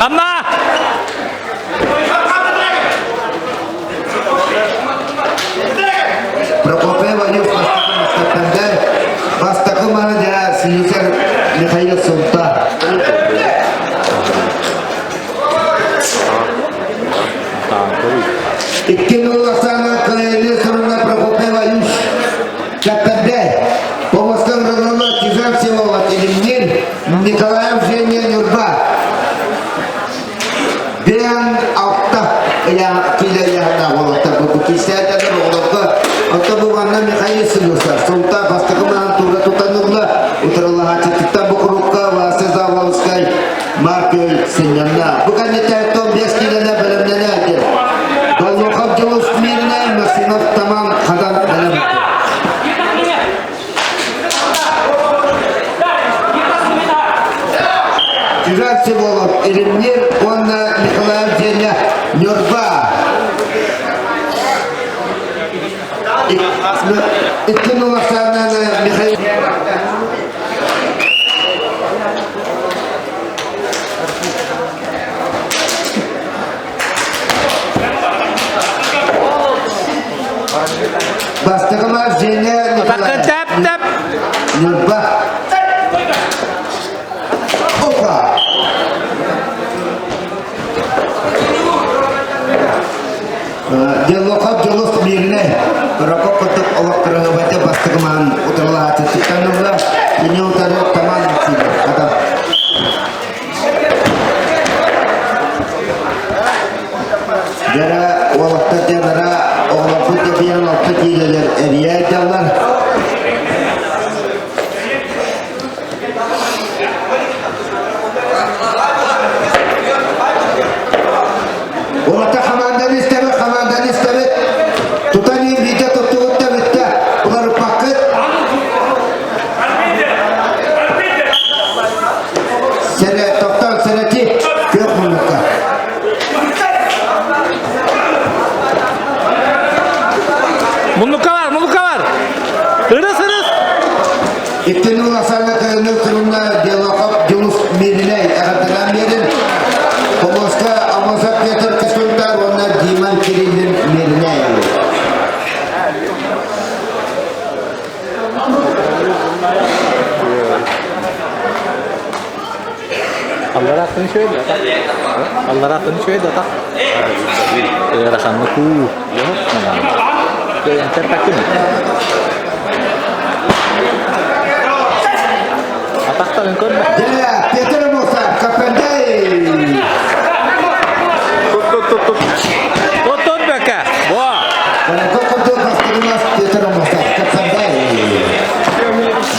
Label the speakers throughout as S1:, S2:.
S1: Amma!
S2: Прокопева Юс Мастакамда, Мастакамана Дя Синисер Михаил Султа. İkinci Asana Kayeli Soruna Prokopeva Yuş Капкаде, по мостам Роднова Кизанцева Илимнин, Николаев Женя Нюрба. Bian Alta yang tidak yang tahu Alta berbukit saya ada orang Alta berwarna Mikhail Sinusar Sulta pasti kemarin turut tutanurlah Utarallah hati kita bukuruka Wasa zawal sekali Markel senyamna bukannya itu biasa tidak belamnya aja kalau kau jauh semirna masih nak tamam khadam dalam Кизанцева Илимнин он Николаев Женя Нюрба. İkinci Asana Mikhail Bastakama Jennya
S1: Tap.
S2: Nurba Opa Jalokap jalus birne Rokok untuk awak kerana baca Bastakaman Utarlah Cicikan Nurla Ini utara taman sini Kata Jara Wawakta jara Allah putih biar waktu tidak Eria jalan Wawakta Khamandan istabet Tutani bija tututta bitta Ular paket Sene toktan seneti Yok munukka
S1: Munluka var. Hırız.
S2: İkinci Asana Kayeli Soruna Jalokap Julus Mirine Akadalan yerin Komoska Amazak Yeter Kesuntar Onlar Diman Kirilin Mirine
S1: Allah rahatını şöyle tak. Allah rahatını şöyle tak. Rakanı ku. Yok. Yang terpakin. Atak tak engkau.
S2: Jaya Peter Musa Kapendai
S1: Tutut beka. Wah.
S2: Kalau kau kudu pasti mas Peter Musa Kapendai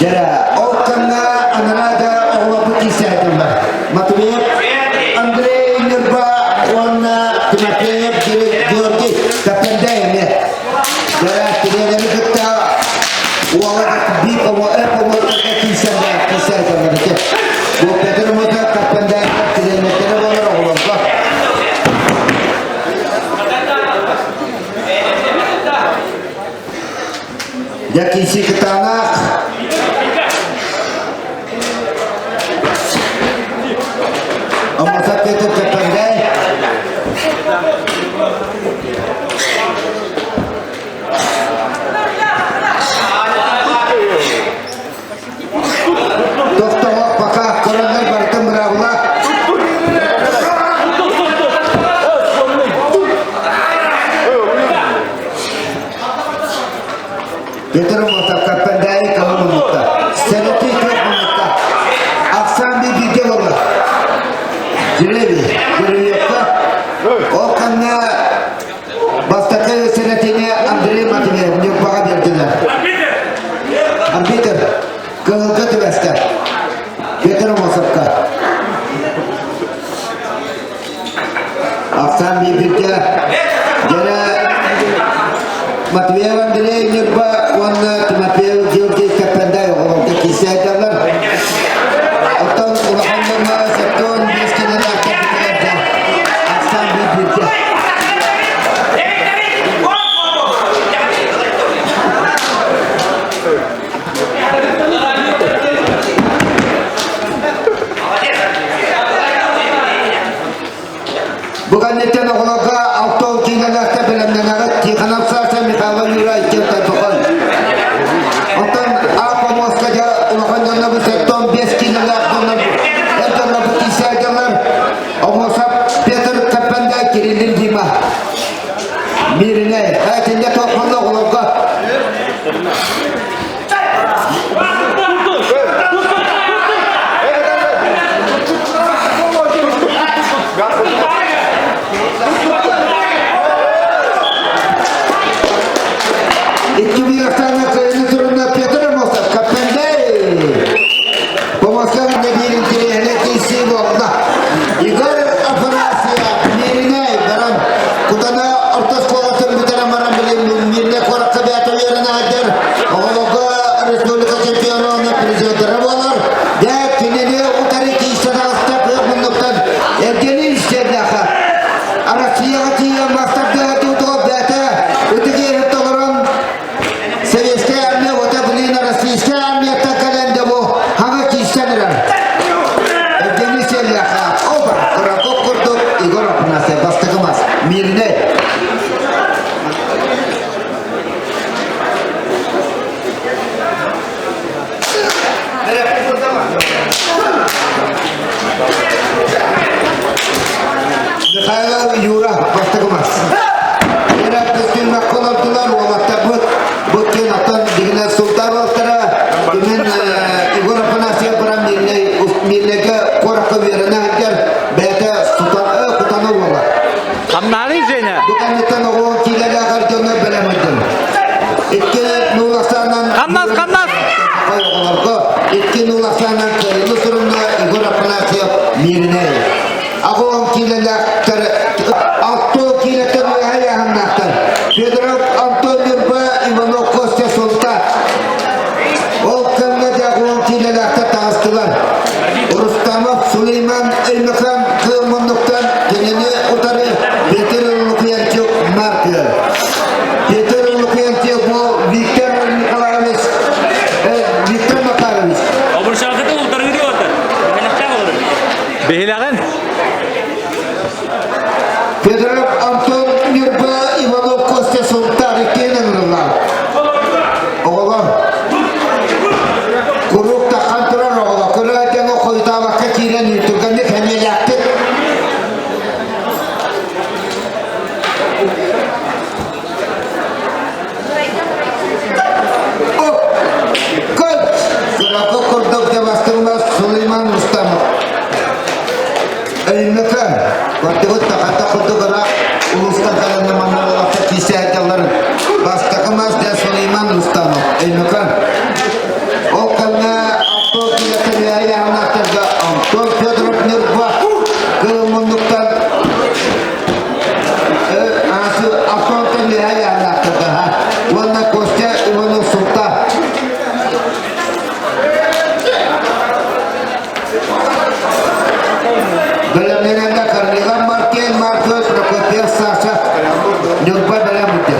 S2: Jaya Okana Anaraga Allah Putih Sahaja Matubir Andre Nirba Wana Timothy Georgi Kapendai ni Jaya tidak ada kita Wawak di pembuat kisah mereka. Buat Peter Musa Kapendai tidak ada orang Allah. Dia kisi ke tanah. Amasa Peter Kapendai. Doktor apakah korang bertemu berawak? Peter Musa Kapendai kamu meminta. Seneti kau meminta. Aksan di video lah. Jelebi apa? Oh karena Bastakai senetinya Andre Matibir nyumpah berjalan. Ambiter ke Basta. Peter Musa Aksan di video. Jana Matibir Andre nyumpah Wana Timothy Georgi Kapendai orang kisah dalam atau ulahan nama satu miskin dan akan bekerja asal bekerja Gelakta tağıstılar. Rustamov Süleyman Elmekan Kılmınlıktan geneli utarı Peter Lukuyançuk Markı. Peter Lukuyançuk bu Viktor Nikolaevich Viktor Makarovich.
S3: Obur şarkıda utarı gidiyor orada. Behelakta olur.
S1: Behilagın.
S2: Fedorov Anton Mirba Ivanov Kostya Sultan Kenan Rılar. Oğlan. Kuruk takan turan oğlan. Kırıcan o koyta vakka kiren yuturgan de kendine yaktı. Oh! Kaç! Kıraka kurduk da bastırmaz Süleyman Rustamov. Elmekan. Waktu itu kata kutu kena uluskan kalian mana waktu kisah jalan basta kemas dan Sulaiman Rustamov. Elmekan. Oh karena apa kita terlihat anak terga untuk Fedorov Nirba ke menukar asu apa terlihat anak terga warna kosnya Ivanov Sultan. Belaniranda Karnila Markel Marcos Prokopiev Sasha Nurba dalam muda.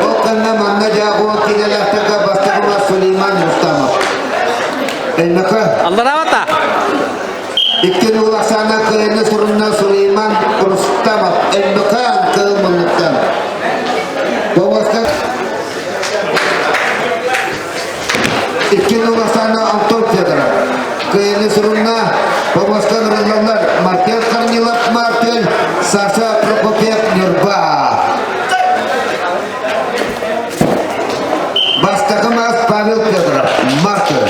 S2: Oh karena mana jago kita lakukan bastagma Sulaiman Rustamov. Maka
S1: Allah rahmat.
S2: ikin ulaksana ke ini suruna Sulaiman Rustamov. Maka ke menukar. Bawaskan ikin ulaksana Anton Fedorov. Ke ini suruna Bawaskan Ranglar Markel Karnilov Markel Sasha Prokopiev Nurba. Basta kemas Pavel Fedorov Markel.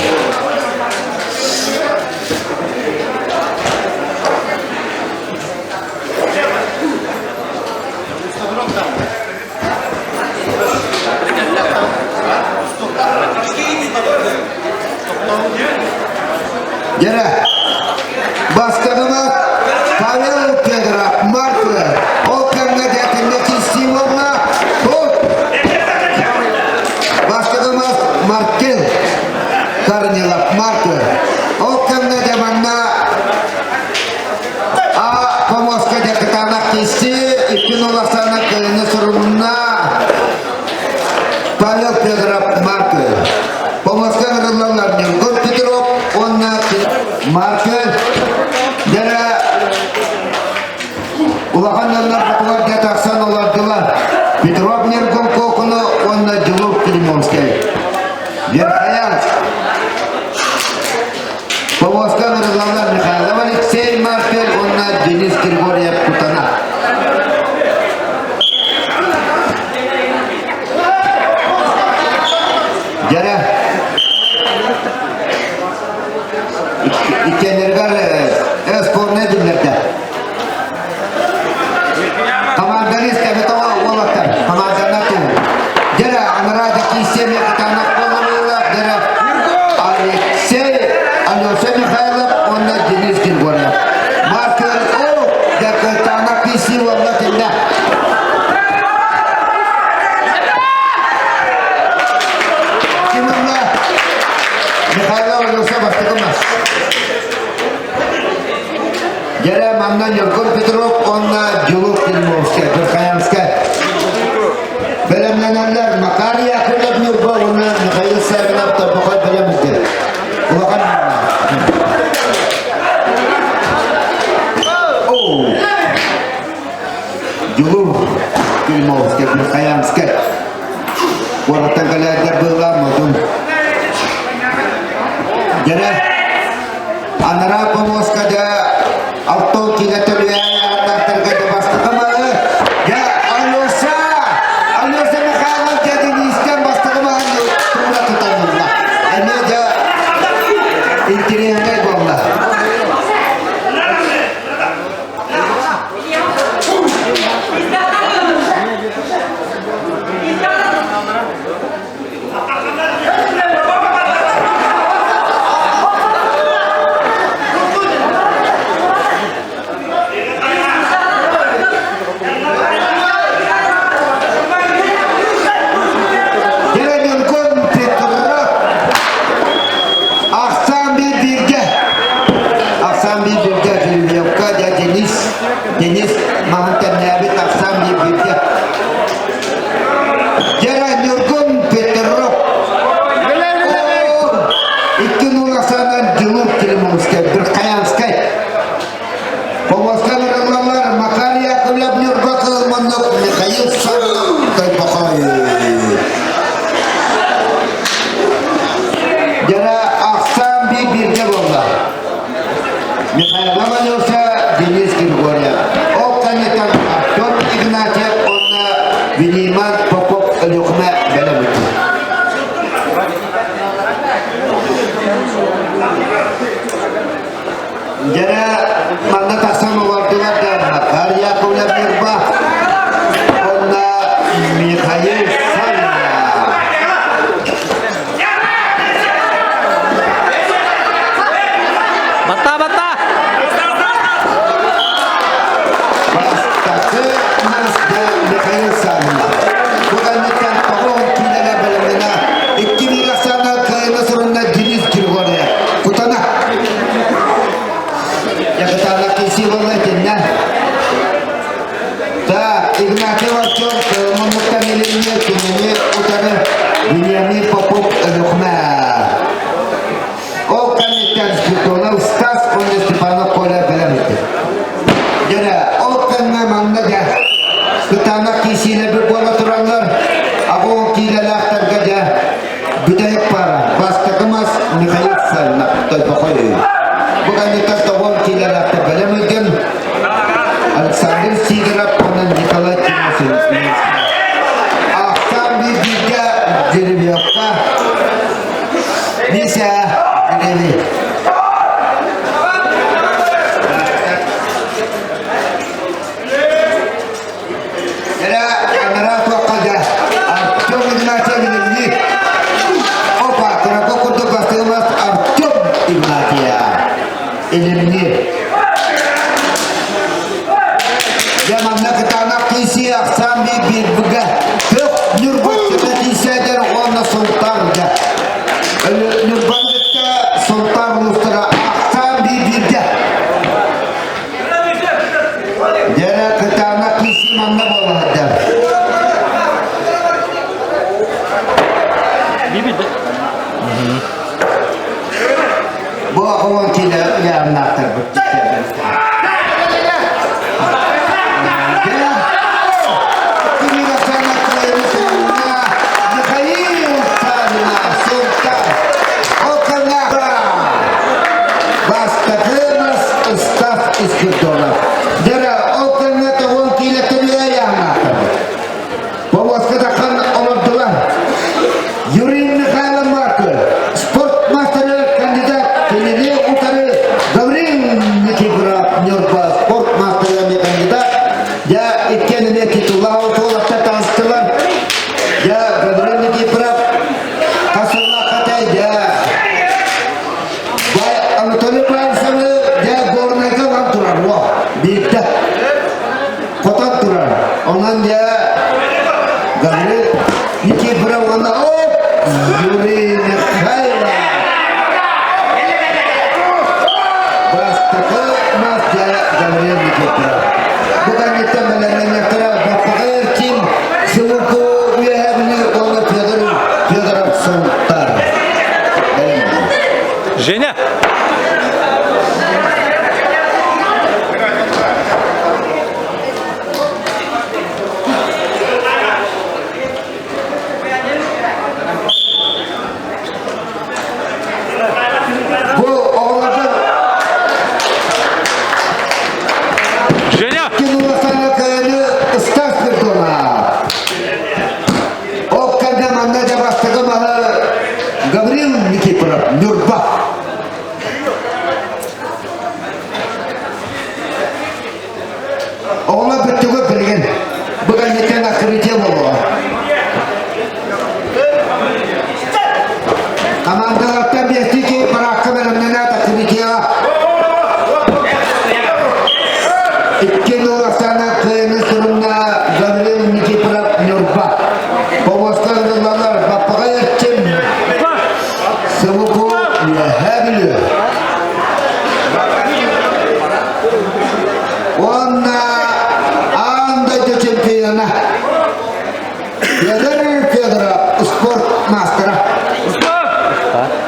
S2: Jara basta kemas Pavel Fedorov Markel. Oh karena dia tembak istimewa. Oh basta kemas Markel Karnilov Markel. Oh karena dia mana pemoska dia ketanak isi ikin ulaksana ke ini suruna Pavel Fedorov Markel. Pemoska Ranglar Nyungkut Petrov Onna Markel. Jara ulakan nanda patuan jataksan olah Petrov Nyungkut kokono Onna Juluk Kilimovsky. Biar kaya Pemoska Ranglar Mikhail Alexei Markel Onna Denis Grigoriev Kutana. Jara İkenlergar sporne dinlerdi. Kamandanis kebetawa olaktan. Kamandanatu. Jara anaraja kisemi ketanak kolamila. Jara Alexei Mikhailov Onna Denis Grigoriev. Markel o dia ketanak kisi wablatinda. Kimamla Mikhailov Alexei basta kemas. Jara mandan Yurkun Petrov Onna Juluk Kilimovsky Durkhayanskaya. Belemlenenler Makariya Kulab Nurba Onna Mikhail Serginov Tabakay Belemukir. Ulakan Oh Juluk Kilimovsky Durkhayanskaya. Waratan kalian belah madun. Jara Anara pemoska dia auto kita terlihat anak terkait basta kemana ya Alusa Mikhailov jadi niskan basta kemana pura kita nula ini aja intinya gomla Астана Дилуп Телемонская, Беркаянская. Помоскан Рамлар, Макария, Куляб Нюрбакал, Манок, Михаил Саров, Тайпахай. Jara Aksan bibirnya bola. Misalnya namanya Denis Kirgoria. Okan itu aktor Ignatia ona Viniman Popok Lyukna dalam itu. Jara mana tak sama waktu dan karya kuliah berbah ona Mikhail Salma.
S1: Bata, bata.
S2: Basta mas dan Mikhail Salma. Bukan ikan pohon tidak belamena. Ikini laksana kaya suruna Denis Kirgoria. Kutana. Ya kita laki si bola jenna. Ta Ignati Wacor memutar ilmunya kini utara Binyami Popok Lukma. Oh kami kan sebetulnya Ustaz oleh Stefano Kola Belamite. Jadi oh kan memang naga kita nak kisi lebih bola teranggar. Aku kira lah tergaja budaya para basta kemas Mikhail Salma terpakai. Bukan kita tahu kira lah tergaja Alexander Sigarap Ponan Nikolai Timosin. Akan didiga jadi biasa. Bisa jadi. Jadi antara tu kerja. Arjun Ignatia ini. Opa, kenapa kau tu pasti mas Arjun Ignatia ini. Zaman nak kita nak kisi aksan bibir begah. Terus nyurbut seperti saja orang sultan dah. Nyurbut kita sultan mustara aksan bibir dah. Jadi kita nak kisi mana boleh dah.
S3: Bibit dah.
S2: Bawa orang tidak yang nak terbukti.
S1: Женя! Женя!
S2: Гаврил Никифоров, Нюрба. Оғла бүттігі білген. Бүгін ертең ақырыте болуы. Командалардан бесті ке біраққы бәрімнен әт ақырытеға. Иккен оластана қиыны сұрымна Гаврил Никифоров, Нюрба. Помосқан ғылалар баппаға ертем. Сывуку яхабілі. Онна анда чемпиона. Федора спорт мастера.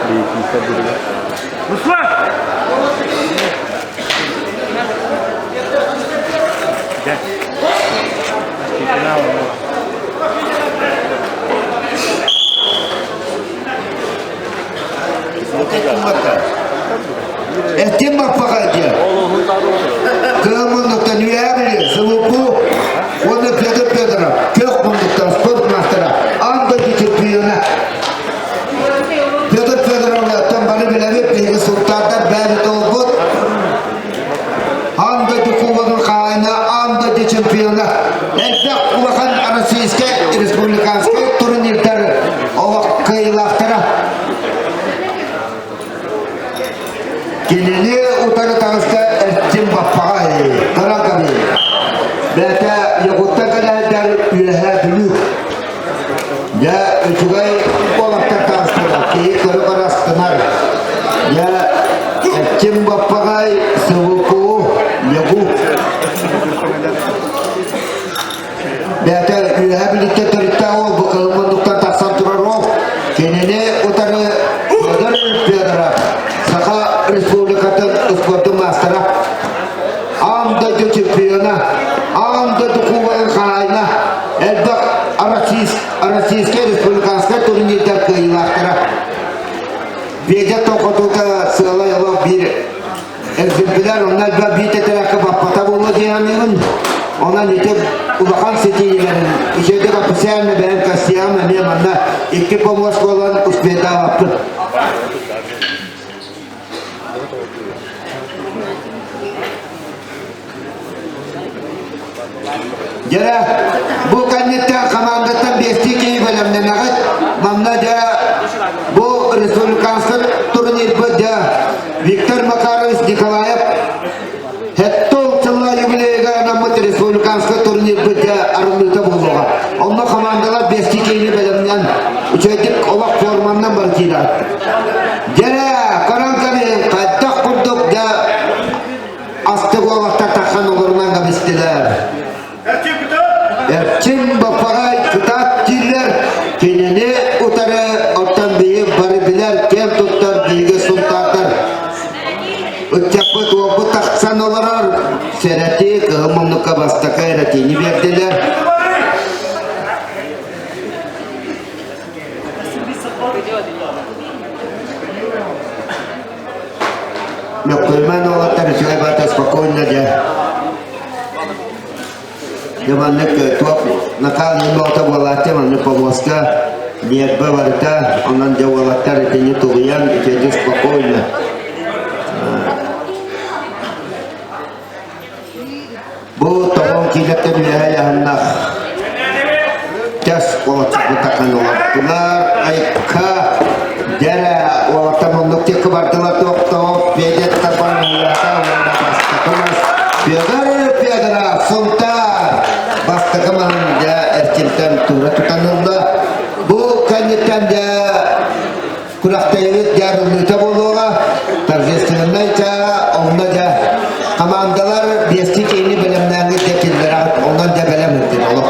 S1: Di FIFA dulu.
S3: Ruslan! Gel.
S2: Ettim bak bakayım. Kılımınlıktan üyebiliyor. Sıvıpı onu pödürüm. Kök munduktan sport mastera. Anda geçip büyüğüne. Pödürüm yaptım. Bana bile bir bilgi sultanlar beri dolbut. Anda dukuvanın kayına. Anda geçip büyüğüne. Elbek uvakan arasıyızke Respublikanske turnirler. O kıyılaktara. Gelini utanı tanışta ettim bakpağa karan kabi. Bata yakutta kadar der ülehe büyük. Ya üçügay olakta tanıştılar ki kırı karastılar. Ya ettim bakpağa sıvıku yagu. Bata ülehe birlikte tarihta ol bu kılmandıktan taksan durar ol. Gelini utanı piyadara. Saka Respublika'nın sportu mastera. Anda geçipiyona. Anda dukuvanın kayına. Elbak Arasiyske Respublikanska turnirler kıyılaktara. Bece tokotuka sığala yala bir egzimpiler onlar da bir teterakı bakpata bulu diyemiyorum. Ona nitip ulakan setiyilerin. İçeride kapısayarını benim kastiyamı ne manna. İki pomosko olan uspeta yaptı. Jara bu kanita kamandattan bestiki bölümden ağıt mamna jara bu Respublikanska turnir bıda Viktor Makarovich Nikolayev hetto çılla yubileyga namut Respublikanska turnir bıda arınlıta buluğa onunla kamandalar bestiki bölümden uçaydık olak formandan barkıyla jara karankanı kaddak kurduk da astık olakta takkan olurundan kabestiler. Erçin baparay kıtat diller kendini utarı ortam büyük bari biler kem tutar bilgi sultanlar ucapı tuğbu taksan olarar serati kehumumluka bastaka eratini verdiler Nokulman olatar şöyle batas spokojno aja. Jamannya tuap nakal ni mau tahu walatnya mana pemuaska niat bawarta onan jauh latar itu tulian itu spokojno. Bu tolong kita terlihat hendak jas kalau ciptakan waktular aika jara waktu mendukti kebartelat waktu beda terbang melata wanda kemas biadara suntar basta keman ja ercintan turut tanunda bukan tanda kurak tayut jarum tabologa tarjestinan ca onna ja kamandalar biasti ini belam nangit jakindara onna ja belam mungkin Allah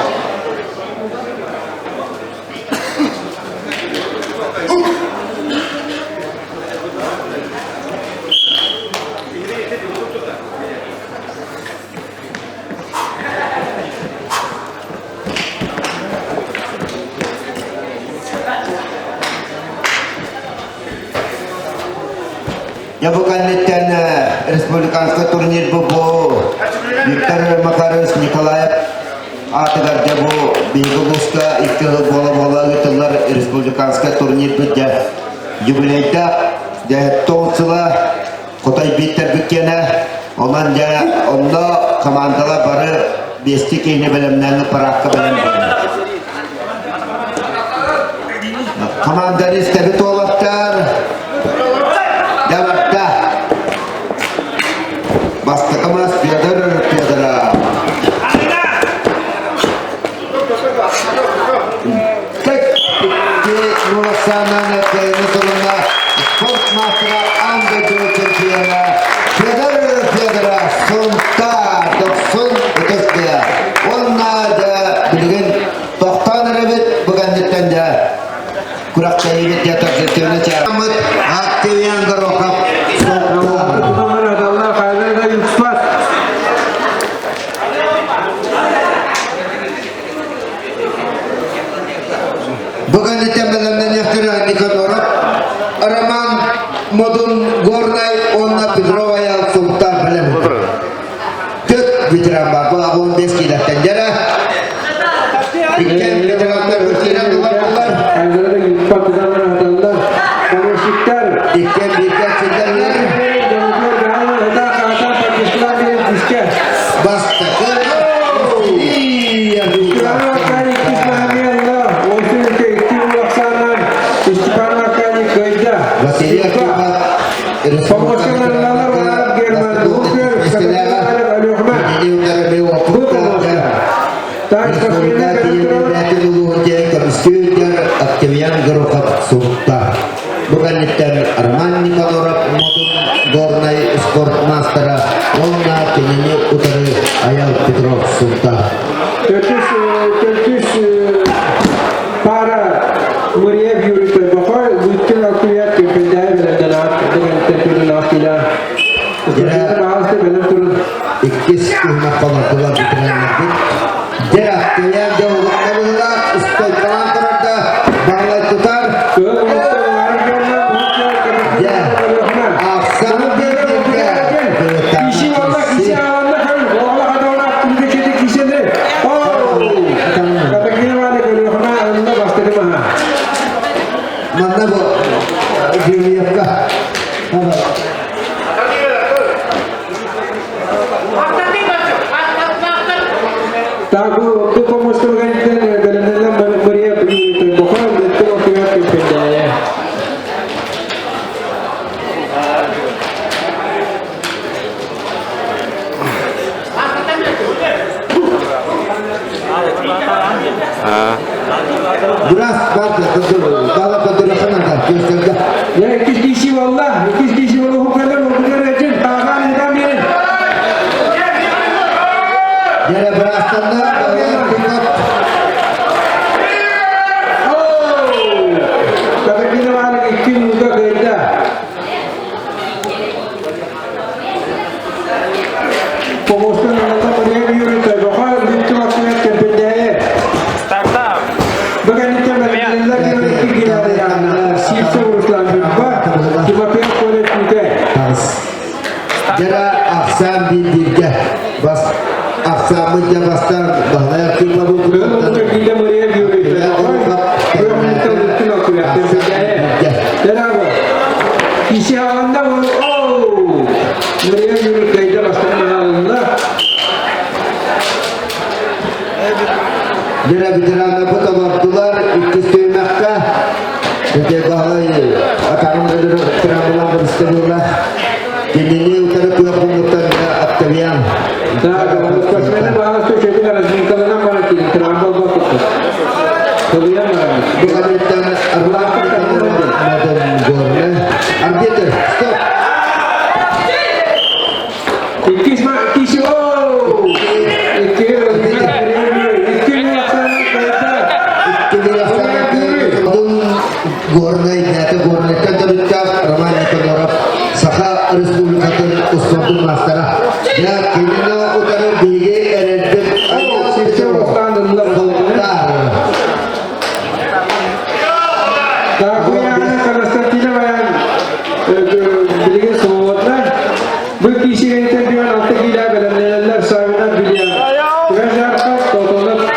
S2: ya bukan netan Respublikanska turnir bobo Viktor Makarovich Nikolayev atıgar jabu bigobuska iki bola-bola gitular Respublikanska turnir bidja jubileyda jahat toğsula kotay bitter bitkene oman ja onda kamandala barı bestik ini belemnanı parakka belem kamandanis tabi tolaktar Jakarta basta kemas piadara tek nulasana ke nusulna sport master anda jo championa piadara sunta doksun utas dia onna da bilgin tohtan rebet bukan ditanja kurak tayibet jatuh
S4: partizanlar adamlar. Konuştuklar.
S2: İkken birkaç çizgiler. Bastı. İyi bukan ikan Arman Nikolorap modun Gornay Sport Master Lona penyanyi utara Ayal Petrov Sultan
S4: Tertüs para Muriyev yürütür bakar bütün aktiviyat kepildaya bilenler dengan tertüsün aktiviyat Jadi bahasa benar turun
S2: ikis umma kalantular bitiren lebih jerak kalian jauh kalulah ustai kalantarada balai tutar mana bu dilihat
S4: tahu tu pemusnahan kita dalam Muriyev yürütür bakar bütün aktiviyat kepildaya
S2: beras banget betul kalau penjelasan anda kerja
S4: ya ikis kisi wallah hukumnya benar aja tangan kami
S2: jadi beras tanda
S4: kata kita mana ikin juga kerja pemusnahan dalam Muriyev yürütür bakar bütün aktiviyat kepildaya
S1: Startup.
S4: Bukan itu mereka yang gila yang sisa urusan berubah cuma pihak kulit kita.
S2: jara aksam di dirgah bas aksam menjabaskan bahwa kita
S4: Belum mungkin kita meriah biuri itu. Belum minta betul aku ya terjaya. Dan apa? Isi anda meriah biuri kita pasti Allah.
S2: jara bicara apa tabartular ikis Mekah jadi bahwa akan ada terambulan bersetelah ini utara pula pengutan aktivian
S4: Dah kalau sebenarnya bahas tu saya bilang kalau nama mana kita terambal bakut. Kalian mana?
S2: bukan itu Allah modern gorne arbitre stop
S4: Ikis mak ikis
S2: Gornay data gornay kan terdekat ramai penyorap saka Republikatul Usmatul Mastara ya kini utara bigi eredit ayo
S4: Sisa urusan dalam Tapi yang kalau seterusnya yang beliau semua berkisi interview nanti kita benar-benar sahabat beliau. Bukan siapa total.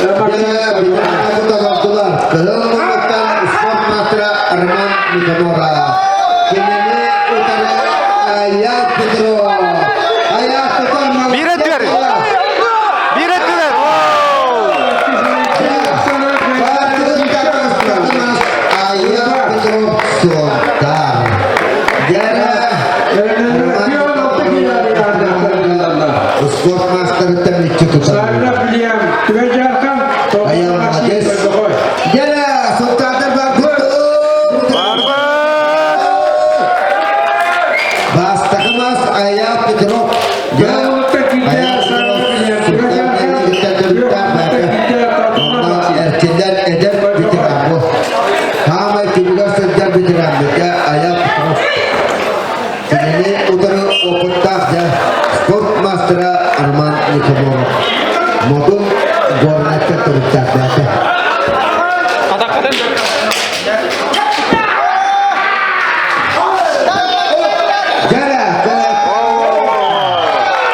S2: ya bila aku tahu Abdullah kalau mengatakan Sport Mastera Arman Nikamora kini utara ayat Petro ayat Petro
S1: Biret ver. Biret ver.
S2: Sport Master terlicut
S4: Sahabat beliau tujuan
S2: ayam majes jara sultan terbagus basta kemas ayam Petro
S4: Jangan kita sahabat beliau tujuan
S2: Ercindan eder bitirambu Hamai juga sejak bitirambu ya ayam Petro ini utara opetah ya Sport Master Arman Nikamora modun gornaka tercatat
S1: Kata-kata.
S2: jara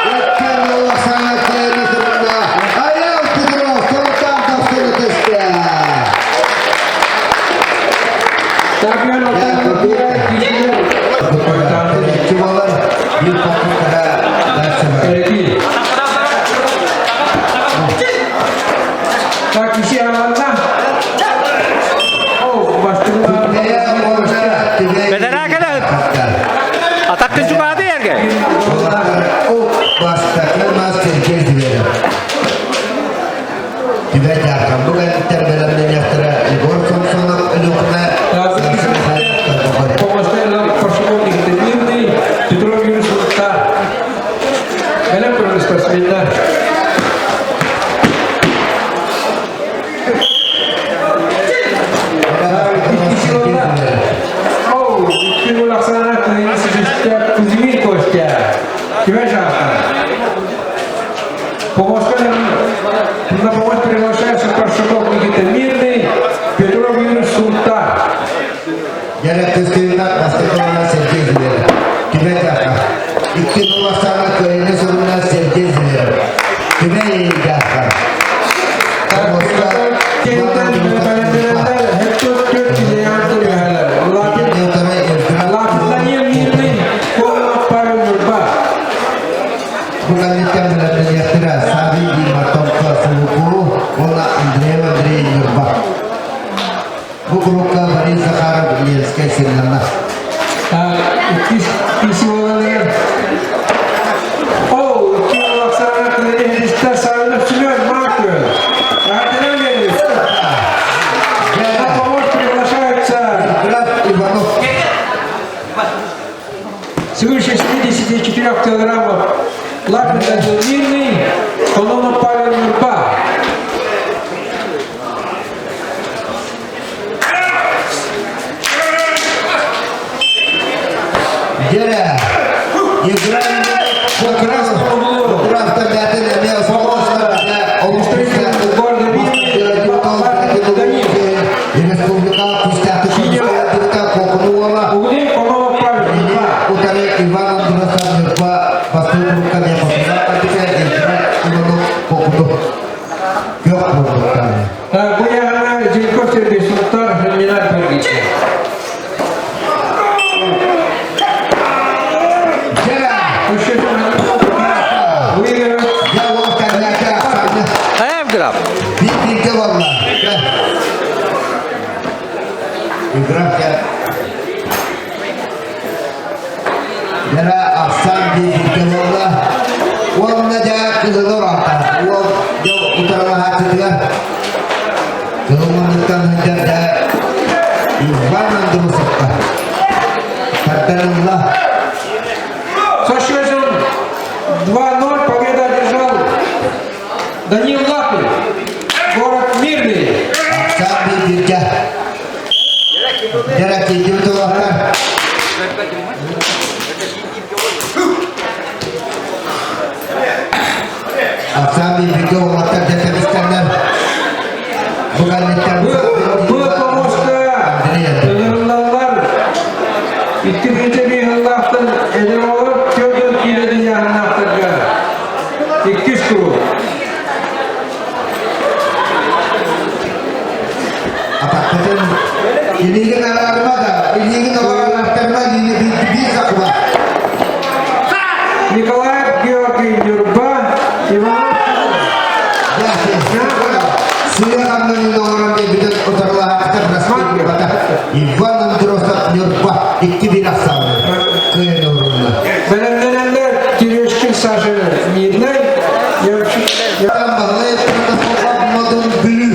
S2: ikan Allah sangat keren serta ayam Petro sultan tersedia Bir покупка дальше.
S4: Впереди. Так, ищи Аллах'tan. Bastırma.
S1: Bedene kadar. Ataktan çıkardı yerge.
S2: Bastırılmaz terkez diyelim. Dibacakkan bukan terdalamnya nyaktara Igor Somsonov Elukna
S4: Помощь пошел мирный, Петрович Султан. Она просто спортсмена. На помощь приглашается Паршаков Никита Мирный, Петров Юрий Султан.
S2: Jarak keseimbangan bastırılmaz terkez diyelim. Dibacakkan İki numarasana köyüne sorumlu terkez diyelim. Dibacakkan
S4: Kentten belendirenler hep dört bize yansır yalar. Allah'tan Mirный, Kolma Pavel Nurba.
S2: Bukan ikan dalam nyaktara Sabi di Matomka Suluku Ola Andrei Nurba. Bu grupta bari sekarang beliau sekali nama.
S4: Kisi olanlar. Kim olaksana köyde ister sağlık sürüyor, makul. Rahatına geliyor. Помощь приглашается.
S2: Graf Ivanov.
S4: Свыше 74 килограммов. Лапин Мирный, Колома Павел Нурба.
S2: Dia играем по красному углу. Граф когда-то имел способ
S4: Города Мирный,
S2: и республика Пустяты Кокнулова.
S4: Угли, Колома Павел Нурба.
S2: Утары Иван Андросов Нурба поступил ко мне по Иванов Кокну. Yok bulduk.
S4: Bu yana Celikov Sergey Sultan Terminal bölgesi. Buyurun.
S2: Jawab ternyata sana.
S1: Hem graf.
S2: Bir cevapla. Igraf ya. Jara aksan di cevapla. Wong naja kelelor apa? Wong jauh utara hati dia. Kalau menekan hendak dah Ivan Andrusovka. Katakanlah.
S4: Со счетом 2-0 победу одержал Данил Лапин, город Мирный.
S2: Aksan di Birja. Jara kejut tu akan. Aksan di Birja akan jatuh Iskandar. Bukan
S4: Была помощка Нурланлар. Иккинчи Михайловтан Эдемолов Федор Киледин Яханавтарга. 200 круг.
S2: apa betul ini kan armada ini kan orang terbaik ini bisa kuat
S4: Николаев Георгий Нюрба. Иванов.
S2: ya sudah kan orang dia bikin utarlah aktor rasmi kata Ivan Androsov Nurba iki dirasal ke normal
S4: Belendirenler Kireçkin Saşı Mirnay.
S2: dalam bahaya protokol model biru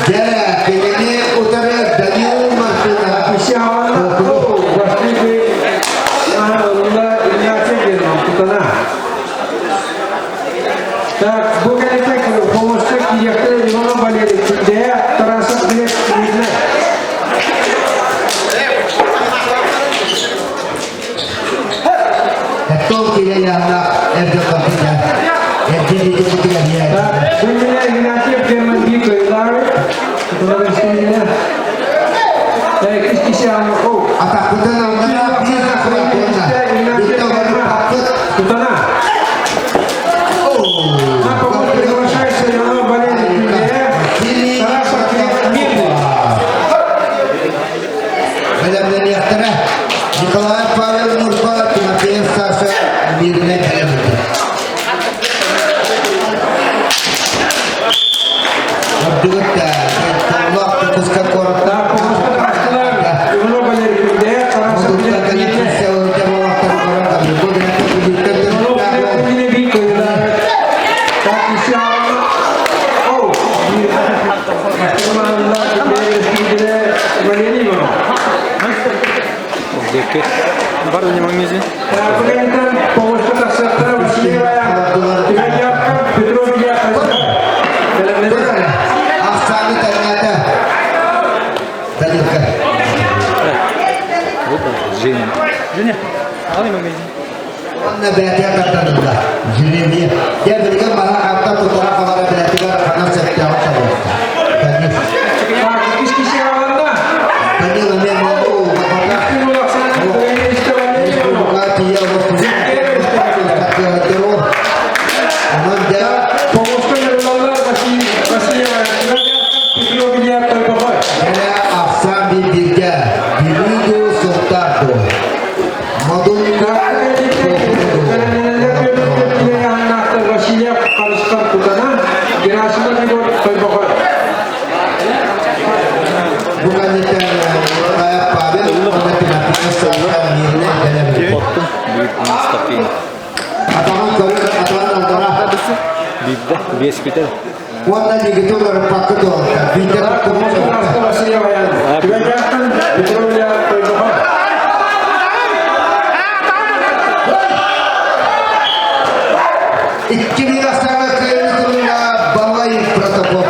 S2: jara kayaknya utara Daniel Martina
S4: Все хавана. Вошли Так, бugün tek помощник директора Иванов Валерий Тюндея, Тарасов Глеб Мирнай.
S2: itu kira anak Erdogan punya jadi itu punya dia
S4: Вы меня Игнатьев Герман Гитлер, это надо меня. Так, Кистисян,
S2: apa kita nak bisa kurang itu baru patut
S4: Тутана. На помощь приглашается Иванов Валерий Тюндея, Тарасов Глеб Мирнай.
S2: Dalam nyaktara Николай Павел Нурба Тимофеев Саша
S4: Bugün Pomoşka taksatlar Vasiliy bayan. Tümenyapkan Petrov Bilya Kazakar.
S2: Aksani ternyata. Tadi kan.
S1: Женя. Женя. Алın bakalım.
S2: Onunla belediye katlarında. Jüriye. Dia berikan malah kata tutara kamara belediye karena setiap tahun. Tadi.
S4: Kişi alanda.
S2: Tadi kami mau bapak.
S4: Bunu laksana böyle istemeni yok.
S2: Buka dia waktu. Terus. Aman dia.
S4: Pomoşka yollarlar Vasiliy bayan. Petrov Bilya Kazakar.
S2: Dia aksan di tiga. Diridu Sultado. Modul
S4: Vasiliy karışkan tutana Gerasimov Igor Kazakar.
S2: bukan itu kayak Pavel, mati-matinya seorang mirna dalam hidup.
S1: Korktum. Büyük Mustafa.
S2: Atau antara
S1: Bizde bir spital.
S2: Wanda gitu berpaku tuh, bicara
S4: Pomoşka taksatlar Vasiliy bayan. Tümenyapkan Petrov Bilya Kazakar.
S2: iki dilaksanakan turunnya bawahi protokol.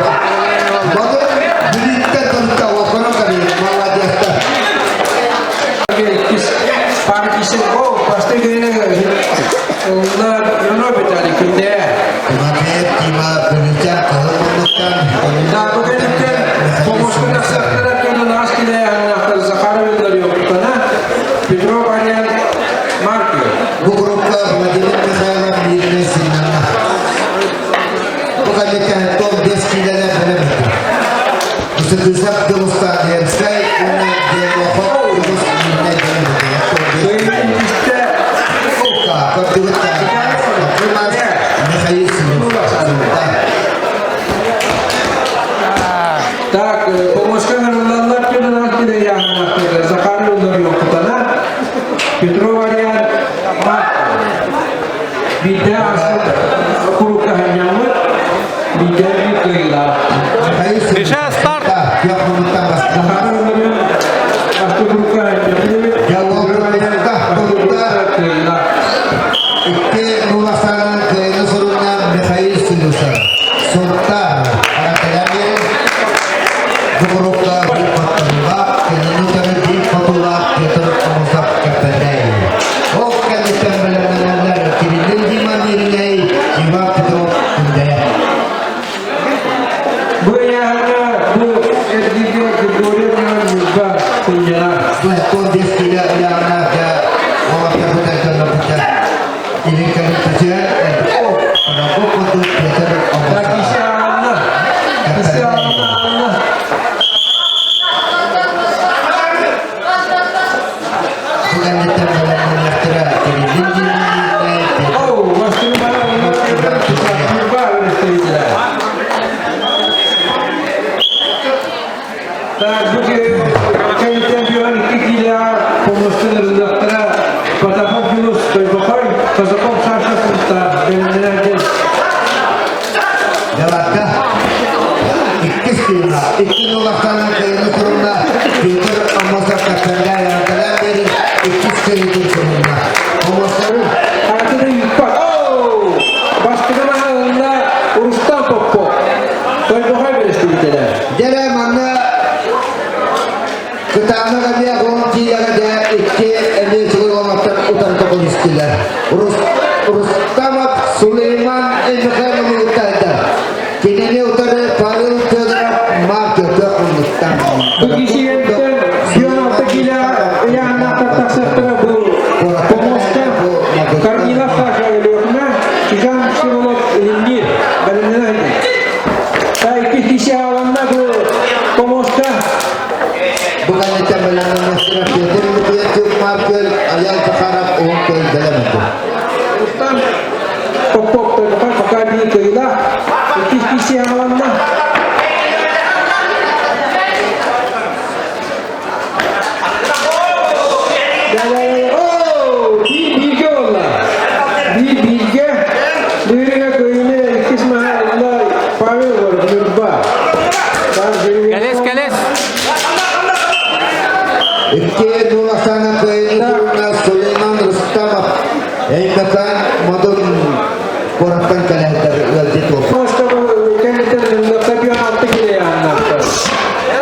S2: Baru berita tertawa kono kali malah dia
S4: Partisi pasti gini na yono betali kinde.
S2: kemarin tiba berbicara kemenukan.
S4: Na bugün de Pomoşka taksatlar kende nas kinde anahtar Zakharov veriyor kana. Petrov Bilya Markio.
S2: Bu grupta Vladimir Mikhailov mirna sinana. Bukan itu top deskilerle dalam hidup. Sedusak demustan Hemskai una dia mohon terus mirna dalam hidup.
S4: Köyün işte
S2: Oka, kedua Mas Mikhail Sultan.
S4: tak Pomoşka yollarlar kende nas kinde ya anahtar Zakharov veriyor kana. Petrov Bilya Markio. Bida asal kuruk hanyamut bida köyla.
S2: Mikhail Sultan.
S1: Neşe start.
S2: Dia meminta Mas
S4: Zakharov veriyor. Pasti kuruk hanyamut.
S2: Jawab pemerintah pemerintah
S4: Köyla.
S2: Iki melaksanakan keseluruhan Mikhail Sultan. Anak terakhir berupa berpatulak kenyutan di patulak keter pemusat kepedai. Oh kan kita benar-benar kiri dan dimana nilai jiwa Petrov Kundaya.
S4: Bu yana bu erdige Gregoriyevna Muzba penjara.
S2: Setelah kondisi tidak yang ada orang terbuka dalam pecah. Ini kami kerja oh kenapa untuk belajar
S4: Lagi sana. Bisa Allah.
S2: bukan kita menyaktera jadi nilai
S4: Oh, masih mana orang kita bisa Muzba istirahat. Tak bugün kayıttan bir an iki kila Pomoşka rızaklara Patapap Yunus Kazakar Kazakar şarkısında benimlerce
S2: Dapatkah iki melaksanakan keseluruhan Peter Pemusat kepedai yang telah beri keseluruhan pemusat
S4: Arasında yükpak. Oh! Başkanın ağında Urustan Popo. Kazakar birleştirdiler.
S2: Jadi mana pertama kami akan dia ada iki ini seluruh orang utang toko istilah urus tamat Sulaiman ini kan utara kini ini utara paling utara market utang
S4: Bu kişinin yönettiğiyle yani taksatlara bu Pomoşka Karnila Paşa geliyoruna Çiğdem Şirolog Lindir benimle ta iki kişi alanda bu Pomoşka
S2: bukan macam belakang masyarakat jadi dia cuma market ayat berharap untuk dalam itu
S4: Urustan Popo Kazakar Pakadi Köyla iki kişi alanda Oh! Bir bilgi oldu. Bir bilgi Duyruya köyüne iki mahallede Pavel var, Mürba.
S1: Geles geles.
S2: iki melaksanakan keseluruhan Sulaiman Rustam Eğmeten modun koraptan kalender öldü topu.
S4: Başka kendisinden tabiyan altı gile yanlattı.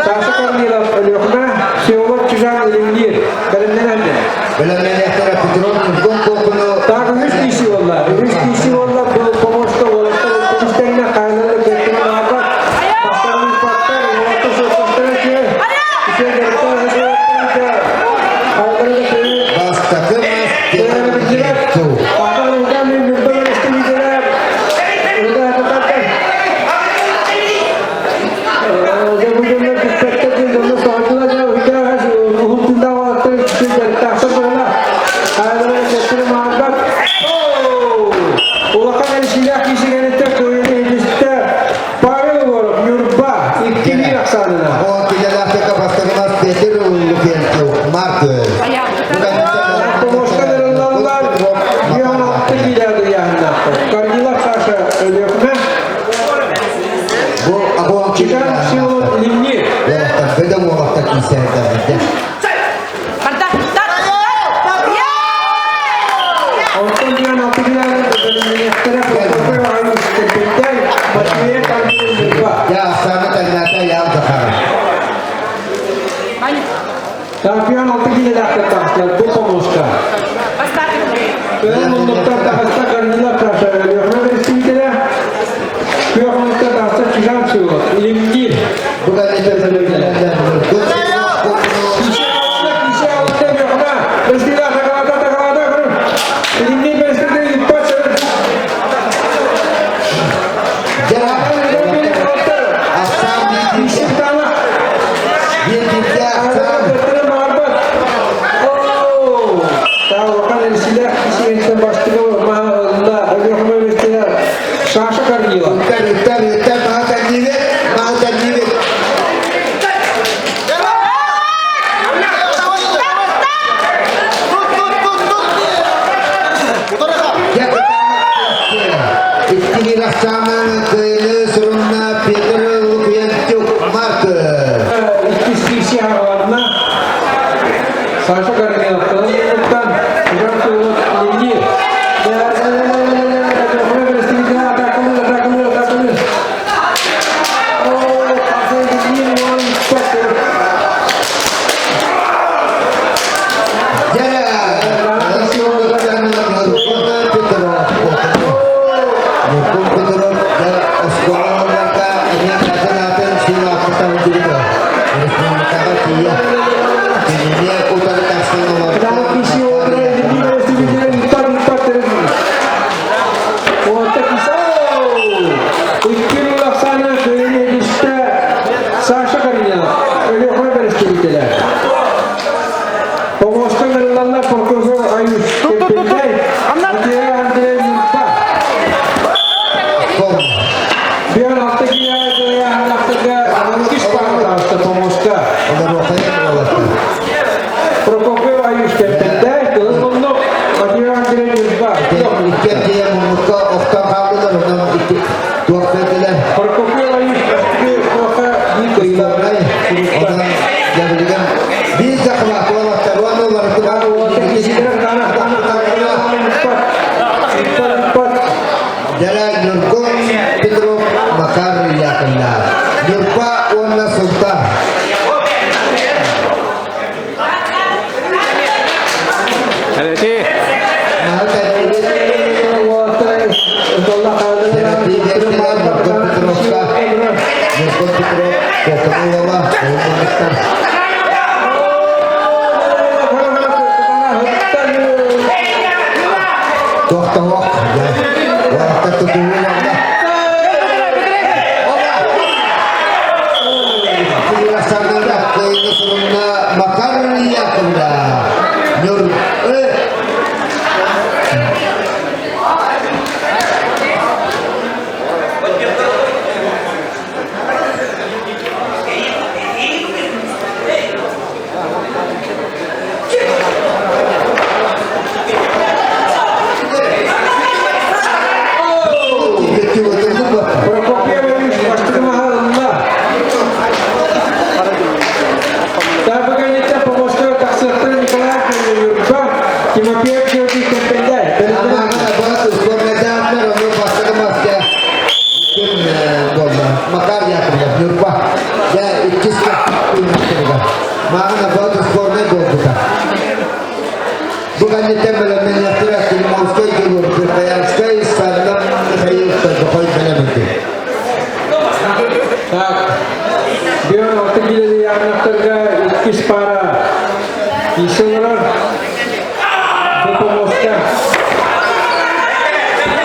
S4: Sasa karnıyla ölüyorlar. Seolat çıkan elimdir. Kalemden anne.
S2: Belanlar yahtara kudron nurgun kokunu.
S4: Tak üç kişi valla. Üç kişi valla bu pomosta volakta üstlerine kaynalı getirme ağabey. Paslarını patlar. Volakta sokaklara ki. İşe gerçekten hızlı kaynalı da köyü.
S2: Bas takım tu.
S4: Paslar oradan bir müddet üstümüzdeler. Orada yapacaklar. Jab ucunda dikkatli bir zaman sonra da hüda ruhunda vakti şey gerçekten böyle. Kaynalı getirme ağabey. Улахан әлшилях кишигенетте көйүнү элисте пары болуп юрба иккини аксанына.
S2: O kilalahta bastırmaz Peter Lukentio. Mark.
S4: Помошка дырылалар юан атты килады янына. Каргилах саша ölüyorme.
S2: Bu abuam
S4: Чиган силу лимни.
S2: Yarattan bedem olmakta kimseye.
S4: Ondan юан атты килады. Бölümlüleştere protokol aynı sistemde maçmaya kargılı yurba.
S2: Ya sana ternyata yang zakar.
S4: Şampiyon altı kile taktılar bu pomoşka. Benim nokta takasta karnıyla karşı veriyor. Ne istiyorlar? Yok nokta takasta çıkan şu. İlimli.
S2: Bukan itu sebenarnya.
S4: Kişi altta yok na. Istilah takalada kurun. İlimli beside ipat çabuk.
S2: Jangan. Asam di
S4: İşim tanah.
S2: dia tidak asam.
S4: Betere marbat. Oo. Tahu kan istilah kişi ente başlığı mahalla. Öyle istilah. Şaşa karnıyla.
S2: Utar makan jiwit. Ya istilah sama ke suruna Peter Lukentio Mark.
S4: İkisi havalarına Saşa karnıyla yaptılar. Yurttan çıkan suyunu ilgi. Saşa karnıyla öyle yapma veriştirirler. Pomoşka verilenler Profesör Ayuş Kepilday, Andrea Yurba. Bir an alttaki ya alttaki spahı hasta Pomoşka. Profesör Ayuş Kepilday, kız bunu Andrea Yurba.
S2: Dia membuka oktan kabel dalam itu dua pelan.
S4: Profesör Ayuş Kepilday di kailangan.
S2: Orang yang berikan bisa kelakuan taruhan luar Jalan Nurkun Pedro Makar Yakanda Nurpa Wana Sultan
S1: Hadi sih.
S2: Mahal tadi Nurkun Pedro Kokonu Wawa Tuh tawak Waktu tutup Dilaksanakan ke ini sebelumnya Makar Yakanda Nur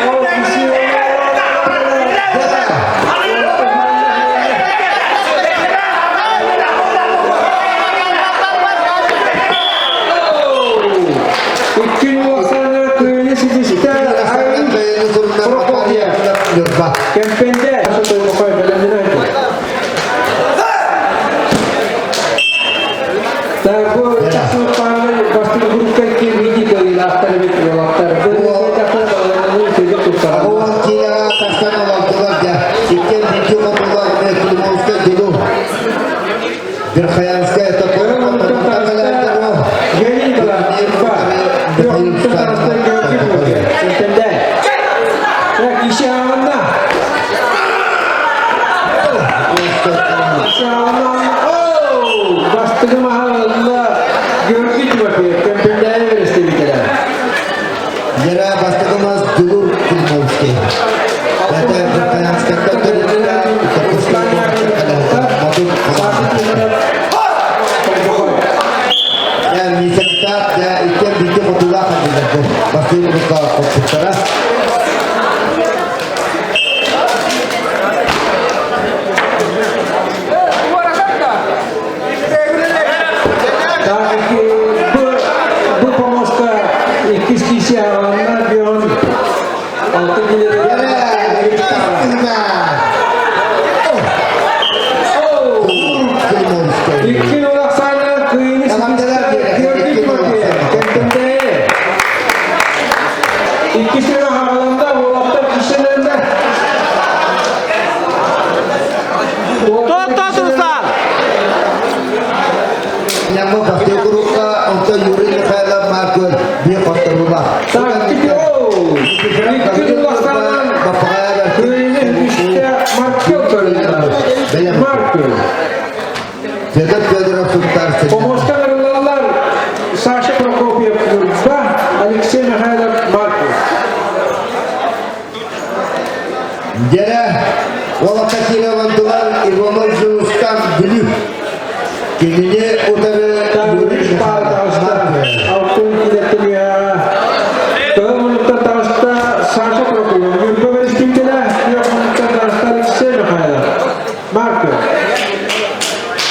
S4: O kişi Kempende satu pokok dalam dina itu. Tahu casu pangan pasti bukan kiri kiri latar betul latar. Kita tak tahu itu tukar.
S2: Awal kira taskan awal keluar dia. Ikan video keluar dari film Oscar dulu. Berkhayal sekali tak pernah tak kalau
S4: Jadi itulah apa. Yang kita Kempende. Ya kisah mana? Bastı mahalla görgü bakıyor. Kempendeye veresti bir kere.
S2: Jara bastıkımız dulu film Oscar. Zaten berkhayal sekali tak pernah dan bisa kita ikan video keluar kan gitu. Pasti buka komputer.
S4: Bu pomosta ikiz kişi alanlar bir on altı gileri İlkin olarak sana kıyını sıkıştı gördük bakıyor. Kempende. İkisinin havalarında volapta kişilerinde.
S2: Yang mau pasti kuruka untuk Yuri Mikhailov Markul dia kontra rumah.
S4: Tak gidiyor. İlkin olarak sana kıyını işte markıyor böyle. Markıyor.
S2: Jadi Fedorov Sultan
S4: Pomosta verirler. Sasha Prokopiev ve Alexey Mikhailov Markov.
S2: Jara Волокотина Вантулар Иванов Жулускан Блюк. Kini utara Yuri Mikhailov Markul.
S4: Altın iletiliyor. Kırmızı taşta Sasha Prokopiev. Yurda ve istimkele kırmızı taşta Alexey Mikhailov Markov.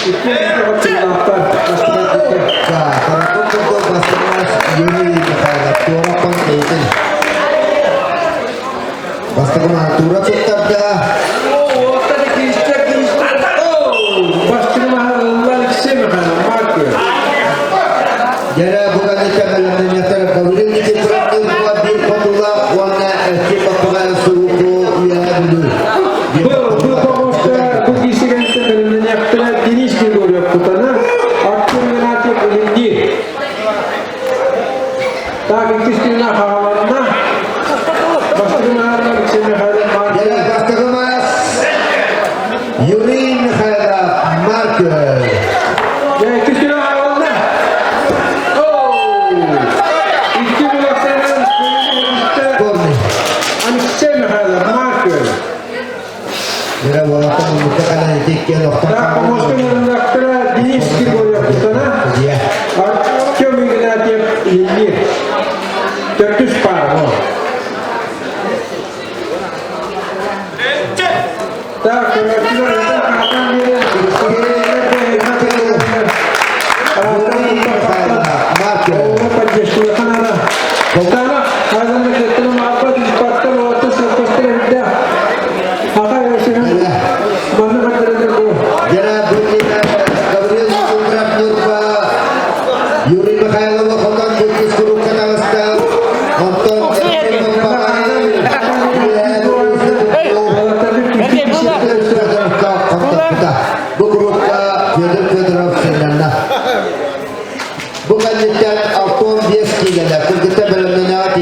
S4: İki hatırlatlar.
S2: Nah, kalau untuk Basmas Yuri Mikhailov Tura Pangkaitan. Basta kumatura tetap dah. Jara bukan kita dalam menyatakan kawin kita berarti buat di Fatullah warna kita pengal suku ya dulu.
S4: Bu pomosta bu kişinin temelini yaptılar. Geniş bir gol yaptılar. Aklın yönetiyor bilinci. Daha kişinin havalarına başkanlarla içine halen
S2: Jara basta kemas Yuri Mikhailov Markul.
S4: ya kişinin havalarına. İki blokların işte
S2: Korni.
S4: Alexey Mikhailov Markov.
S2: Jara walaupun membukakan etik yang
S4: Daha pomostanın yaptılar. Geniş bir gol yaptılar.
S2: Dia.
S4: Artyo Mignativ Ilgir. 400 par o. Tak, kira-kira kita akan dia.
S2: Yuri Mikhailov Markul.
S4: Penjelasan ada. Karena ada kita apa dipakai waktu sekolah dia. Apa yang sih? Mana ada itu?
S2: Jara Brunina Gabriel Sundram Nurba Yuri Mikhailov Khotan Bukis Guru Kanalasta Nonton Bukan dicat Alton Bieski kita belum menyawat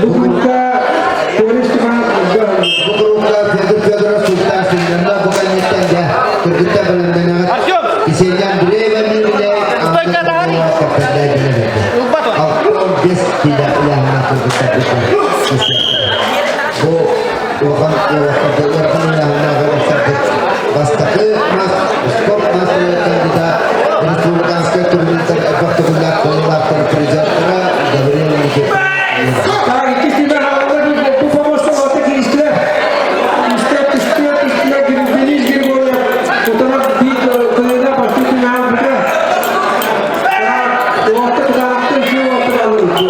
S4: Bu grupta polis tutan
S2: Bu grupta Fedor Sultan Sınırında bu kanyetten de Kırgıt'ta bölümden İseyden bile vermeyi bile Altın biz tidak ilahına Kırgıt'ta bu Tuhan ilahına ilahına Bastakı mas spor mas kandidat Respublikan Sekretariat Ekvatorial Koordinator Prezidentara Gabriel Nikita.
S4: daha ikisi de havalı bu pomosta orta giriştiler. İşte girdiğiniz gibi böyle fotoğraf bir kıyıda başlık bir namıda. Orta tarafta şu orta alırız.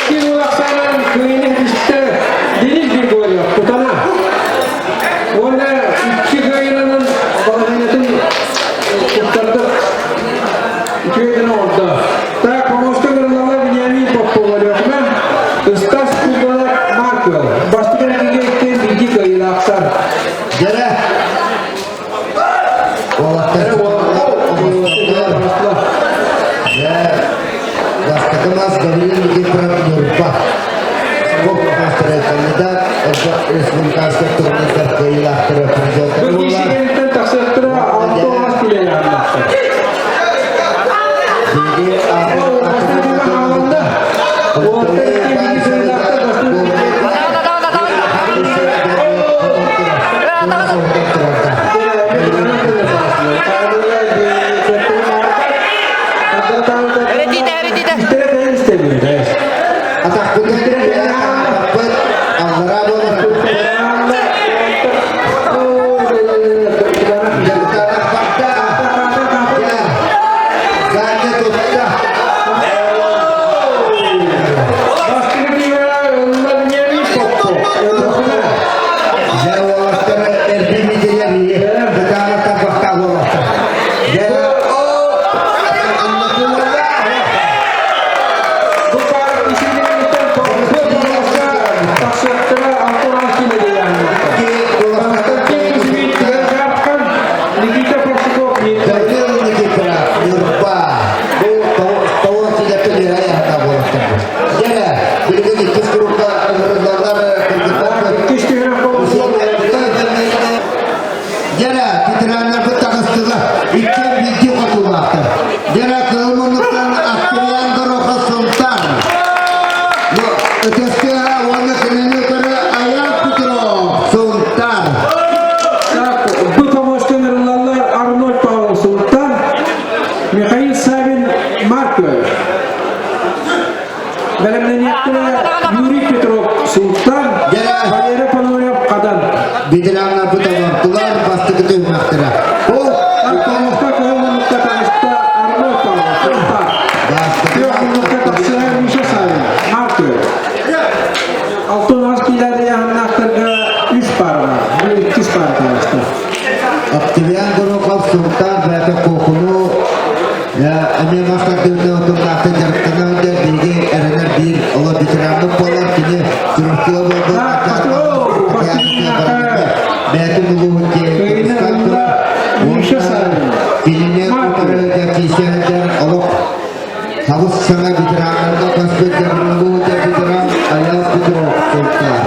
S4: İki ulaksanan kıyını işte deniz gibi böyle tutana. Onda iki kıyının bağlanatın kurtardı. İki kıyını orada. Daha pomosta kırılanlar Benjamin Poppo var yok mu? Istas kullanır Marco. Başka bir gittiğin bilgi kıyıyla aksar.
S2: Jere. Oğlakta Bastakı mas Gabriel Nikita Nurpa. Skop master kandidat Respublikan Sekretariat Koordinator Prezidentara.
S4: Bu kişilerin taksattıra altı olmaz bile yanmakta.
S2: Jadi
S4: Başka bir havanda. Orta bilgi kıyılarda başka bir
S2: Atas kunjungan dia dapat anggaran dan karena fakta ya ganda tutah Jawa RDB jadi berkala fakta waktu ya Gabriel Nikita Nurpa bu tahu tidak wilayah tahu jadi bila ikut grupa negara Jara titranlar bettakas setelah ikan video katulakta. Jara kelemanukan aktivian keroka sultan. Lo ketika warna kenanya kara ayat putro sultan.
S4: Bu pomosta kırılanlar Arnold Paul Sultan, Mikhail Savin Marko. Belemleniyetine Yuri Petrov Sultan, Valera Panoyev Kadan.
S2: Bidilanlar bettakas pasti ketemu aktera. Oh,
S4: Pomosta kırılanlıkta tanışta Arnold Paul Sultan. Kırılanlıkta tanışta Misha Savin Marko. Altın askilerde yanaklarga 3 parma, 2 parma tanışta.
S2: aktivian keroka sultan berada kokunu ya ini masa kita untuk nakta jartana dia bigi erana bir Allah bicara pola kini curah Betul nunggu Kini utara kisah dan Allah harus sangat bicara pas bicara nunggu bicara ayat bicara sultan.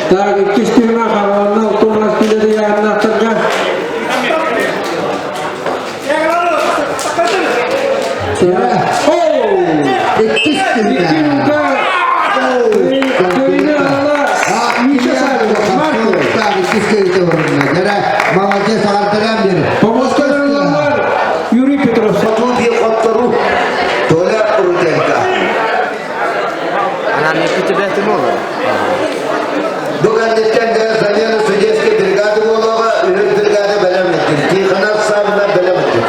S4: Tak istimewa kawan untuk ngasih dari anak tengah. Yuri Petrov.
S2: Bukan ditanda saja sugesti brigade bola, unit brigade belam etkin. Ki kanat sabla belam etkin.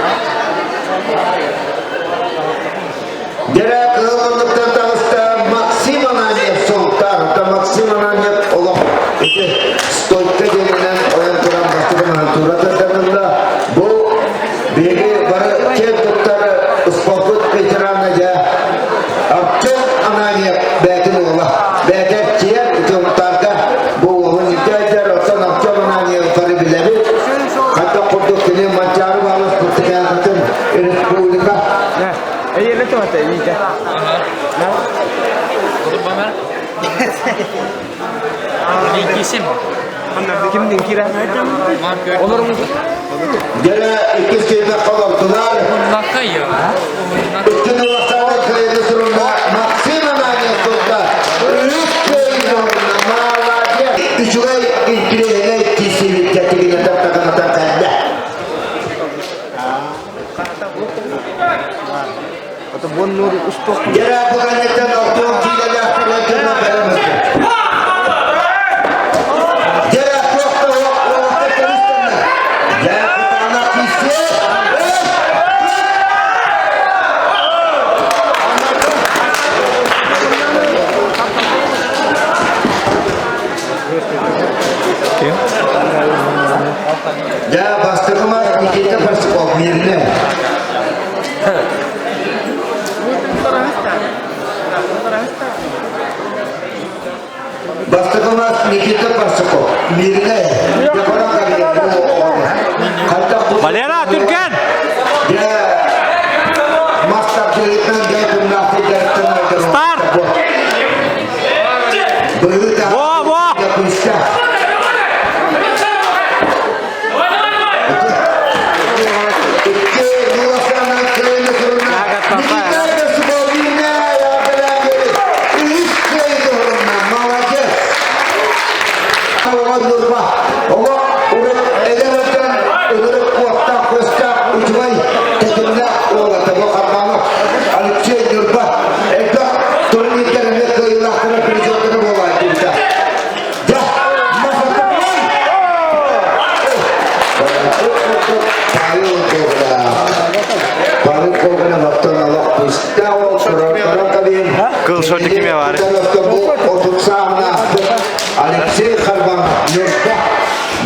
S2: Jara kelomuktan tavsta maksimalnya sultan, atau maksimalnya Allah. Itu stoika denilen orang kurang pasti mengatur tentanglah. Bu, bagi para cek dokter uspaput pencerahan aja. Abcak anaknya betul Allah. Beder ciğer ucumtarda bu onun ihtiyacı olsa nakçaman yang yukarı bilebi. Hatta kurduk ini mancarı balas putih katın Republika.
S1: Nah, iya itu mata ini dah.
S3: İlk isim.
S1: Kim dingkira? Olur mu?
S2: Jala ikis kita kalortular.
S3: Bunlaka ya.
S2: Bütün ulaşlarda kaydı sorunla maksimum aynı tuttu. Üstü zoruna mağlaca. Üçüge ilgili kisi ketigine taktakamadan kaydı.
S1: Atau bonur ustok.
S2: Jala bukan itu noktung tidak ada cuma beramai. Jala waktu teruskan. Jala anak kisi. Ya bastı kuma Nikita Persikov birine. Bastı kuma Nikita Persikov birine. Ya orang kali
S3: Valera Türkan.
S2: Ya master jelitan dia gimnastik dari tengah.
S3: Start.
S2: Begitu dah.
S3: Wah.
S2: Dia bisa.
S1: Kıl sortu kime var?
S2: Otur sahne Alexey Kharban Nurda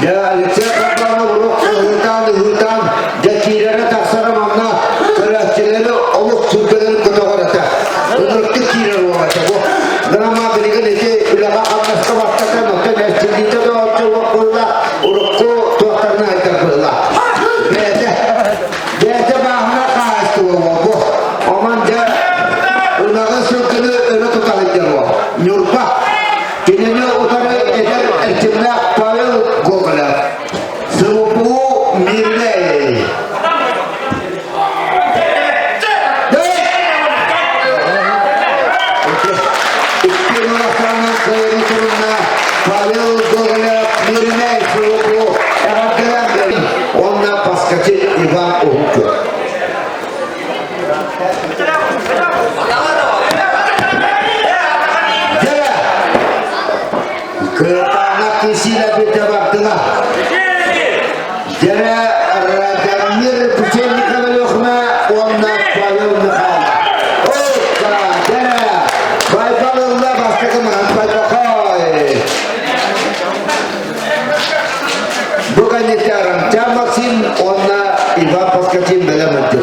S2: ya Alexey Kharban uruk hutan jakirana taksara mamna kerajaan oluk surgadan ketawarata uruk kira wata bo drama berikan itu ilaha amas kawatkan nokta nesjid itu coba kulla uruk ko tuakarna ikar kulla beda bahna khas tu bo oman ja unaga surgadan itu kalajarwa nyurba Kini utara eder erkimna Pavel Gogolev Sebupu Mirne İktimarsanın kayırı turuna Pavel Gogolev Mirne Sebupu Erkimna Onunla paskacı Ivan Uhuklu Kerana kisi lebih jawab tengah. Jana Radamir Pucin Kamalukma Wana Palau Nakhal. Oh, jana Baiklah pasti keman Baiklah. Bukan sekarang Jamaksin Wana Iba Paskacin dalam itu.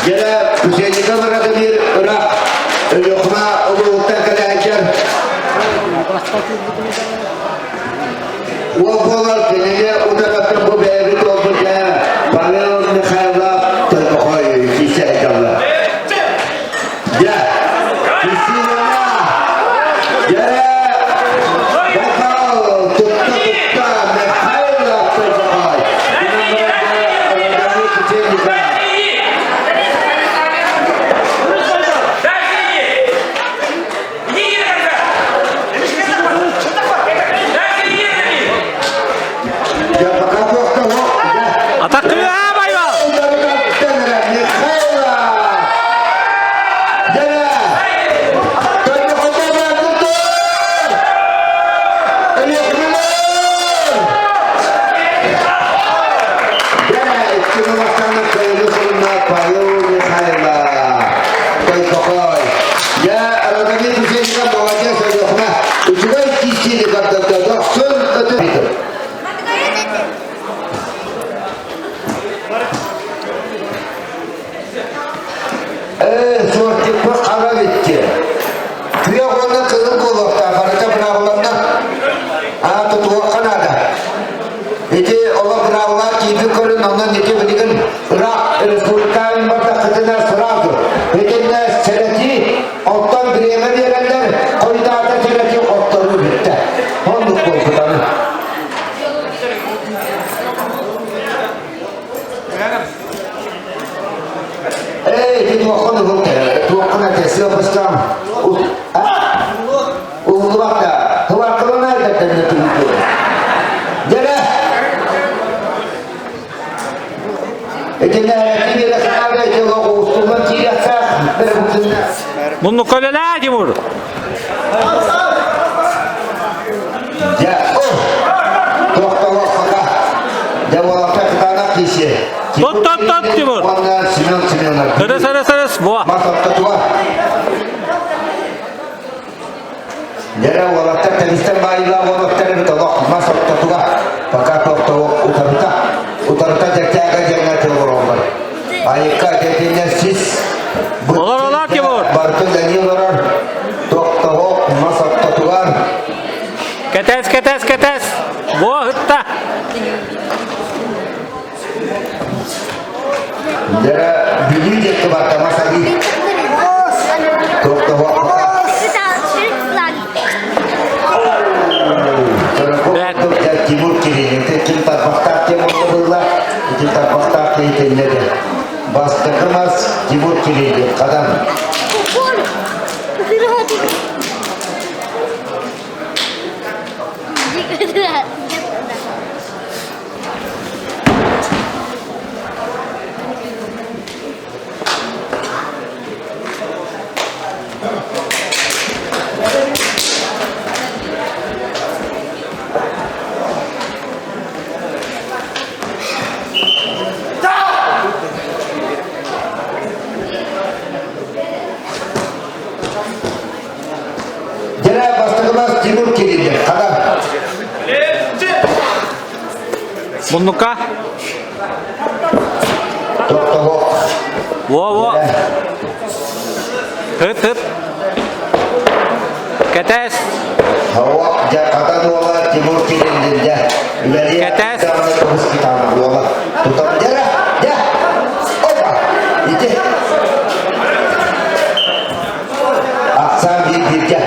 S2: Jala Pucin Kamalukma Rak Lukma Ulu Takalajar. Wabawal kini utara tembu beri tu punya Palau Nakhal terpakoi kisah jala. Ya, kisah mana? Jala bakal tukta Nakhal terpakoi. Ini mereka kecil juga. Ya
S3: Bunu kolele Timur.
S2: Ya, doktor Waka. Jawabnya ketana kisi.
S3: Tut Timur.
S2: Ondan Sinon.
S3: Sarı. Boğa.
S2: Masuk ketua. Jara walakta tenistan baila walakta betolok masuk ketua. Pakai doktor utarta jaga jangan terorong. Ayka jadinya sis.
S3: Olar Timur.
S2: Bartu jadi orang doktor masuk ketua.
S3: Ketes. Boğa hıtta.
S2: Jara bili je ke bata masagi. Doktor Timur kiri itu cinta fakta yang mengelola cinta fakta itu nede. Bas terkemas Timur kiri kadang. Jara bas terkemas Timur kiri kadang.
S3: Bunluka.
S2: Doktor
S3: Boğa. Hıt. Ketes.
S2: Hawa Jakarta dua Timur kiri dia.
S3: Ketes.
S2: Terus kita dua. Tutup jara. Ya. Opa. Ije. Aksan di dia.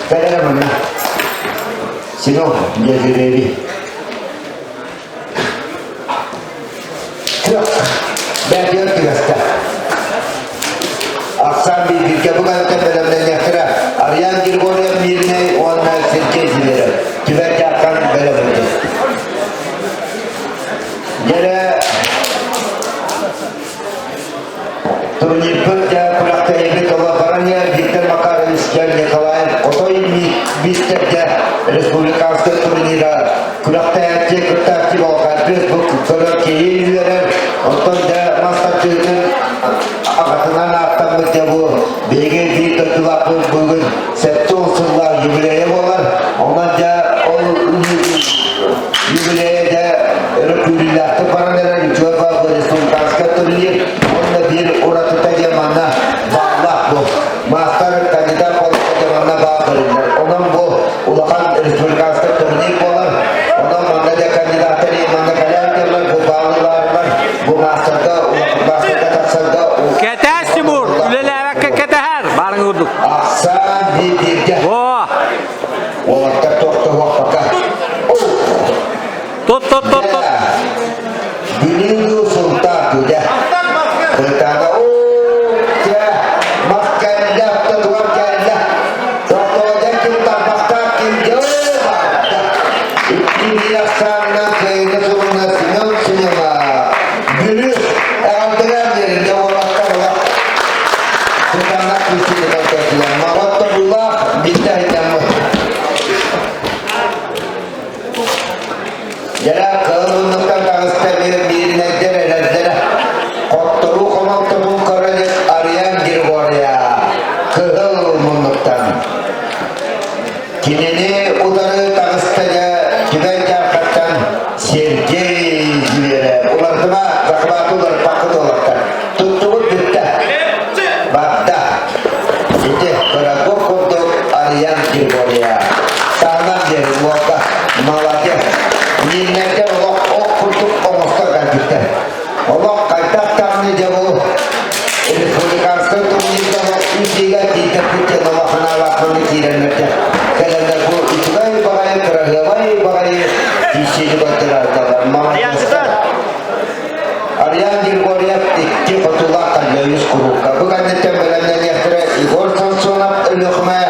S2: Pada mana? Sino jadi ready. Belajar kita. Aksan di dia bukan dalam nyakhira. Aryan Girgore mirne ona sirke zilera. Kita akan belajar. Jadi turunir kerja pelakta ini kalau barangnya Victor Makarim sekian Nikolain atau ini bisa Republika Asal turnira pelakta yang kita cibakan Facebook kalau kiri atau dah masa dengan agaknya akan menjadi bagian di kedua pun satu sebelah jubilee bolar orang dah jubilee dah Republika Teparan dari Jawa Republika Asal turnir orang bir orang tetaja mana bapak bo master kandidat politik mana bapak orang bo ulakan Republika Asal turnir bolar orang mana dia kandidat ini mana kalian jalan bo bapak bo master ka master ka saja
S3: Ketes Timur. Kolele keteher. Barang uduk.
S2: aksan di dia
S3: Boğa.
S2: orang ketok wakakah
S3: Tut.
S2: Biningu sultan tu dah berkata ya makan dah tuan dah doktor dah kita makan kinjau ini dia sana ke nasional sinema bilis antara dari jawab kalau kita nak isi dengan kalian mawatullah bidah jamu jara kalau nak kawas tabir bir jara kotoru kono temu karanya Aryan Girgoria kehel menuktan kini ni udara tangstanya kita jakatan Sergei Zilera ular tema zakbatu berpakat ulatan tutup beda bata ini beraguk untuk Aryan Girgoria tangan dari wakah malaknya Nineknya Allah untuk pemostokan kita. Allah katakan jauh. Ini Republika Asal Turnir Allah isiga kita punya Allah kenala pemikiran mereka. Kalau aku itu bagai keragaman bagai isi juga terada. Aryan Girgoria ikti fatullah kajayus kuruka. Bukan tembelannya yang Igor Sansonap Elukhma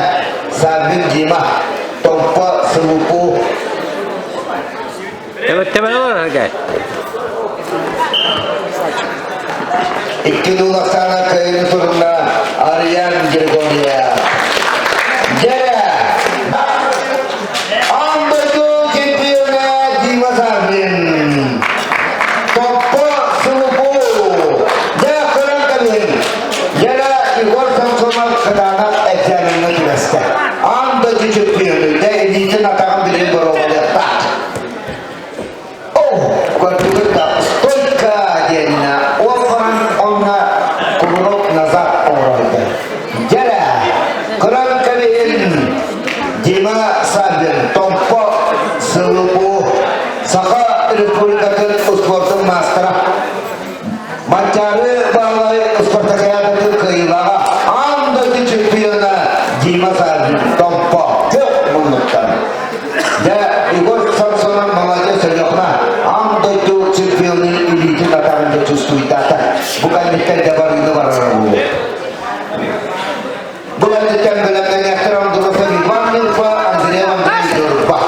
S2: Sabin Jimah Tompa Selupu
S3: Temel olur.
S2: İki nulasana kayını sorunla Aryan Gregoria. Jaya. Ambetu Cipiona Dimasabin. Topo Sulupu. Jaya kurang kawin. Jaya Igor Samsoma kedanak eksamen jelaskan. Ambetu Cipiona. Jaya ini cenatakan bikin beroleh tak. Oh, kuat Stoika Jena. Wafan ona kurok nazar orang. Jaya kurang kawin. Jima Sabin Tompo Selupu Saka Republikatul Usportum Master Macare Balai Usporta Kaya itu Keilaga Anda di Cipiona Jima Sabin Tompo Kek menukkan Ya Igor Samsona Malaja Sejokna Anda itu Cipiona ini itu datang ke Justui Data Bukan ikan Jabar itu Barabu Bukan ikan belakangnya Terang dulu Manil Pak Andrea Mandiri Pak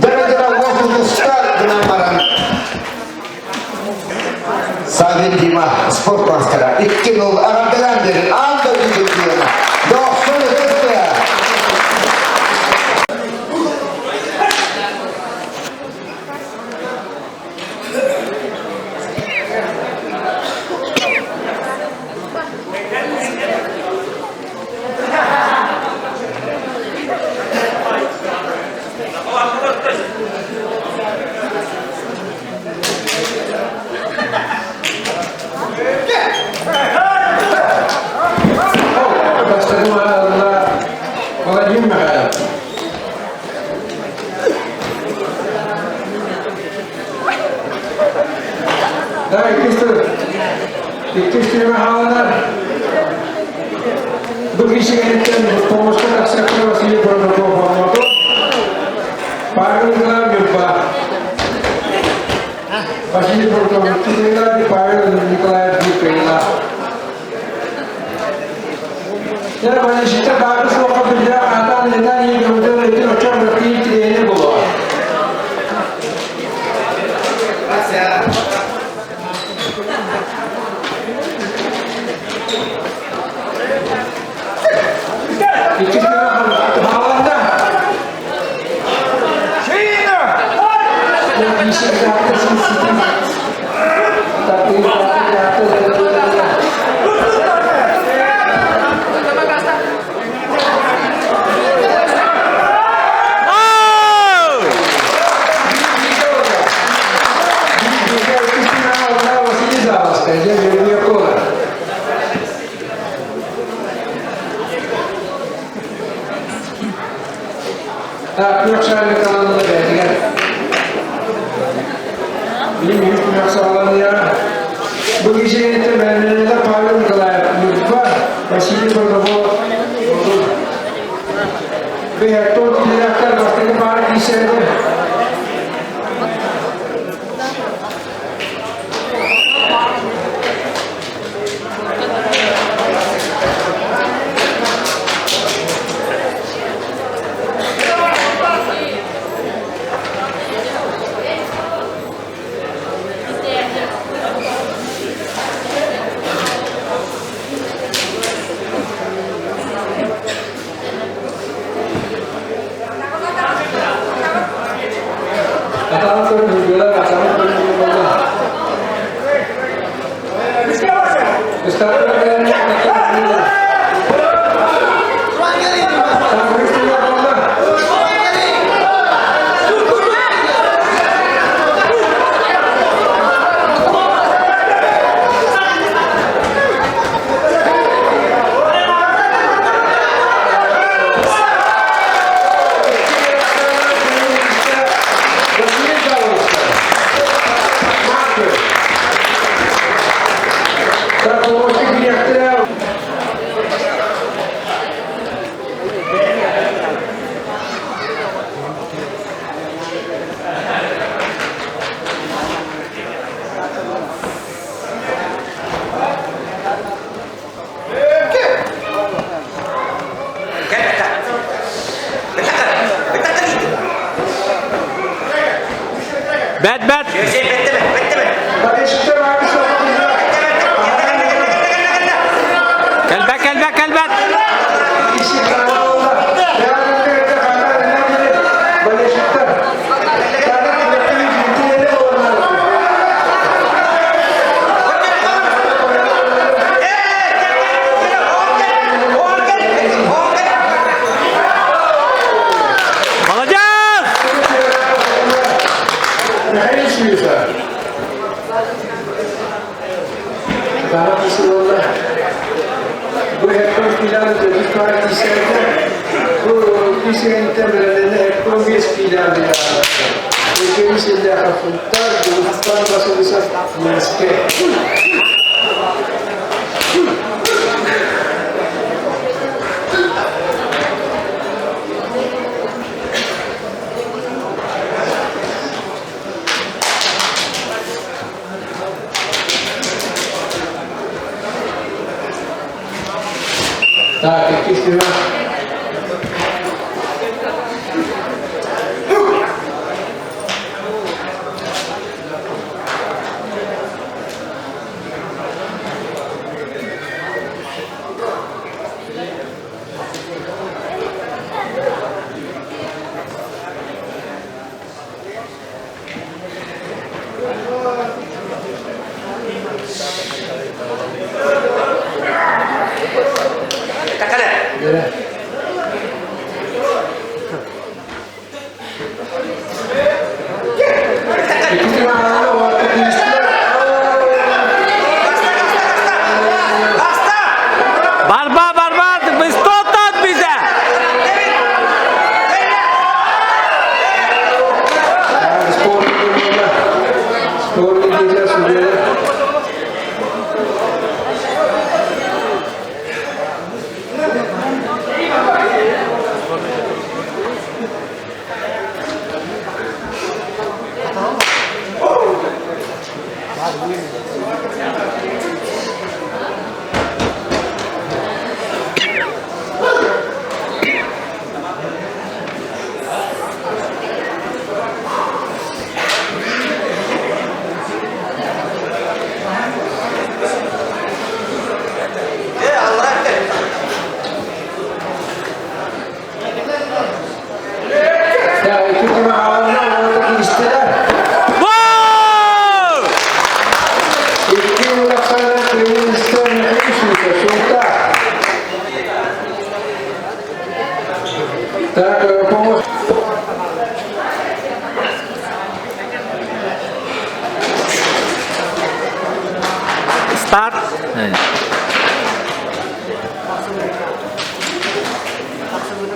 S2: Gara-gara waktu itu start penamaran Sabin Dima Sport Master Ikkinul Arab Belandir Anda di Cipiona Dok sulit ya
S4: İkisi halılar bu kişi gerekten pomostan aksaklı vasile protokol formatı Pavel Nikolaev vasile protokol tutuyorlar ki Pavel Nikolaev Yukayla yani bana işte bazı sokabildiği adam neden iyi gömdüğü için uçan rakıyı kileyeni buluyor. İkisi havanda. Bir şey yaptısın sizin. Takıyı Yokşarlı kanalına verdiler. Benim büyük yoksa alanı ya. Bu gecenin temellerinde Pavel Nikolaev var. Vasili Protokol ve Hector Tilaklar Basketi Park İşler'de
S3: Bet bet.
S4: Bak eşitler abi Так, якісь нема.
S3: Barbar, biz tutat bize.
S4: Spor ligiyle sunuyor. Ya ikinci mahallenin oradaki listeler.
S3: Gol!
S4: İlk yılda sana köyün listelerine koymuşsunuz. Sultan. Tak, pomoz.
S3: Start.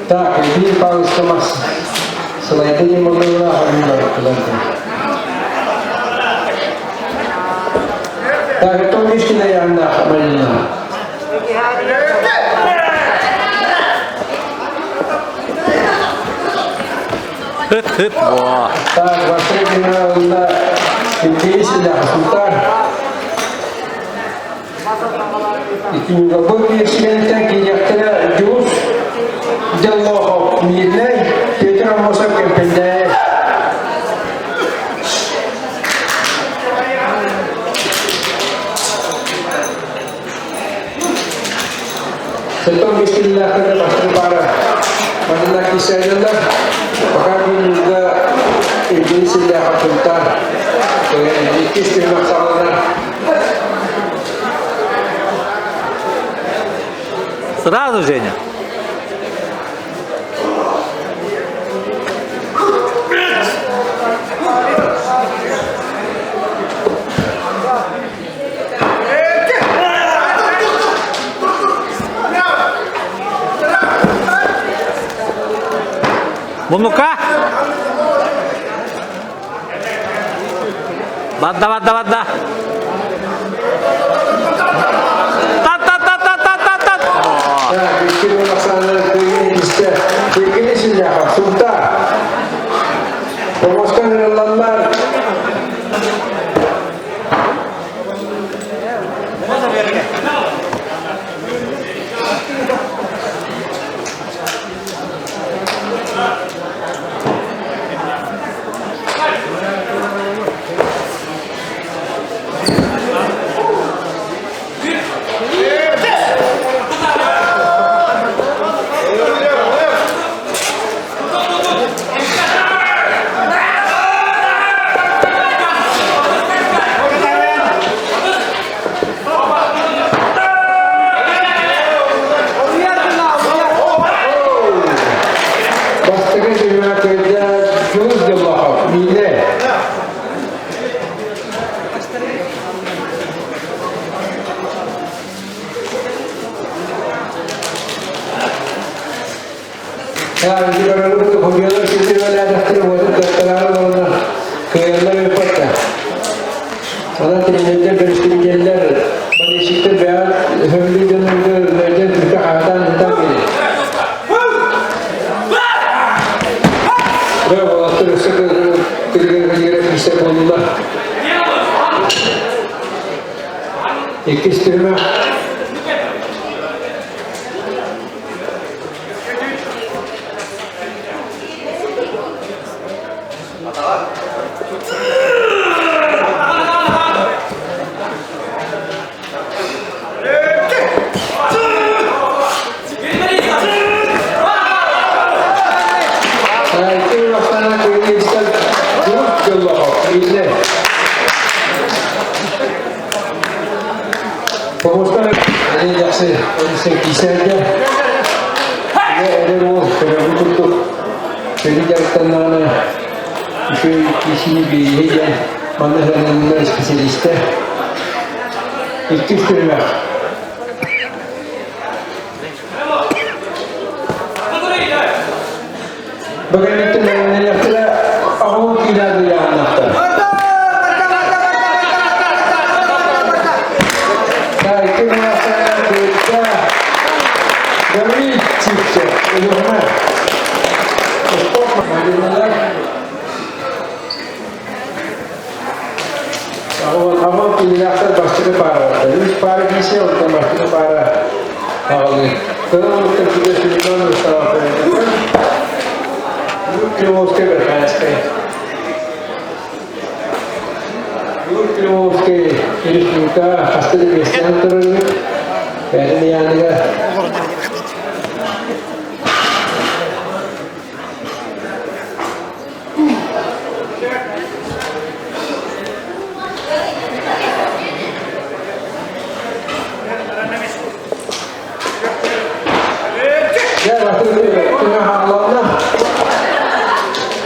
S4: Так, bir faul istemez. Selain itu yang mengelola hal Tak, itu mestilah yang nak main.
S3: Hıt. Boa.
S4: Tak, waktu kita ini sudah sultan. İkinci bu bir şeyden kiyaklara jus jallo milay tetra mosa kempende. Setong bismillah kita pasti para pada kisah adalah apakah juga ini sudah sultan. Ikis terima kasih.
S3: Сразу, Женя. Bunluka. Badda. Tat.
S4: Ya, bikin melaksanakan ini işte. Begini sudah sultan. Memuaskan Allah. kararlı bu hocalar şimdi böyle adaptırıp oturup kararlı olanlar kıyarlar yaparlar. Ona terimde görüştürücüler bana eşikte beyaz hövlü dönümde vereceğim Türk'e hayatan hitam gelir. Ve olasılık sıkıntı kırgın işte konuda. İkistirme. Pemuskan ini jaksa yang kisah aja. Ini ada mau kerja untuk jadi jabatan mana? Itu kisi biaya mana yang spesialista. Itu istilah. Bagaimana itu namanya? Awam tidak ada anak. Dari cipta, itu mana? Sport macam awam tidak terbasar para. Dari para kisah untuk terbasar para. Awalnya, kalau kita sudah seniman bersama dengan Klimoske berkanske. Klimoske ini suka hasil biasanya terus. Ini yang dia. Ya, waktu itu tengah malam,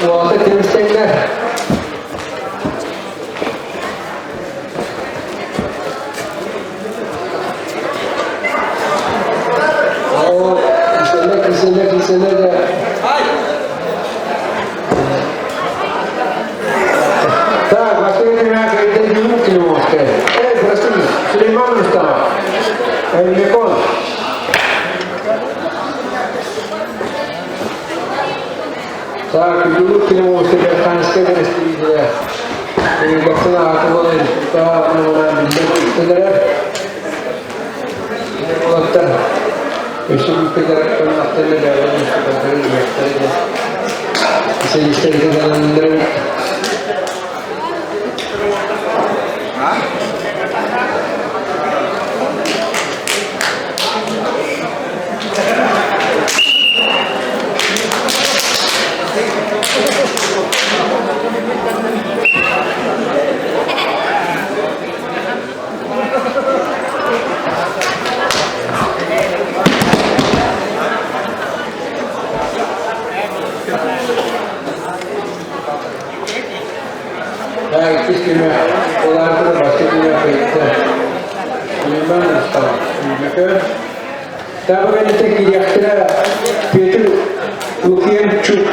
S4: waktu Tuesday. Kisah dia. Tak, waktu itu nak kita dulu kilo masker. Berarti Sulaiman Mustafa. Lekon. Tak, dulu kilo masker berkanske berarti dia. Ini dokter aku boleh kita mana bintang itu dia. Dokter. Besok kita akan melakukan dalam sekitar ini. Bisa disertai dengan dalam. Nah, istimewa orang berbahasa punya kita. Memang Mustafa. Maka, tapi kita kira-kira itu ukian cuk,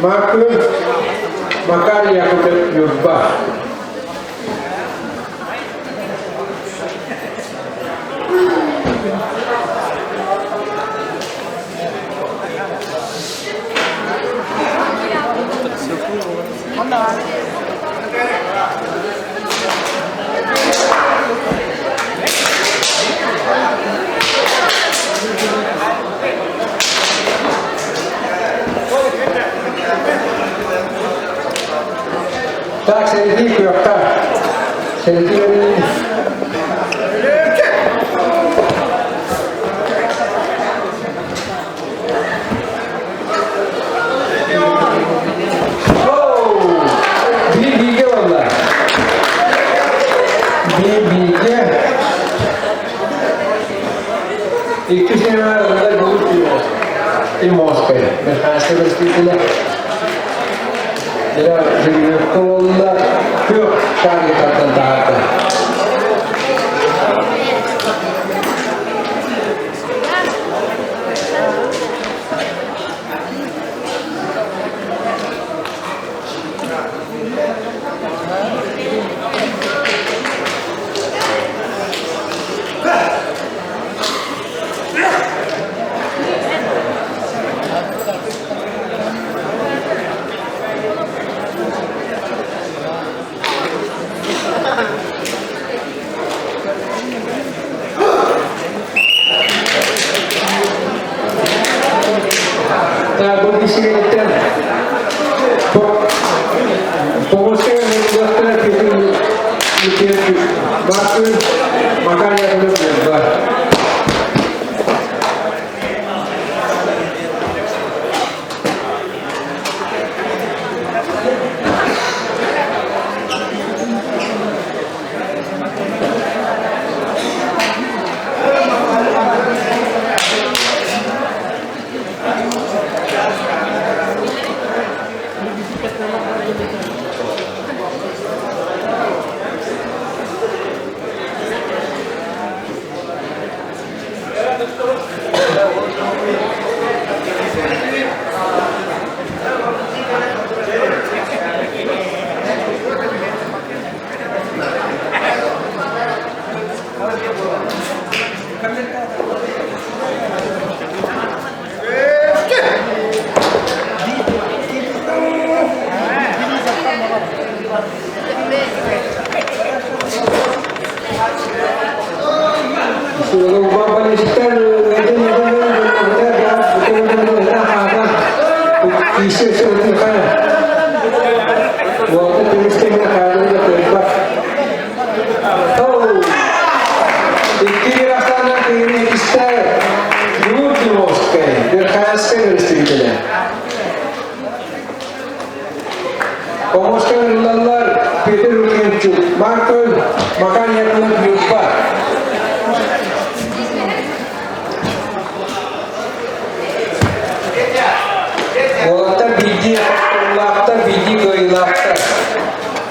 S4: maka dia akan berubah. Tak, saya di Kyoto. Saya di ini. Oh, biga wala. Biga. Itu saya ada dulu di Moskow. Berhasil bersekolah. Ya, jadi kolonda çok şarkılardan dağıttı. Martin makanya belum berubah. Sebelum babaliskan isu seperti kan waktu tulisnya kalau terlibat oh dikira sana ini kita dulu berhasil istimewa pemuskan lallar Peter Rukincu Markel makanya telah berubah Lakta biji koi lakta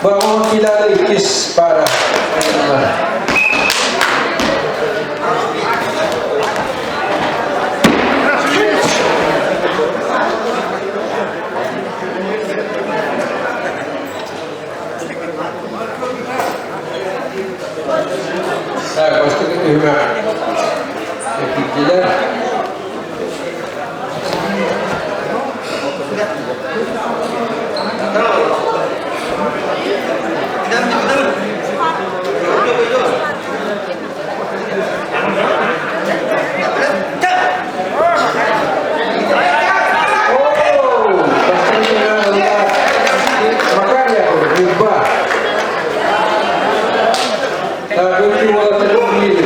S4: bahwa kita ikis para pasti kita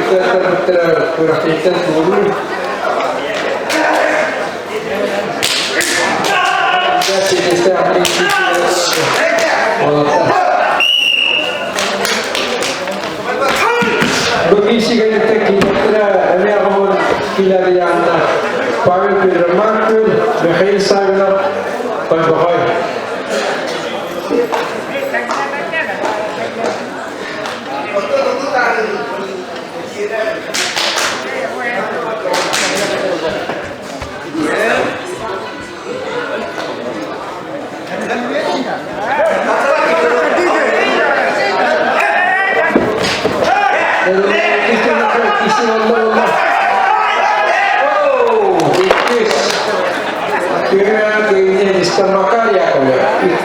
S4: kita perhatikan dulu. Begisi kan kita ini aku kilarian Pavel Peter Markel, Mikhail Savinov, Panboy.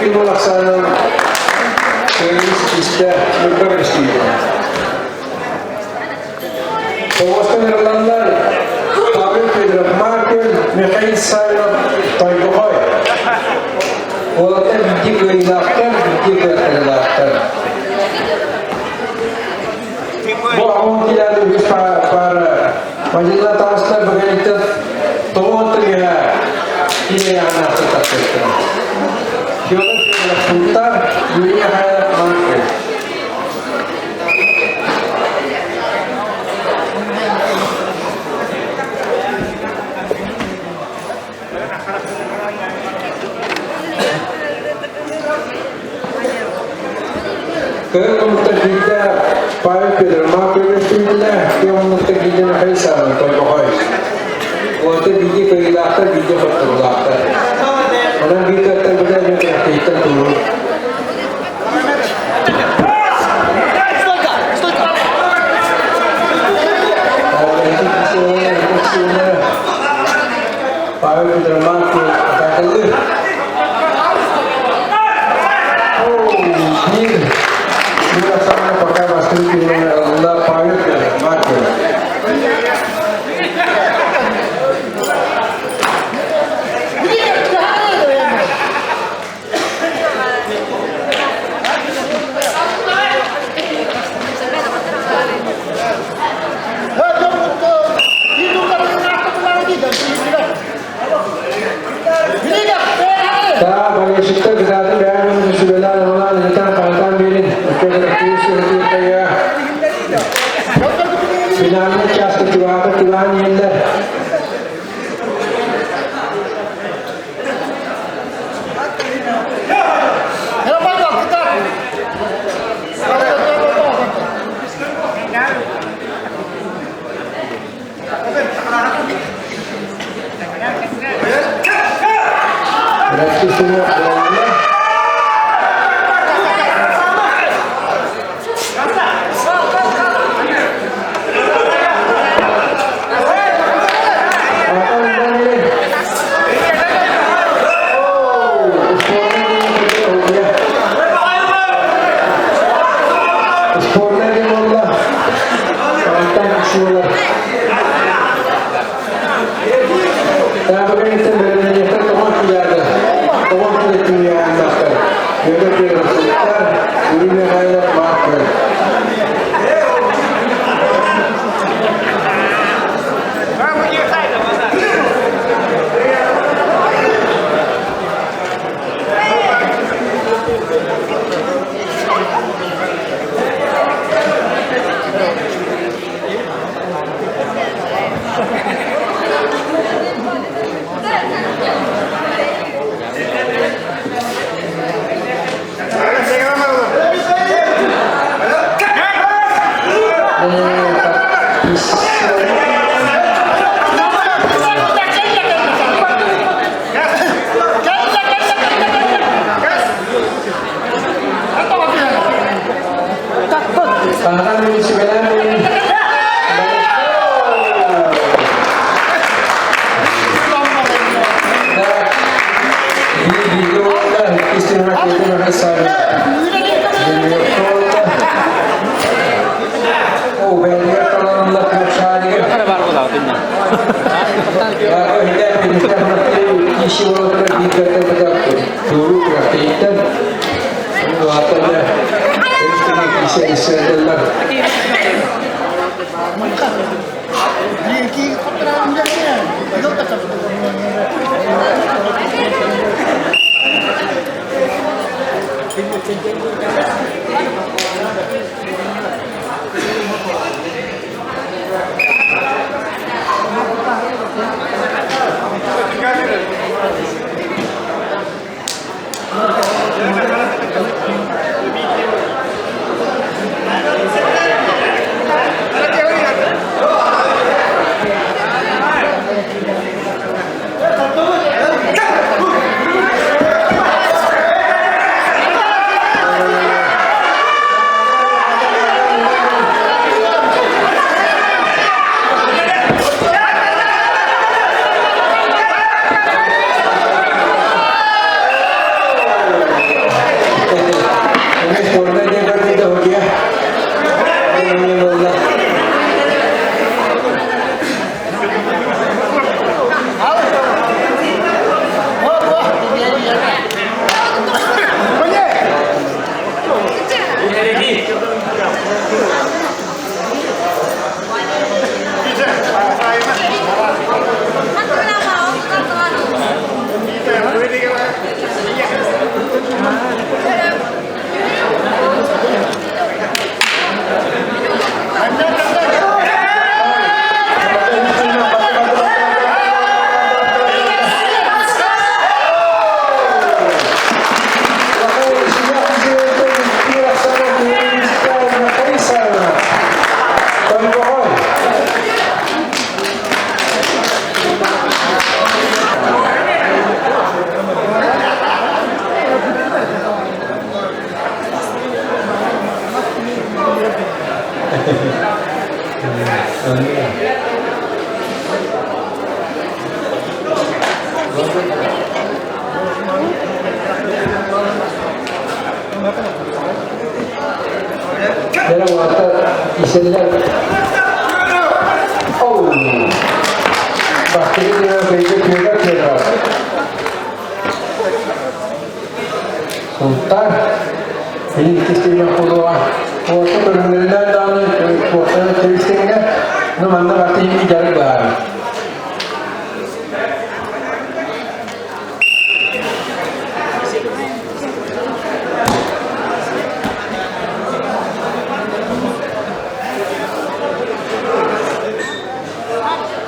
S4: Itu laksana kita berbersih. Pemuskan Irlandan, Pavel Peter Markel, Mikhail Savinov, Panboy. Walaupun biji kelihatan, biji kelihatan. Bahwa tidak lebih para majelis tasnya begitu toh terlihat ini anak tetap terkenal. Kita tidak putar dunia hayat manusia. Kalau kita Pavel Peter Markel istilah yang kita nak kisah untuk kau. Waktu biji kelihatan biji berterlaksana. Orang kita terbenar kita dulu. Pavel Peter Markel akan dulu. Ini sama pakai masker ini Allah Pavel Peter Markel. Beşiktaş Gıda'da beğenmemiz süreler olan yeter kalkan birin. Ülkeleri sürekli kayıyor. Finalde kastı Tivan yerler. Rakibini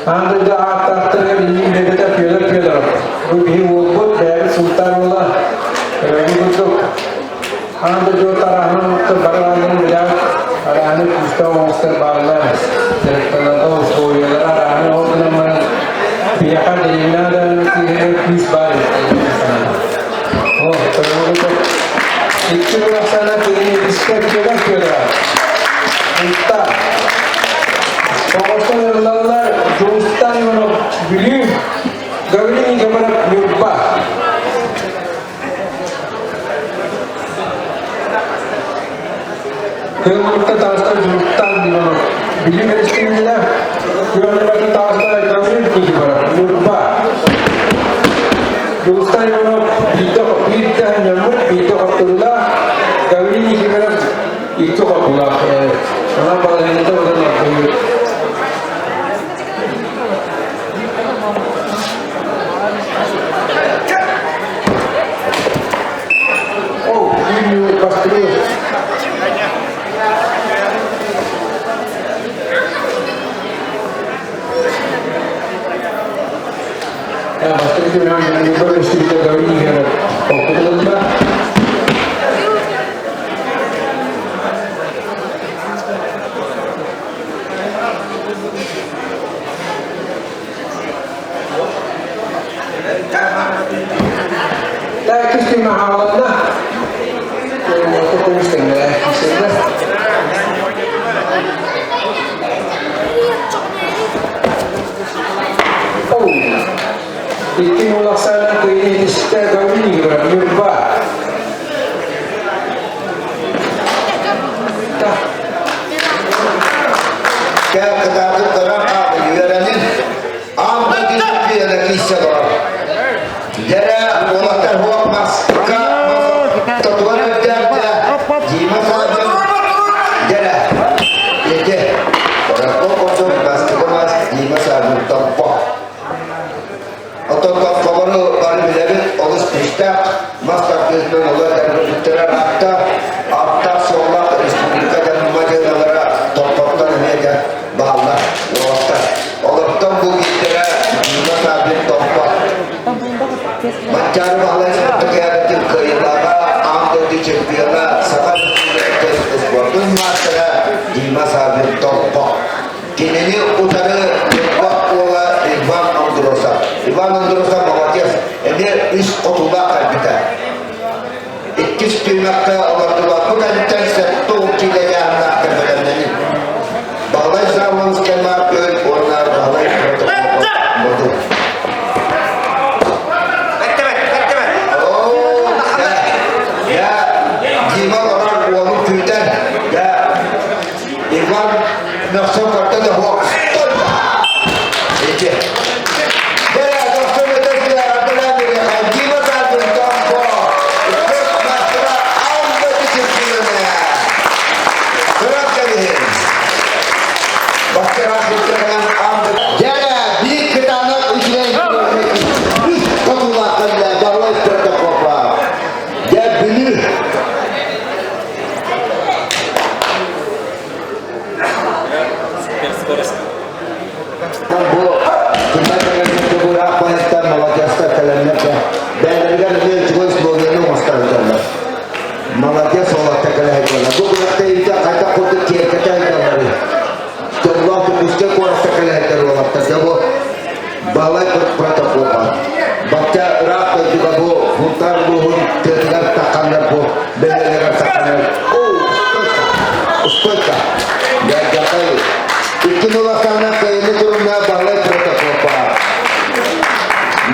S4: Anda da aktörler bildiğin devlete piyolar. Bu bir wobot değerli sultan ola. Ragi butuk. Anda jo tarahan terbarangan beliau. Arahane pusta monster bala. Terkenal soyalar arahane o nama pihak dina dan pihak bal. Oh, terus itu laksana kini diskret piyolar. Entah. Pokoknya Jostan yang beli gawin ini kepada lupa. Kalau kita tahu Jostan yang beli mesin ni lah, kalau kita tahu gawin ini kepada lupa. Jostan yang kita nyamuk kita kapitulah gawin ini kepada itu kapitulah. Karena pada itu kita nak pasti memang yang itu mesti kita gawin kan. Oke lembah. Dah kisah mahal dah. Yang itu pun setengah kisah. Oh. Itu melaksanakan ini diskret kami berubah.
S2: Kaya katakan orang apa juga ni? Apa di ada kisah orang. Jadi orang terhuak mas, ketua raja, jima sahaja. Jadi orang kau mas kita mas jima sahaja tempat. Atau kabar baru bilang oleh Krista master Krista oleh dan bicara akta soal Republika dan Malaysia negara tempat meja bahwa waktu oleh tembu bicara masa bin tempat mencari bahwa seperti ada keilaga ambil di Cipiyana sangat sebuah masa di masa bin tempat kini ini utara Ivan Androsa Mawatias, ini iskotubakar kita. Ikis pinakka orang tua bukan satu kilanya anak kepada ini. Bahwa zaman skema warna bahwa betul. Oh, ya, jima orang uang kita, ya, Ivan nafsu kata dah hoax. Balai protokol, baca rakyat juga bu, putar buhun, terdengar takkan dan bu, dengar takkan. Oh, ustaz, ya jangan. Itu melaksana ke ini turunnya balai protokol.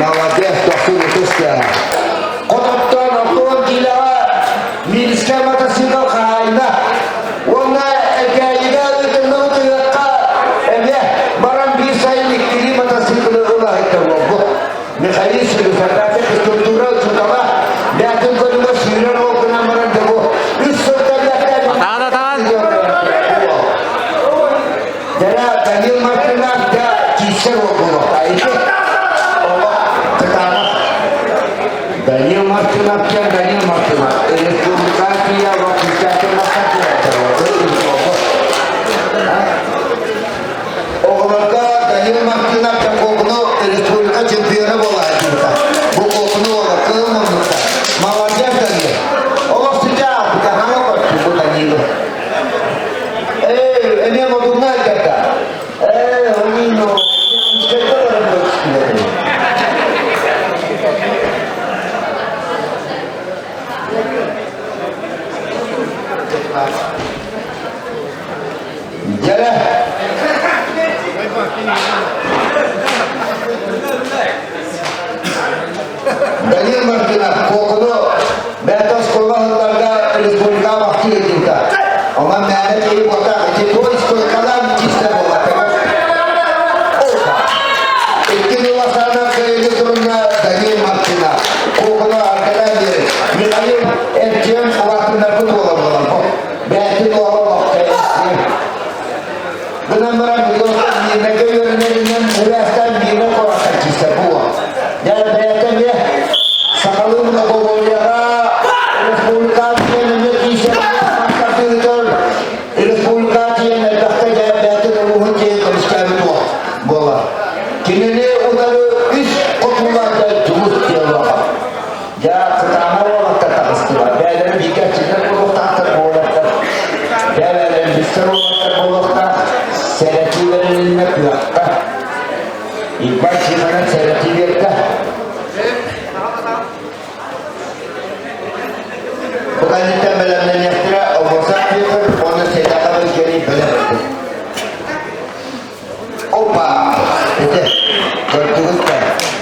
S2: Malaysia sudah susah. Kotor apun gila, minska mata singgah kaina. Wana agak itu nol teraka, barang bisa ini kiri mata singgah. Mekanis sudah struktural setelah datang ke rumah sinar mau penamaran demo itu terjadi jadi Daniel Martin ada kisah waktu itu Allah ketara Daniel Martin ini kumpulan dia waktu jatuh masa dia terwakil Allah Daniel Martin Jara. Daniel Martina, kokunu betos kolonlarga Respublika vakti edildi. Ama mene keyi bota, ki bu iskoykalar kiste bolatı. Opa. İkinci vasana köyde durumda Daniel Martina. Kokunu arkadan verir. Milayım erkeğin kuvvetinde futbola bulalım. Belki doğru vakti. Buna merak ediyorsan yine yönlerinden üniversiteden birine koyarsak kiste bu. Yani belki de sakalımla kovalayara Respublika Tiyan'ın kişileri maskatı ediyor. Respublika Tiyan'ın elbette belki de ruhun diye konuşkanı boğalar. Kendini onları üst kutularda cumhur diyorlar. Ya kıtama olarak da takıstılar. Beylerin birkaç çizim buluktaktır boğalarlar. Beylerin bir sır olarak bulukta seyretilerin eline kıyakta. İlk başçıların seyretilerinde bukan tembelan yaktira obosak bir onu sedaka berjari benar. Opa, itu bertugas.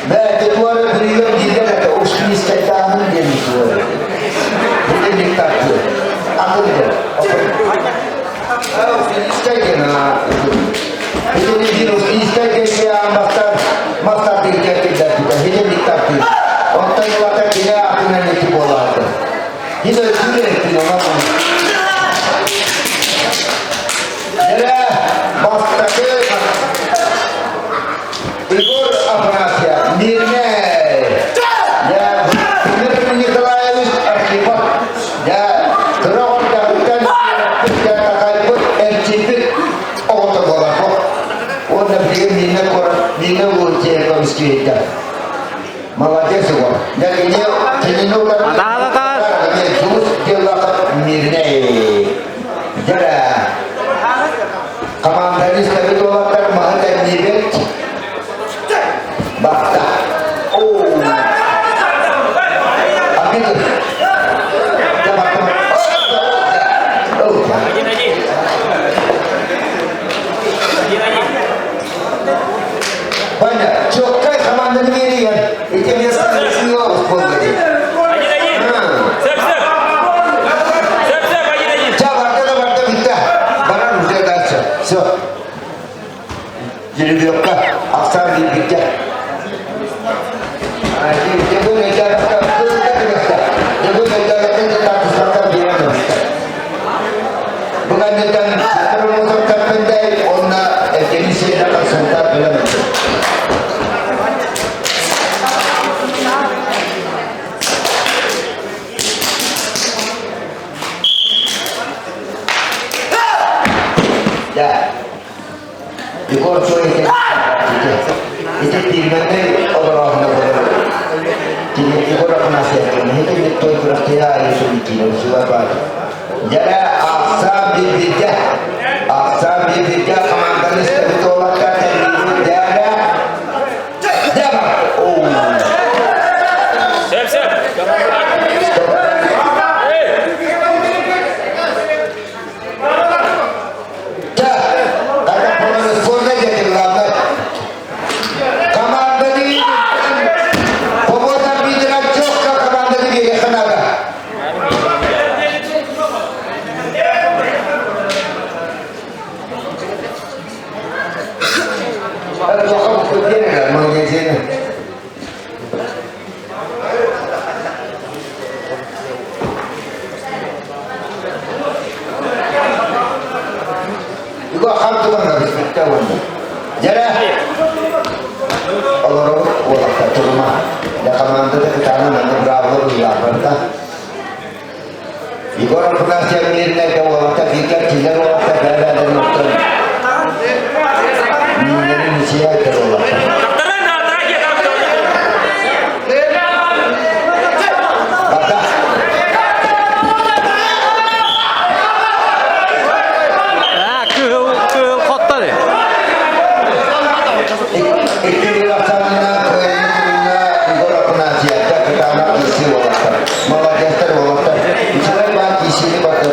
S2: Nah, ketua beliau dia kata uski setan dia itu. Dia diktator. Aku tidak. Iskayna. Itu dia uski iskayna master dia tidak. Dia diktator. Orang yang kata dia aku nanti bola. Ini sudah dilakukan. Jadi, basta ke Igor Afrasia, Mirne, ya, ini kelainan akibat, ya, terus dapatkan kata ikut MCP, orang bola kok, orang dia Mirne wujud komiski malah dia semua, jadi dia cenderung Yesus dilakukan Mirne, jadi kamandani sekali dilakukan mahal Mirne, bakta, oh, apa itu? Banyak, cokai kamandani ini kan, itu biasa semua harus So, jadi biarkan aksar dibijak. Jadi jago negara kita jago negara kita status kita dia bukan tentang terus terpendai ona jadi saya dapat sentar dalam itu. Ya, Igor itu timnya orang jadi Igor penasihat ini itu berarti itu bikin siapa? Jadi aksa bibijah kemangkan istirahat dan jadi oh. Siap. Juga akan tuh harus kita wonder. Jadi Allah wala satu rumah. Ya kaman tuh kita nanti berapa ya berta. Igor pernah siap mirna ke wala kita tidak wala ada dan nonton. Ini siapa itu wala. Malah dia terwakil. Misalnya bagi sini pada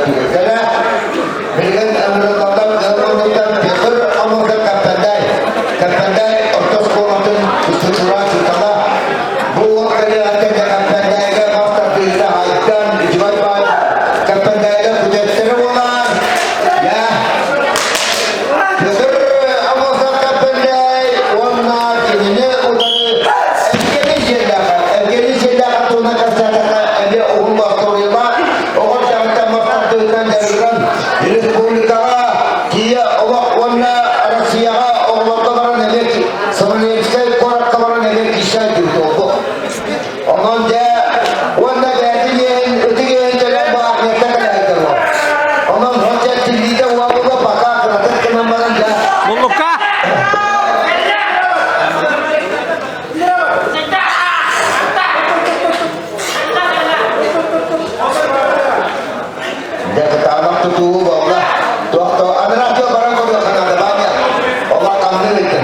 S2: tutuğu valla. Doktor, adalah dia barang kau akan ada banyak. Allah tampil itu.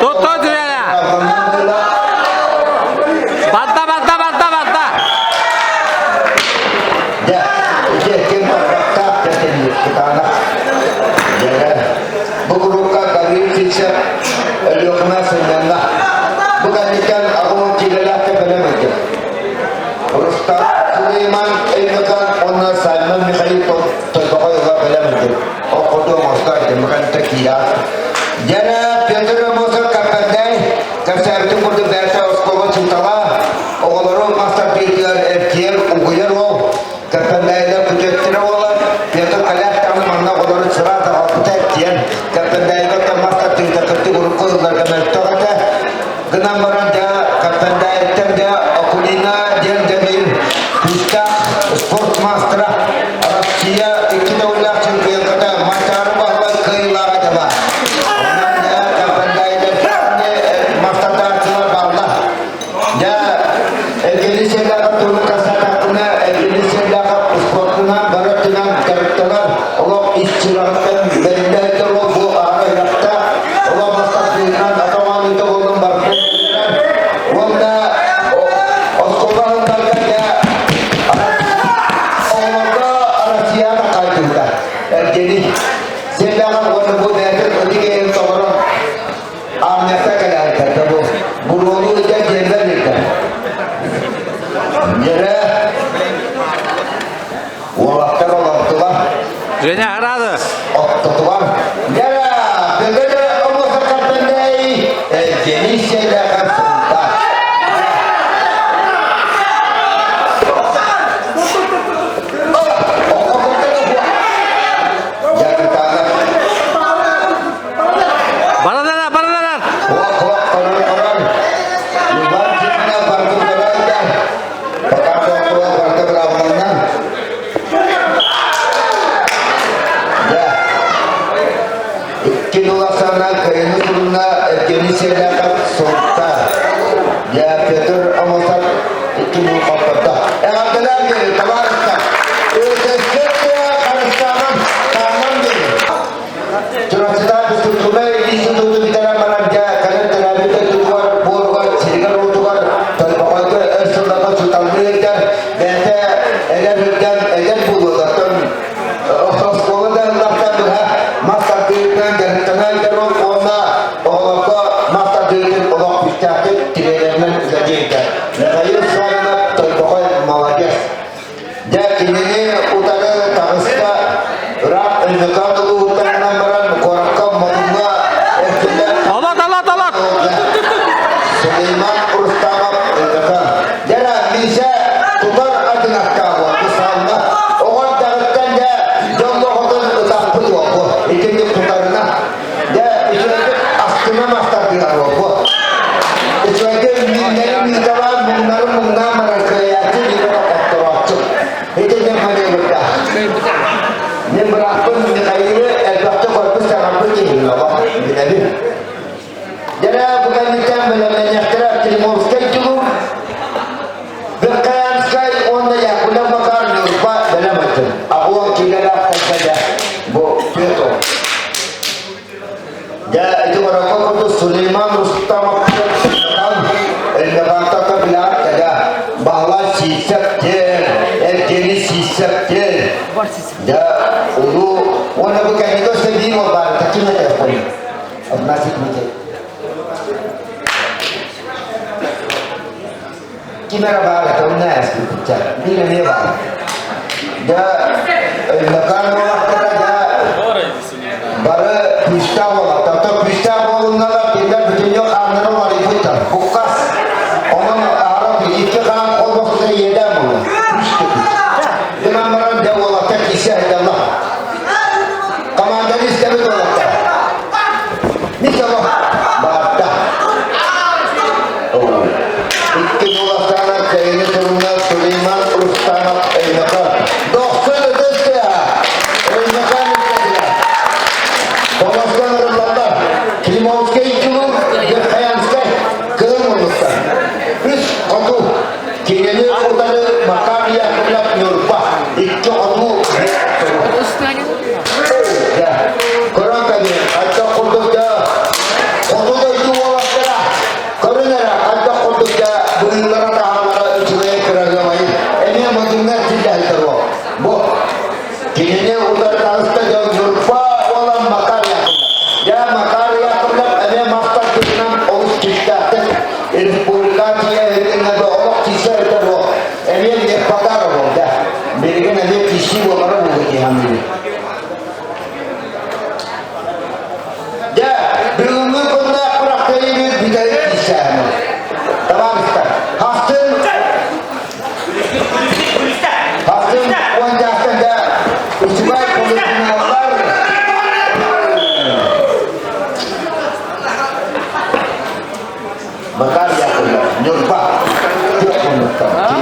S3: Tut Juliana.
S2: Alhamdulillah.
S3: Batta.
S2: Ya, dia berkata jadi kita anak. Ya, bukuruka kali kisah Elokna senyanda. Bukan ikan aku cilalah ke dalam aja. Rustam Sulaiman Elokna ona Salman Mikhail terbawa ke dalam aja. Oh, kodoh mostar bukan terkira. Jana Pedro Mosar kapandai kasar itu kodoh biasa sekolah cutawa. Orang master PTR FTL uguyar wow. Kapandaiga kujattirawa Pedro kalah tamu mana kodoh surat atau petian. Kapandaiga master PTR urukul gargamel tohata. Genambaran dia kapandai dia akulina dia jamil pista sport master Rusia kita ulah champion kata macar bahwa keilah jawab. Dia kapandai dia master cuma bahwa dia Indonesia dapat turun kasatuna Indonesia dapat sportuna barat dengan karakter Allah istilahkan benda terlalu arah rakta Allah master dengan atau wanita belum berpikir wanda sekolah berkaya Allah Rusia tak juga jadi sedang wanda budaya ketika yang orang amnya kalau kata guru itu jenderal itu jadi waktu
S3: Juliana aradı.
S2: Tuan, jadi begitu Allah terkandai jenis saya akan sebentar. Jangan tangan.
S3: Baralar.
S2: Wah, orang-orang. Luar cina baru belajar. Perkara tua baru belajar. Ya, kinulah sana kerana turunlah jenis dapat sonta. Ya, Peter Amosat kinu apa? Ada lagi, tawarkan. Sesuatu harus tanam ni. Curang sedap betul-betul di situ kita mana dia kerana terlalu tertuar buat sehingga rutuar terbawa ke sudah sudah belajar dan ada buat datang sekolah dan datang dah masa dia dan tengah terus Allah masa dia Allah picahkan tidak dengan gajinya. Lalu sana terbawa mawajah. Jadi ini utara Pakistan rak negara dulu utara nambaran korakam madunga
S3: Talat.
S2: Sulaiman Rustam negara. Jadi bisa tubar adinah kawan bersama orang daratan dia jomblo hotel tak perlu apa. Itu dia tukarna. Dia itu astina master dia apa. Itu aja minta mengarum mereka itu di bawah itu yang mana berkah. Yang berapa mengenai el-Baqtu korpus dalam begini Allah Nabi. Jadi bukan kita menyakira terima sekali dulu. Berkaian sekali onda yang ulang bakar lupa dalam macam. Aku yang kira saja bu itu. Ya itu orang itu Sulaiman Rustam el-Baqtu terbilang saja bahwa sisap jenis sisap ya ulu wana bukan itu sedih mobar kecil aja pun nasi macam kimera bala tu nas bicara ni bala ya makan waktu aja bara pista wala atau pista wala tidak berjumpa anak wali kita bukas orang Arab itu kan orang sudah yeda mula dengan orang Jawa tak kisah Allah kamandani sekali tu Allah ni Allah baca oh itu Allah sana kaya turunnya Sulaiman Rustam el-Nakar dokter dia el-Nakar Allah sana Allah kirimau sekali itu dia khayal sekali kemudian terus aku kini utara makam dia kelak nyurpah itu aku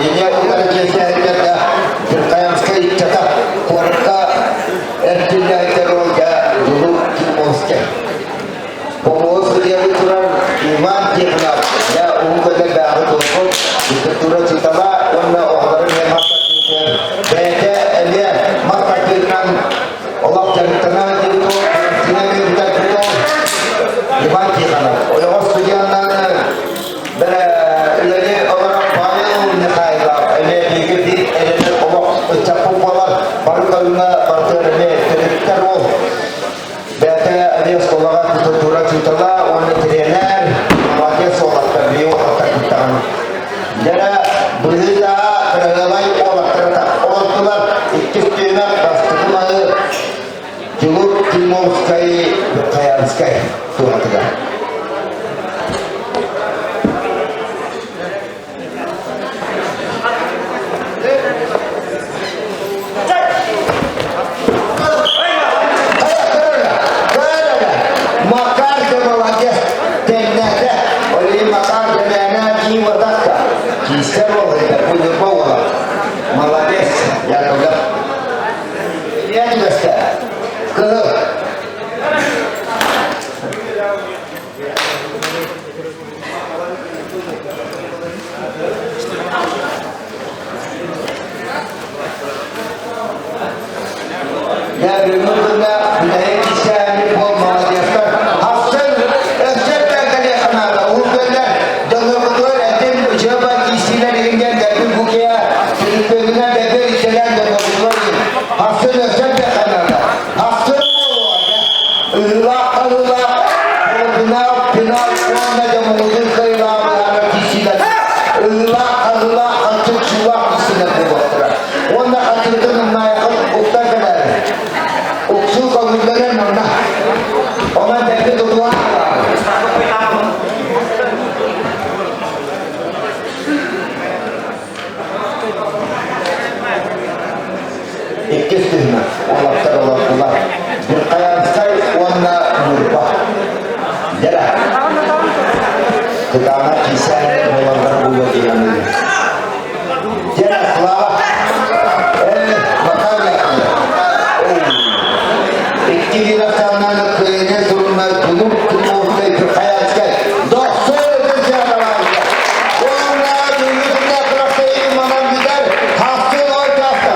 S2: Ini udah biasa berkayang sekali cakap keluarga ertinya terolga dulu kimosnya. Pengurus dia bicara iman jenab ya umumnya dah betul betul cerita lah warna orang yang masak beda dia masak dengan Allah jadi tenang jadi tu sini kita betul iman jenab oleh orang sejalan ber ini orang banyak menyai lah ini dikit ini Allah ucap pola baru kalau partai ini terus beda dia sekolah betul cerita warna trainer makanya solat terbiu atau kita jadi berita terlalu orang tertak orang tua ikutnya pasti mana julur timur sekali berkayaan sekali Tuhan tegak. Молодец, я туда. Я тебя сказал. Я верну туда, я кися не пол, молодец. Хасан, это конечно надо. Угодно, давно который один учеба кисина регенер, как бы букия. Pemina bebe içeren de bozulmayın. Hafsın özel kanada. Hafsın Allah Pınar Kuan'da camımızın kayılarına kişiler. Allah açık şuvak kişiler bu baktıra. Onda açıldığının yakın ukta kadar. Uksu kabullerin onda. Ona bebe duvar var. İkisini Allah'tan Allah'tan bir kayansay ona nurba jadi kita kisah melanggar buat ini jadi selawat makanya iki rasanan kayaknya suruna dulu kemudian berkayansay dokter kerja lagi ona dunia terasa iman kita hasil orjasa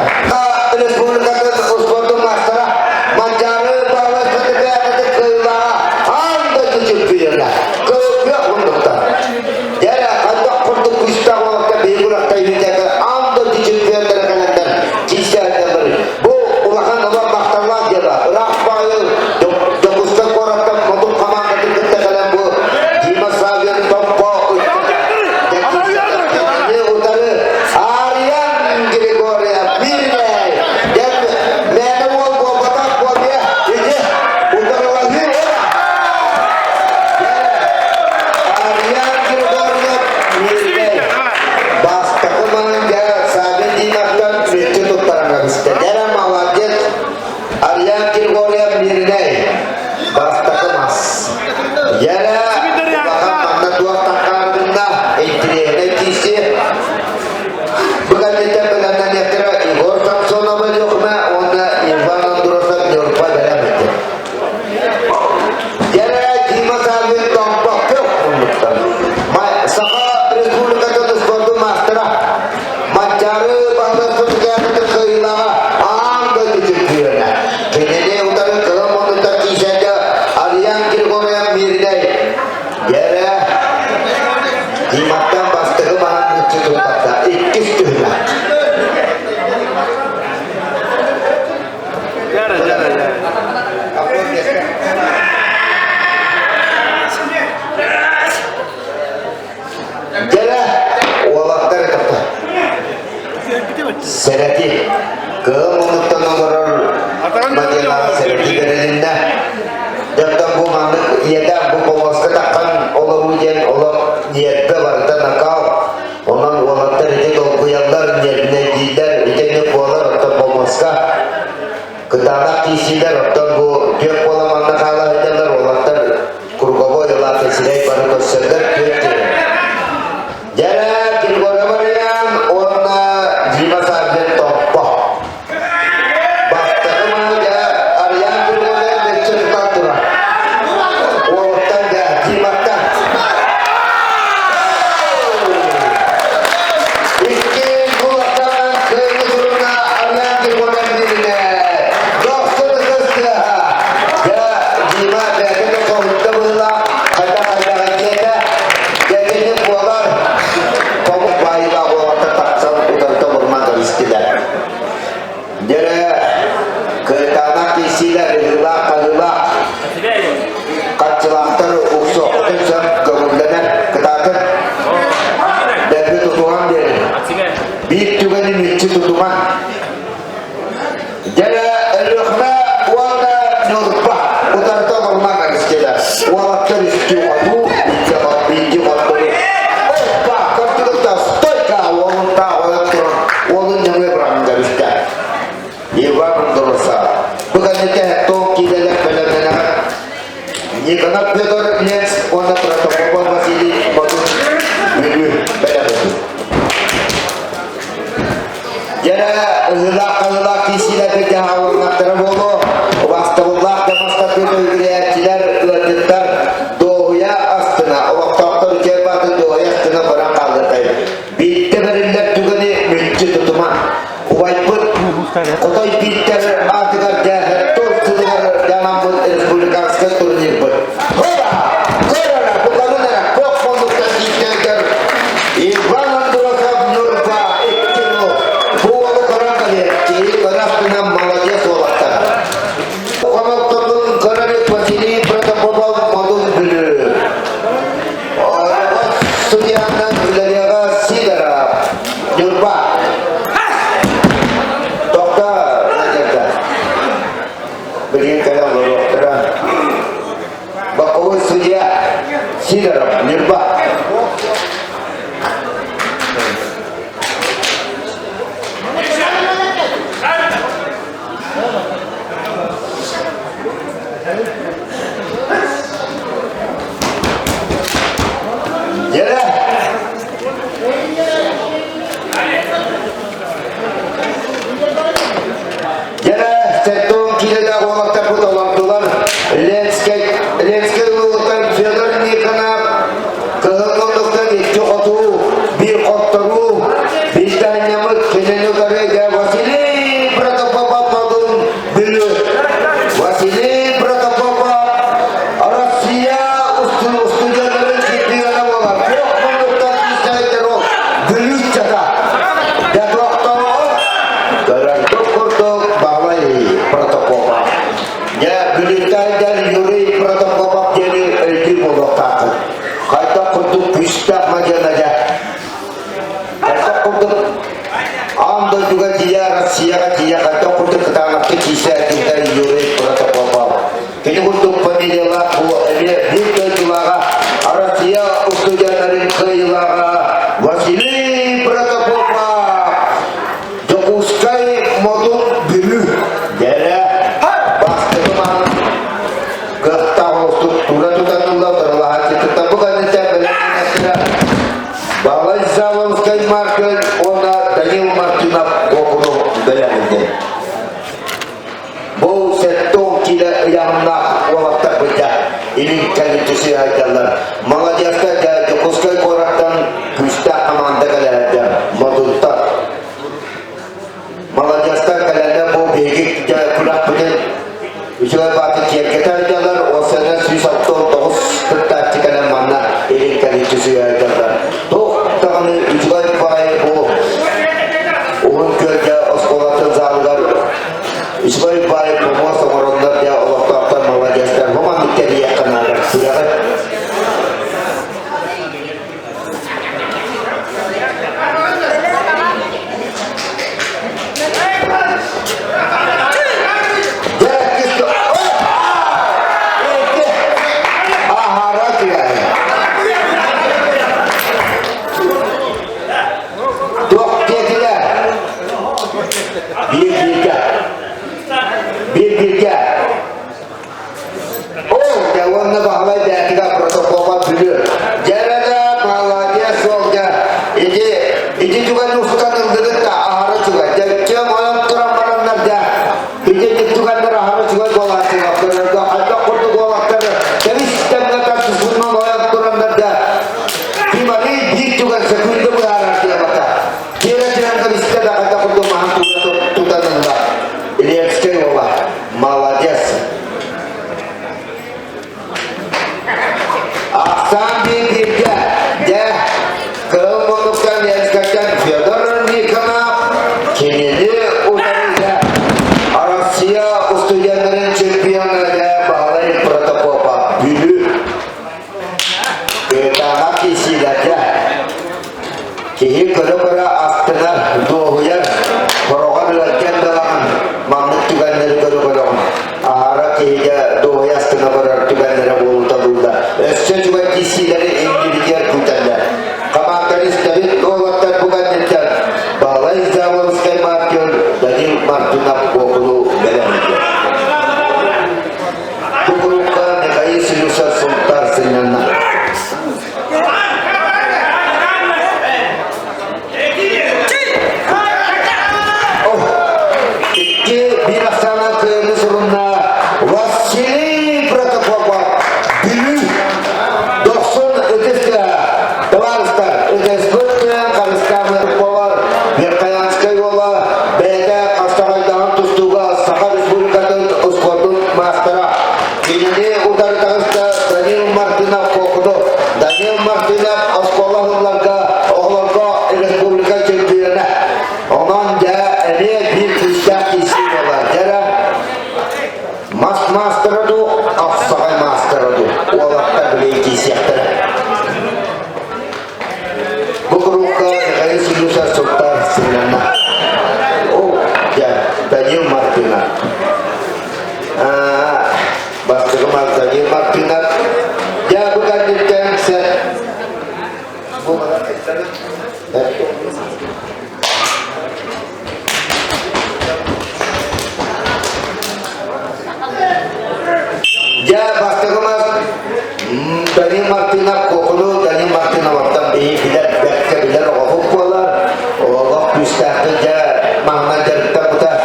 S2: Serati ke mengutan nomor majalah serati kerana datang bu mana ia dah bu penguas katakan Allah hujan Allah dia berarti nakal orang orang terjadi kalau kuyandar jadi jidar jadi pola atau penguaskah ketara kisidar atau bu dia pola mana kalah jalan orang ter kurbawa jalan tersidai pada tersedar jadi jalan kirgora Maryam orang tutuman. Jadi elokna wala nurba utar to rumah kan sekedar. Wala terus jual jawab biji waktu. Pak kerja tas toika wala ta wala turun wala nyampe berang dari sekedar. Iwa mendosa. Bukan itu to kita lihat pelana. Ini kena pedor lens wala protokol masih bagus. Ini beda betul. Jara lelaki sila kejahawan ngatar bolo wastawullah kemastat itu igriya cilar ledetar doya astana waktu cepat doya astana barang kalgatai bitte berindak juga ni mencet teman wajib kotoi bitte agar jahat tu sudah dalam bulan sekitar nyebut hora bukan nak kok pondok kita agar ibarat ini kan itu sih ajalah malah dia saja jokoskai koratan kusta amanda kalada modulta malah dia saja kalada mau begi dia pulang punya usaha batik kita jalan wasana sih satu terus tetap jika mana ini kan itu sih ajalah tuh tangan usaha pakai bu orang kerja sekolah terzalugar usaha pakai semua orang dia Allah takkan malah dia saja memang dia sudah kan? Kini kalau para astana 2000 Ondan da ele bir kuşak kişi var. Jara master'ı da afsakay master'ı da. O vakta bile kişi yaptı. Bu kurukka kayı silusa sokta sinirlenme. O ya Daniel Martina. Bastırım al Daniel Martina. Ya bu kadar sen bu ya bastırmaz Daniel Martina kokulu Daniel Martina vaktan bilir bekle bilir okuk bolar oğlak müstahtıca mahmad jarıkta buta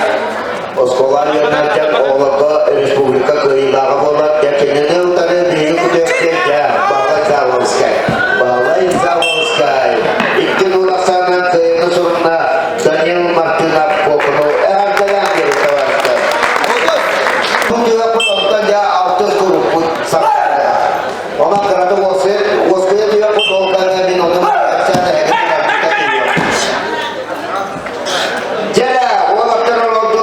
S2: oskolar yönelten oğlaka Respublika kıyılağı bolar ya kendine utanı bilir kudekte ya bağlay Zavolskay İktin ulaşsanan kıyını sorunna Daniel Martina kokulu erkelen yarıkta varsa bu juga penonton ya auto kuruput sampai ona kerana wasit juga penonton di nonton acara jadi wala terlalu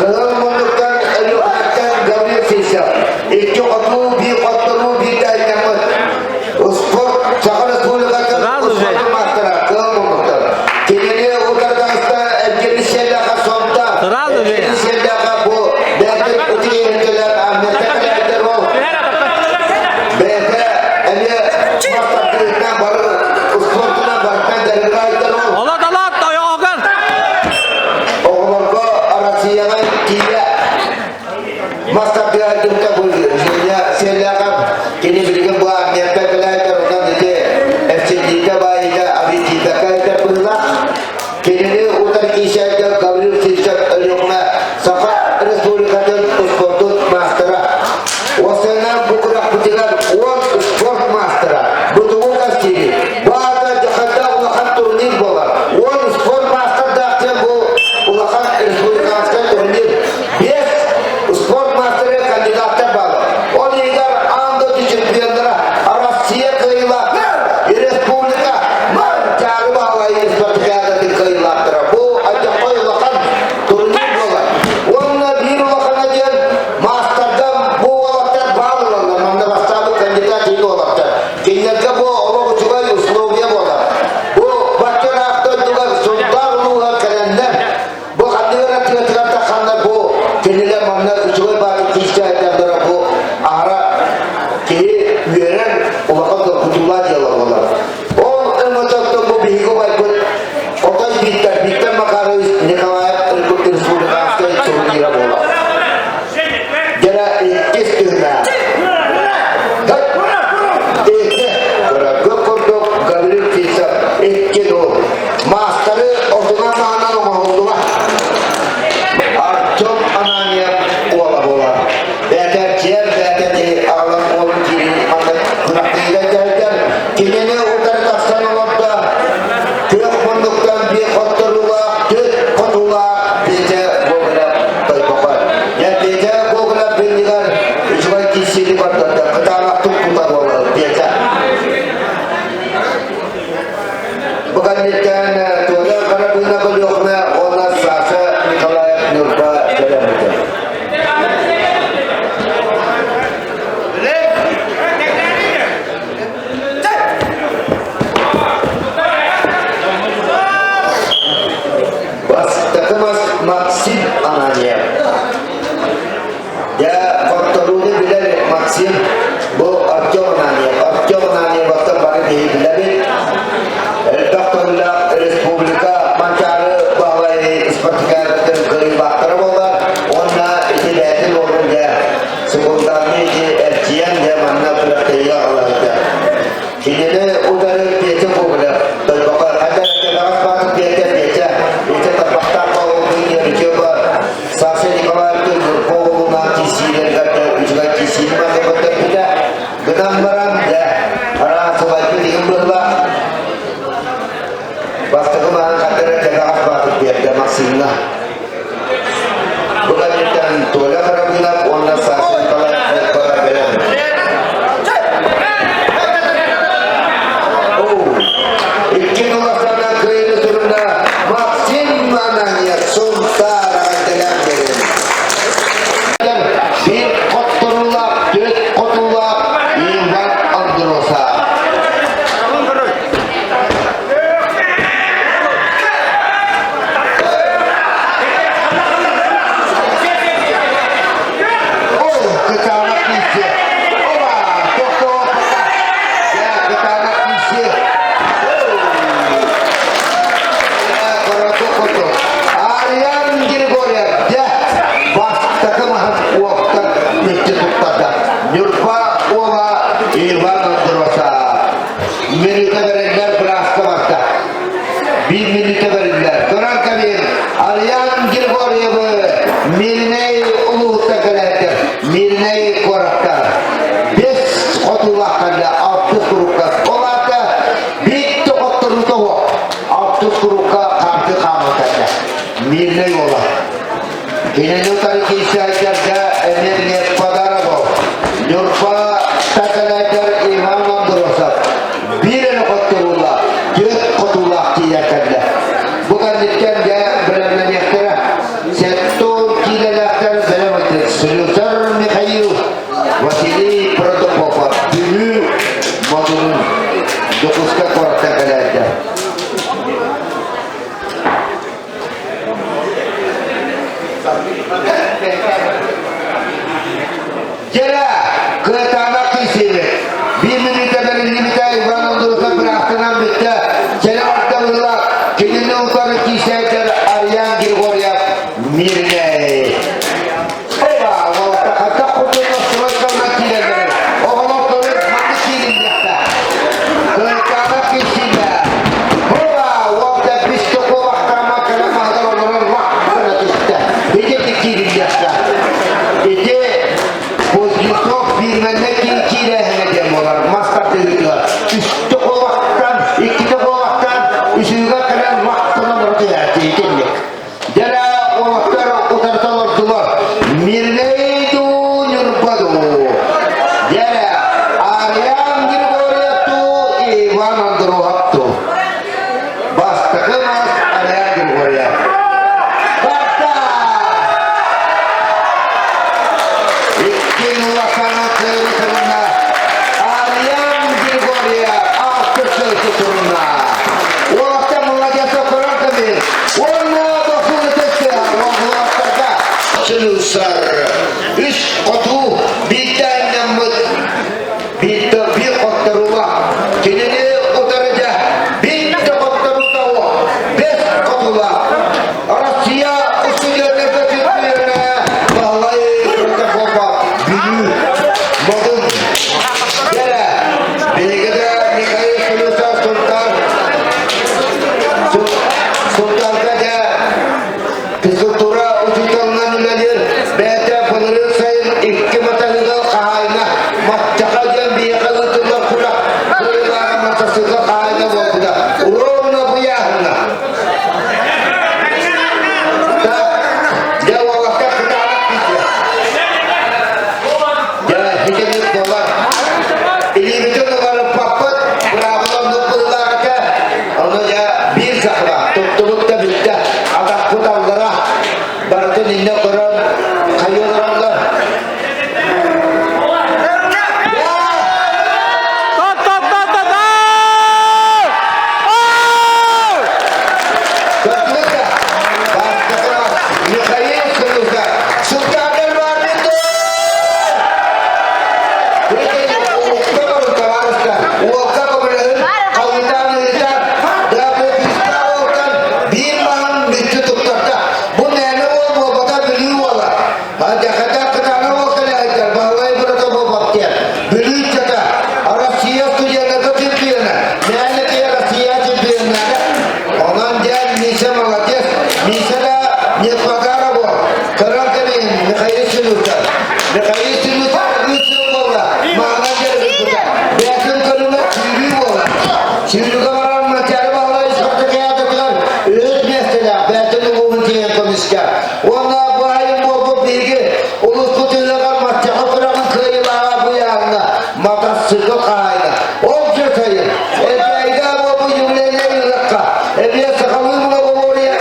S2: kalau menunjukkan akan Gabriel Fischer itu kotoru bi dayangan sport sekarang sepuluh kata sport master kalau menonton kini udah kasta jenis sedekah sonta jenis sedekah bu dan ujian Ahmet Tekrar Beda Ele Masakirna baru Uskurtuna bahkan dari Raiter
S3: Alat alat ayağın.
S2: Oğlumda arasıyalan Kia Masakirna Dukta Bulgur Silakan Kini berikan buat Ahmet Tekrar Ondan dedi FCD'de bayıda Abi Cita Kayter Bulgur Kini utar kisahnya Gabriel Fischer Eliokna Safa Respublika'da Uskurtun Mastera Wasana bukurak putikan World Sport Master Betul kasih Bada Jakarta ulakan turnir bola World Sport Master dah bu ulakan Respublika turnir Yes Sport Master kandidatnya bola Oleh igar anda di championera Asia keilah Respublika mencari bahwa ini seperti ada di keilah bu ajak ulakan turnir bola Warna biru ulakan aja Master dam bu Sase di bawah itu berpuluh nanti sini kata juga di sini mana betul Kinenu tariki syaitarda energi padarabo. Nurpa takalaydar iman andırosap. Bir el kotullah, dört kotullah diyekende. Bukan ditkende belemlenektere. Setton kilelekter belemekter. Sülüser Mikhail Vasili Protopopov. Dünü modunun dokuska korkta kalayda. Jera ke tanah kisir. Bir menit kadar limita Ivan Androsa berakhirnya bitta. Jera waktu ulah kini ukar kisah ter Aryan Grigoriev Mirne. Oba, waktu kata kutu nasrat karena tidak ada. Oh kalau kalian mati kirim jatah. Ke tanah kisirnya. Oba, waktu bistoko waktu makan mahal orang waktu kena kita. Ini dikirim jatah. Ini Bozgitov bilmene kire hene olar. Maskap dediler. Üstü kovaktan, ikide kovaktan, üstüne kadar vaktına bırakıyor ekenlik. Jara kovaklar otartalardılar. Mirneydu Nurpadu. Jara Aryan Grigoriev'tu Ivan Andropov'tu. Bastakımaz Aryan Grigoriev. Basta! İkin ulaşana kıyırı kırına. Aryan Grigoriev altı sözü turuna. Ulaşta mülacası kuran tabi. Onunla dokunu testi. Ulaşta Sülüsar. Üç kotu bitti annemut. Bitti bir kotlarula. Kendini otarıca. Bitti kotlarula o. Beş kotula. Rusya usullerine götürmeyene. Vallahi Protopopov. Büyü. Modun. Jera. Belgede Mikhail Sülüsar Sultan. Sultan Kaca. Kızıltura uçutanından üledir. Beyte fınırır sayın iki matanıda kahayna. Matçakacan bir yakalıtırlar kula. Kuyulara matasıda kahayna bokuda. Uğruna bu yahına. Dia waktu ketarik kita. Dia hikayat dolar. Ini betul kalau papat berapa nukul ke? Ono ya bir sakla. Tutup da bitta. Atak putar darah. Berarti ninja koran kayu orang. Mikhail Sülüsar. Sultan var itu. Mikhail Sülüsar Yusuf ola. Mana jadi kita. Biasa kalau ciri ola. Ciri kemarin macam apa seperti kayak tu kan. Biasa biasa nunggu mencari komisar. Wana buaya mau pergi. Ulus putih lekan macam apa orang kaya bawa buaya. Mata suka kaya. Oke saya. Ida mau punyulenya ilaka. Biasa kalau mau boleh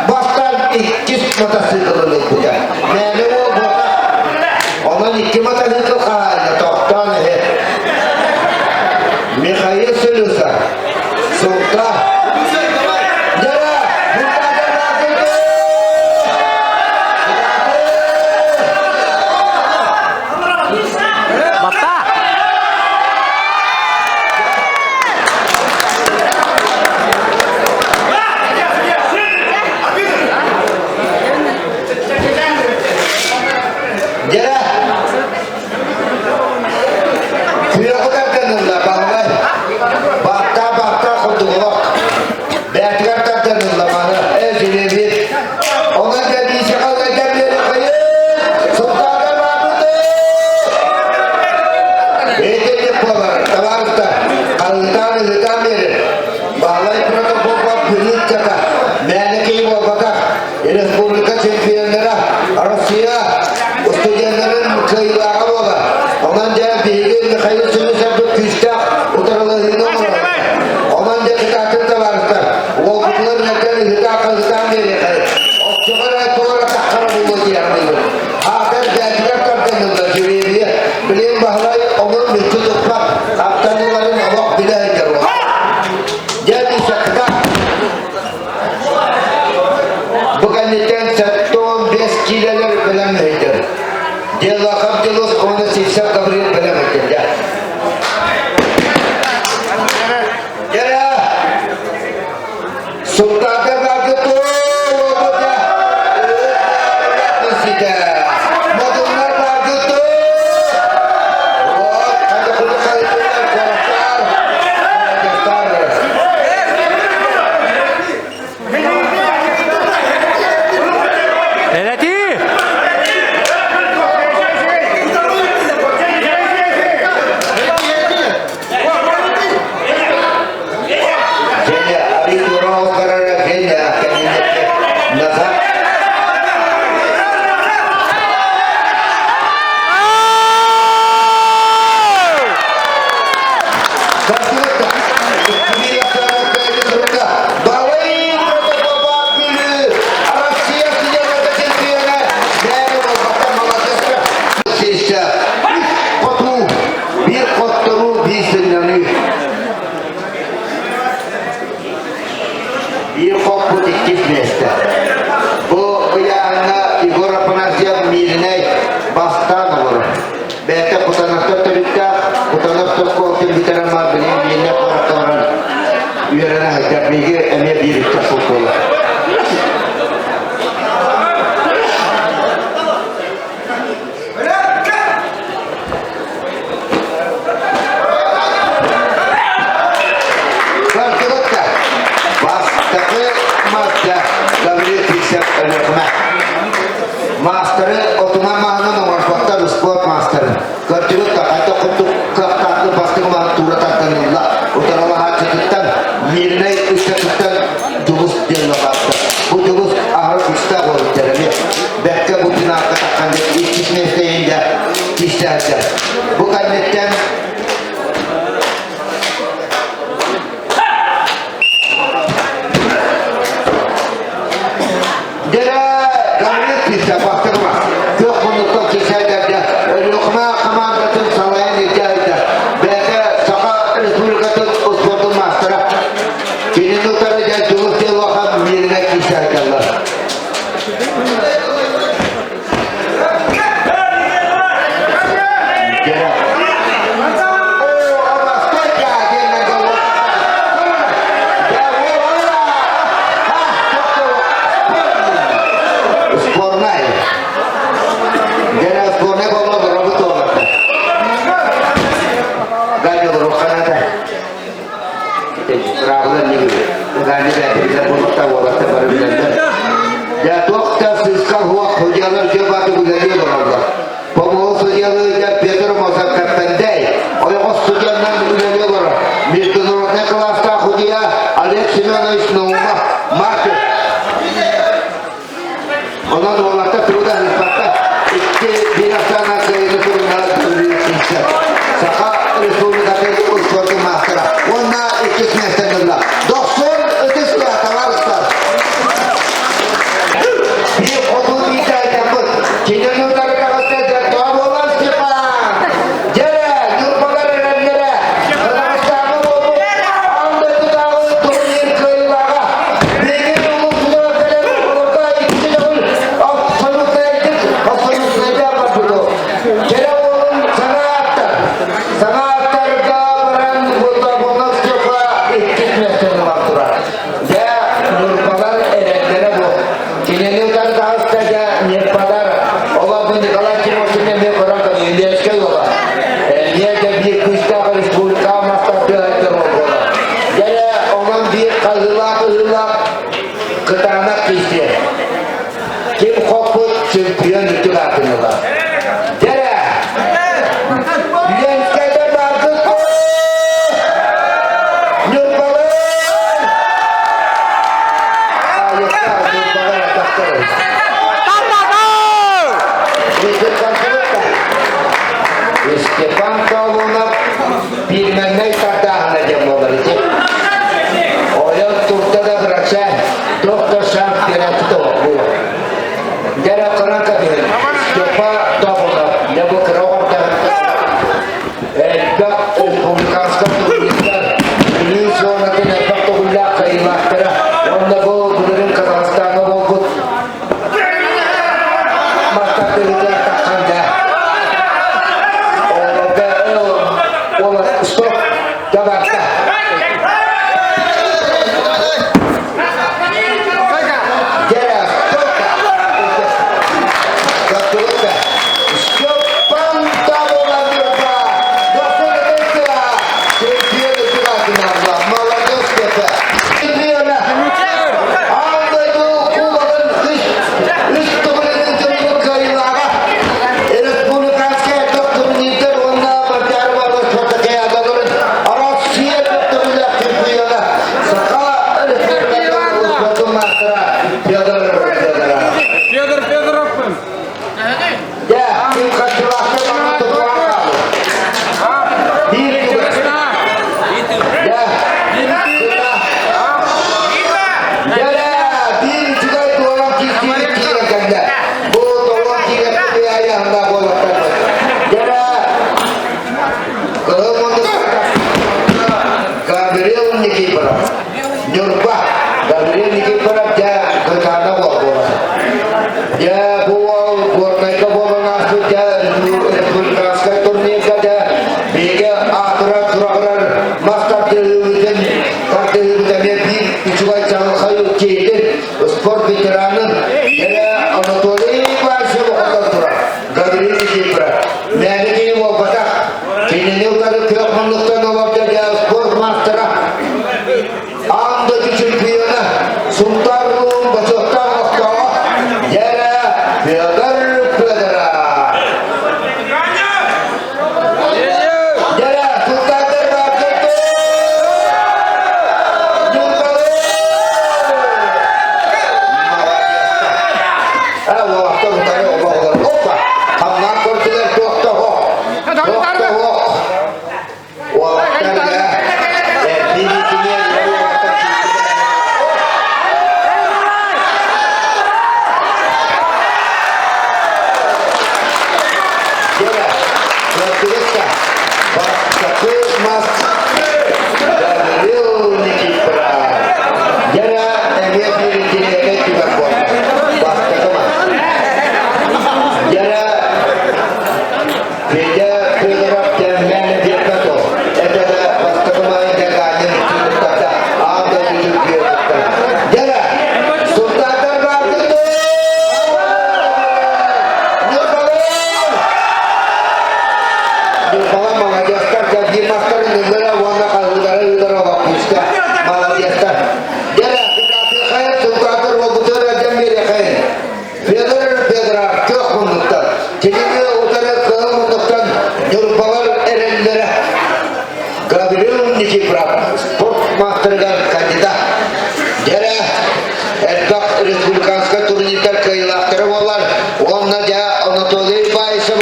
S2: bahkan ikis mata suka lepuja. Nene mau Onun iki matanıkı kaydı, toktan hep. Mikhail Sülüsar. Sultan. Jara, bukakan rakit.
S3: Bata.
S2: istek ölüyorma. Master'ı otuman mağına numarşvatlar spor master'ı. Görtülük kakayta kutu kaktatlı bastığın mağına tuğra taktanıyla. Utanala hacıtıktan yerine ışıklıktan dulus diye baktı. Bu dulus ahır kuşta olur terimi. Bekle bu dün arka takkandık ilk kişine isteyince kişlerce. Bu kaynetten Dere gayret kişe baktırma. Yok bunlukta kişelerde lokma kamandatın salayan icaydı. Belki Saka Respublika'nın usportun mastera. Kendi notaraca duluk diye bakan yerine kişerdiler. Dere. Ondan oğlakta turda hizmetle bir haftana sayıda turunlar Saka Respublika'da usportu mastera. Onlar iki sınıflarında. 90 ötesi hatalar ıslar. Bir okul hikayeten bu. Kendi nurları kağıtlarda doğal olan Stepan. Cere, yurtbalar erenlere. Kazakstan'ı oldu. Andırdı dağı turnir kıyılağa. Bilgin ulusuna kalem olurda ikisi de ol. Absolutlaydık. Absolutlaydı yapmadık. Cere oğlum sana aktar. Sana aktarda varan bundan Stepan etkinleştirdi baktıra. Ya yurtbalar erenlere bu. Kendi kağıtlarda nirpadar. Ola bu Nikolay Timoshin'e bir kuran kadar İlyas'ka yola. Niyete bir kışta Respublika mastaklı ettir oldu. Gene onun bir kazılak kıtanak kişi. Kim koput şampiyon ütü katınılar. Gene İlyas'ka baktık. Nurbalar. Ayıklar Nurbalar atakları. Stepan Kavun'a bilmem ne tartağına cembolar için. Oyun turta da bıraksa, doktor şampiyonatı da bu. Dere Kur'an kabir, Stepan Kavun'a, ne bu kıravam da. Elbak Respublikanska turistler, bilin sonraki nefak tohulla kayımaklara, onda bu bunların Kazakistan'a bu. Mastaklarıyla takkanda. Stop, Jakarta. Jera, Jakarta. Stop, pantabola berba. Dokter Indonesia, champion itu lagi nama. Malaysia siapa? Champion. Anda itu kuat list kemudian jemput ke Ilaga. Republik Asia dokter militer wanda berbicara bagus seperti ada orang Rusia dokter champion. Sekarang Republik Master Fyodor. Ya, tim kejelaskan mana tuh orang. Diri juga. Ya, kita. Ya, diri juga itu orang kiri ganda. Bu tolong kiri biaya anda boleh. Ya, kalau mau Gabriel Nikiper, Jurba, Gabriel Nikiper aja ke sana bola. Ya, buat mereka bola ngasih ya, ngasih turnik aja. Biar aturan master television, juga jangan kayu cedek, sport veteran. Ya, Anatoli masih bukan aturan. Gabriel Nikiper, mereka ini mau batak. Kini utara pihak menukar nomor jadi sport master. Anda champion, Sultan Bajota waktu o vakta utanı obalar. Hoppa. Hamdan korkular tokta ho. Tokta ho. O vakta ya. Birikine o vakta Jera, Latvijska, Vaskakı mas. Gavril Nikipra. Jera, evet birikine evet bir bak. Vaskakı mas. Jera, Fedya Fedorov temel bir kato. Это да, Vaskakı ma'yı da galim tutukta. Ağda yüzük yiyordukta. Jera, sultanlar vardı. Kalau mengajarkan gaji master negara warna kaludara udara wapuska mengajarkan. Jadi kita kaya sultan wabuter aja mirip kaya. Federal kok menukar. Jadi dia utara ke menukar jurpalar erendera. Gabriel Nikipra sport master kandidat. Jadi erkak Respublikanska turnirler kayılaktırı olan onunla da Anatoly Baysam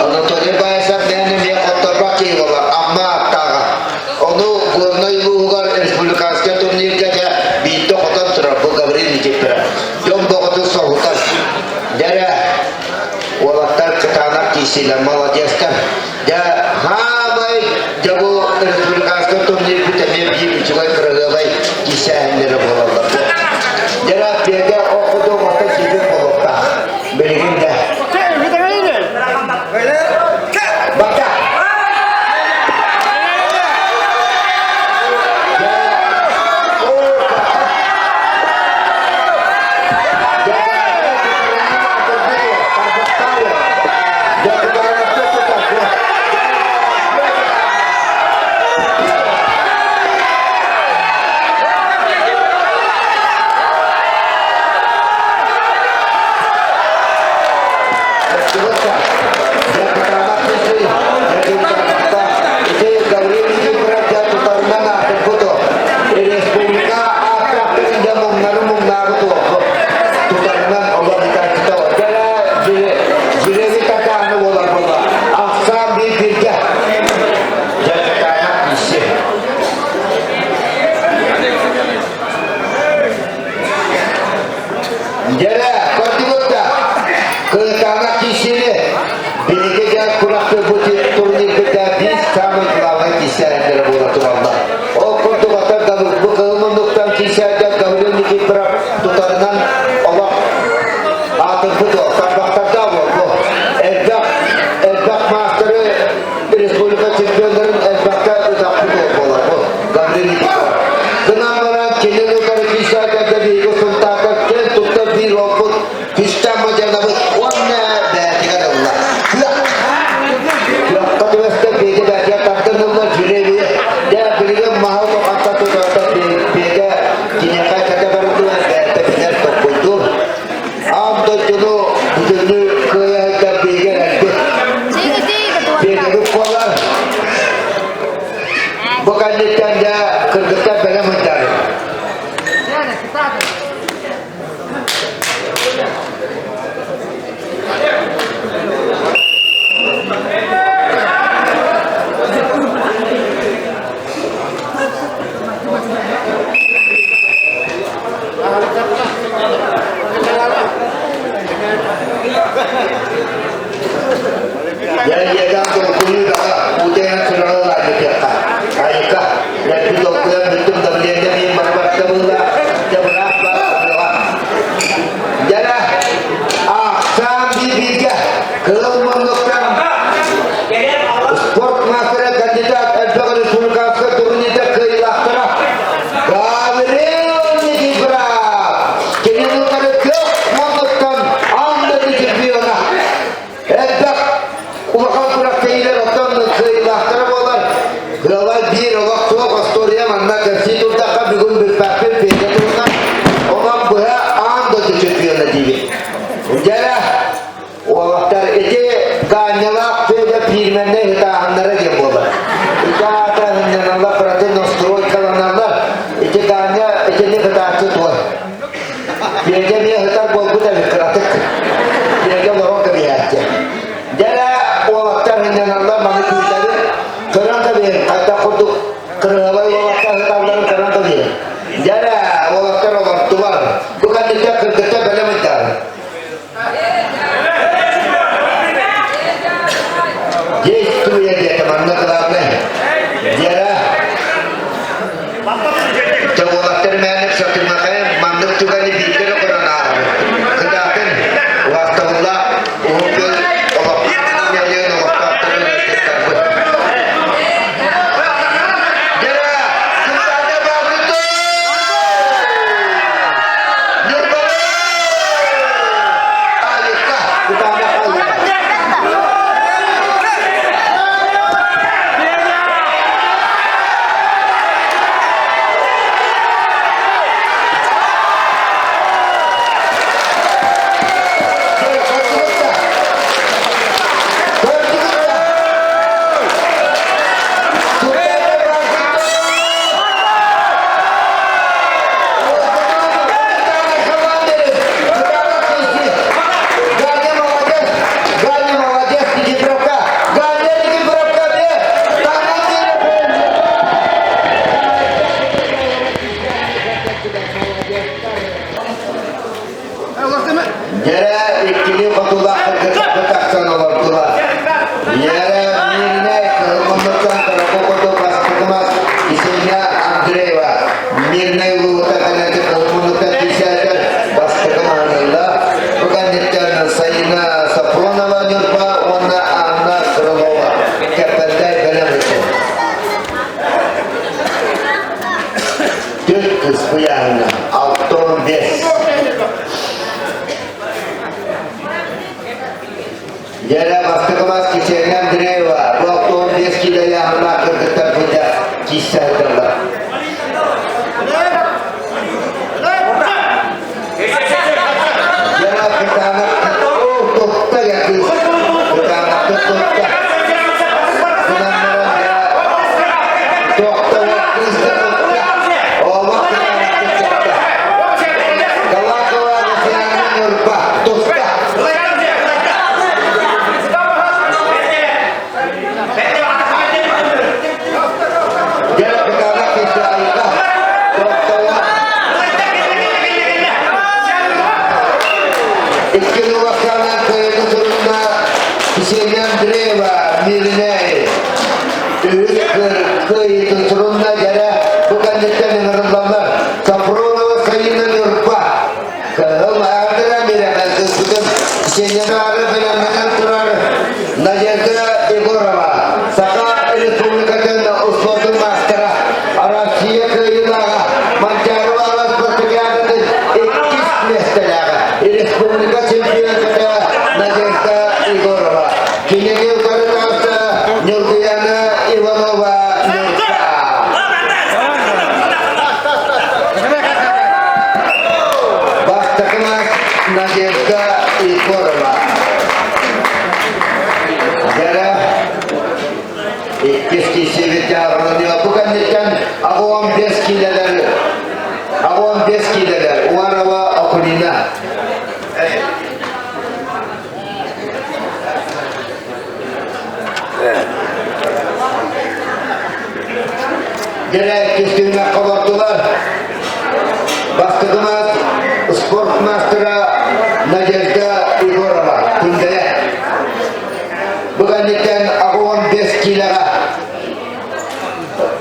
S2: Anatoly Baysam benim bir otorbak iyi olan ama tağa onu Gornoy Lugar Respublikanska turnirde de bir tokotan tura bu Gabriel Nikipra Jom tokotu soğutan Jadi Walaktar ketanak kisilah maladiyaskan Ya hamay Jabu Respublikanska turnir Kutemir bir juga keragabay Kisah yang bola. Jadi dia okudu mata sibuk bola. Belinda. Baca. Dengan orang kini luar kisah jadi ikut sentak ke tutup di robot Kirege bir hıtar bolgu da bir kıratık. Kirege lorok da bir yatacak. Jara oğlaklar hınyanarlar bana kuyuları kıran da bir hatta kurduk. Kırılavay oğlaklar hıtarları kıran da bir. Jara oğlaklar oğlaktılar. Bukan dikta kırdıkta böyle miktar. Yestu ya dia teman nak ne? Jara coba terima satu makan manduk juga di pikir corona. Kedakan waktu Allah umur Allah yang dia nak waktu tersebut. Jara kita ada bagus tu. Nyurbal. Alika kita ada alika. Jara ikili patullah ketaksan Allah tulah. Jara mirna kememekan terapoko pas kemas isinya Andrewa. Mirna itu takkan ke kememekan disyakan pas kemas Allah. Bukan ditanya sayina saprona wanyurpa wana anak kerlawa. Kepandai dalam itu. Terus puyana auton bes. Jara pas kemas kisahnya Andrewa. Waktu dia sekali yang nak ketemu punya kisah dalam. Jara kita nak tukta ya kita nak tukta. Benar-benar tukta Kristen tukta. Oh waktu nak tukta. Kalau kau masih nyurpa tukta. Jadi kisahnya kabardular. Basta kemas sport master Najarda Igorova tundaya. Bukan ikan awan deskilara.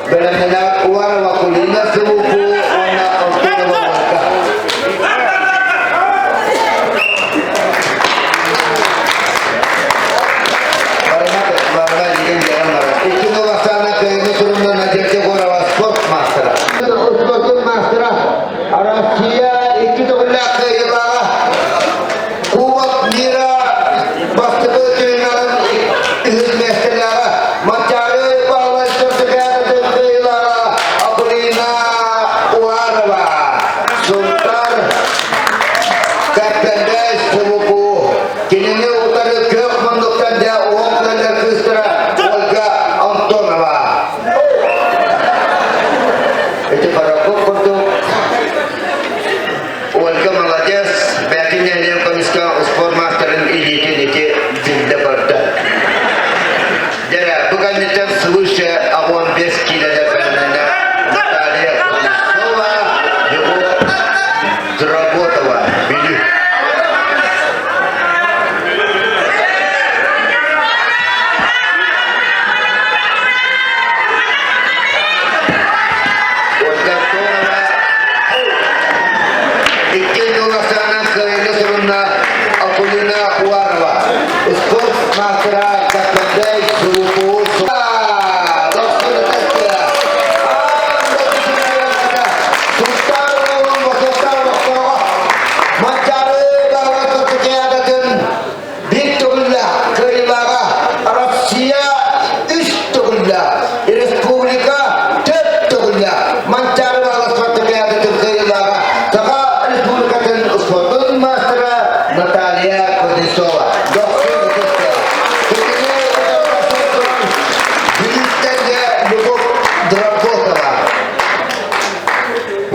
S2: Benar-benar war wakulina sebuku ona antuna mereka. Karena keluarga ini jangan marah. Itu wasana ke ini turun Najarda Igorova sport master. Sport master. Arasia itu belak ke ibadah. Kuat mira basketball dengan ini meselara. Macam mana balas tersegar dengan Laksana Kayla Suruna Akulina Warwa Sport Matra Kapendai Surupu Dokter Tesla Mencari bahwa kepercayaan ditolak keilaga Rusia istolak Republika ditolak mencari bahwa kepercayaan keilaga Saka Republika dan Usfatun Masra Natalia Kodisova Dokter Tesla Bilitanya Lubuk Dragotova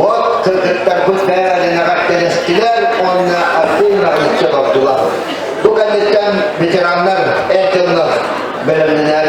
S2: Вот terkutaya dengan karakteristikler ona akhirnya sebab dua bukan ikan bicaranya eternal benar-benar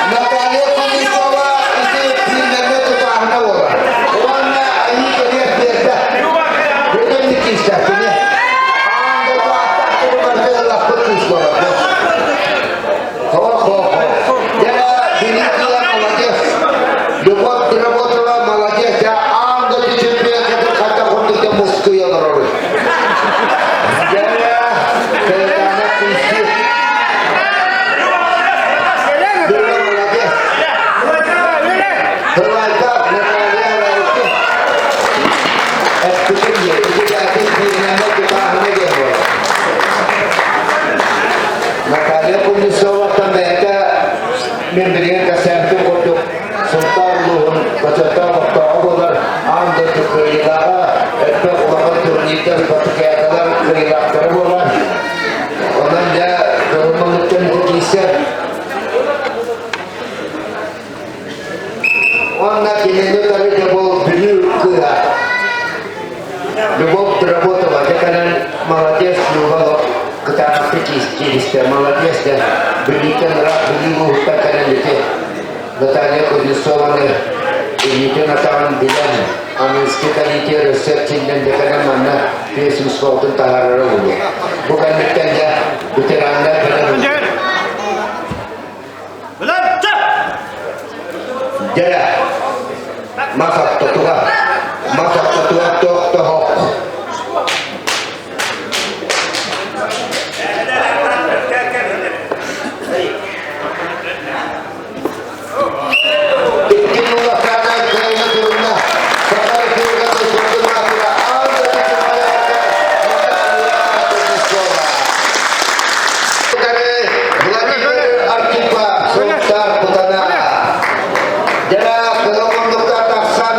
S2: Natalia Kodisova itu pindahannya ke Tahana orang. Orangnya ini dia beda. Beda di kisah ini. Anda tuh apa itu masalah putus orang. Oh. Jadi ini dia Malaysia. Dapat terabot lah Malaysia. Anda diciptakan kata-kata untuk temusku yang terlalu. Jadi kerana kisah. Terlajak Natalia itu eksekutif dia, jadi dinamik kita hanya dia boleh. Natalia Kodisova mereka memberikan kesempatan untuk Sultan Luhun beserta waktu awal anda kehilangan efek ulama turnita berkaitan kehilangan terbulan. Orang dia kalau mengucapkan kisah Ona kini tadi jauh beli kira, jauh terabot aja karena Malaysia juga kita pikir Malaysia dah belikan rak beli hutan kanan itu, betulnya Kodisova ini tu nataran bilan, amis kita ini researching dan dekatnya mana dia sesuatu tentang orang bukan dekatnya berterangnya kerana Jada masak tetua toh Ikinulah karena kaya turunah Sampai kira sesuatu masalah Anda disemayangkan Dari Vladimir Arkipa Sultan Putana Jada kalau untuk katasan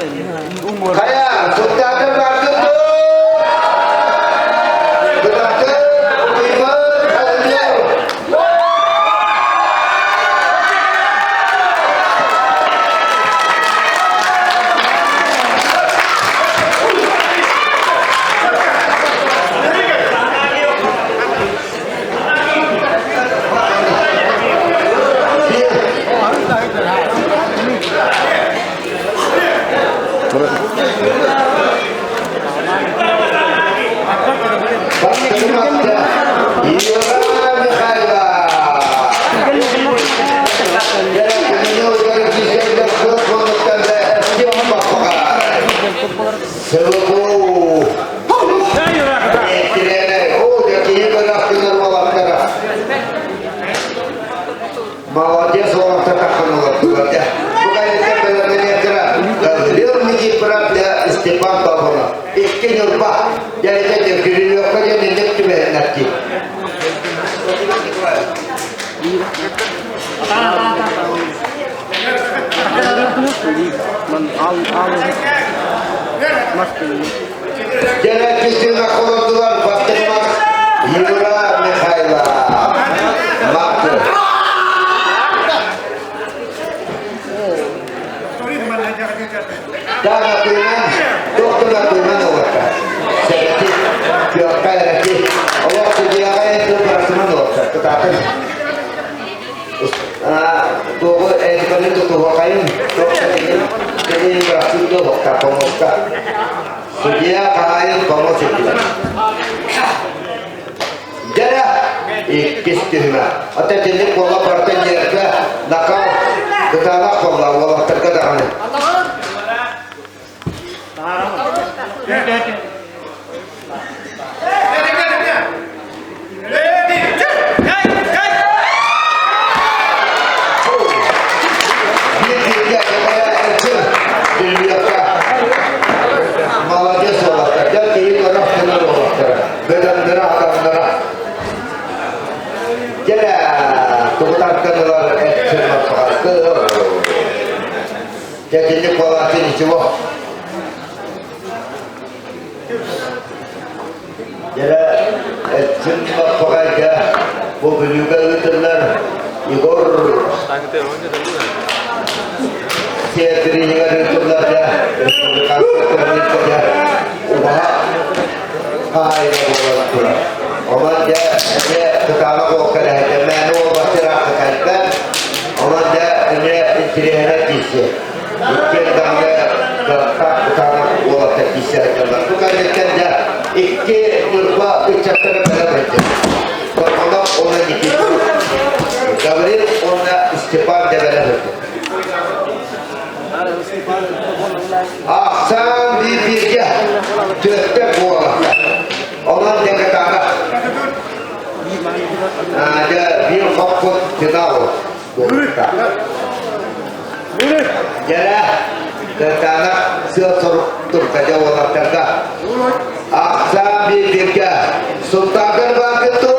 S2: Kaya, sultanan natin to! Betul, Iman, Halil. Молодец, он такой bukan itu benar-benar cerah. Beliau memiliki peran dia Stefan Pavlov. Iki nyumpah jadi dia diri apa dia ninjak juga nanti. Jadi Kristina Kolontuan pasti mas Yura Mikhaila Makter. Dan aturan dokter aturan awak. Sedikit biarkan lagi. Awak sediakan itu bersama dokter. Tetapi tuh seperti itu tuh kain dokter ini jadi berarti itu dokter pemuka. Sedia kain pemuka. Jadi ikistirna. Atau jenis pola pertanyaan nakal ketala pola pola terkadang. Jadi ini pola ini coba. Jadi semua pekerja mobil juga veteriner Igor. Saya dirinya veteriner ya. Kerja ubah. Hai bola. Orang dia pertama kau kena jangan pasti rasakan. Orang dia istirahat di sini. Mungkin bangga dapat pertama bola tak bisa jalan. Bukan kerja. Ikke nyurba bicara pada baca. Kalau orang itu, Gabriel orang Stefan jaga dah. Aksan di dia cepat bola. Orang jaga tanah. Ada dia fokus kenal. Jadi ke tanah sesuatu kerja orang jaga. Aksan di dia sultanan bangkit tu.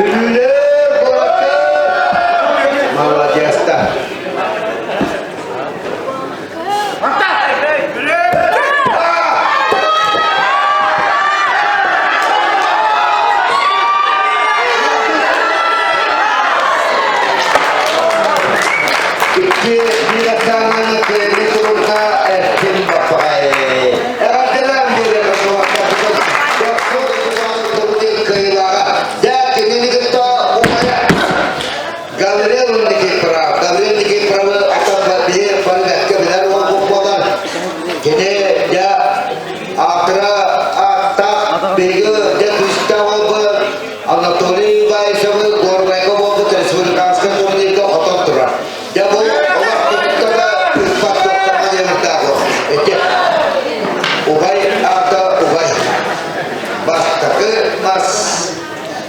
S2: Dulu boleh malah jasta. Dia tangan ke surga tim bapak.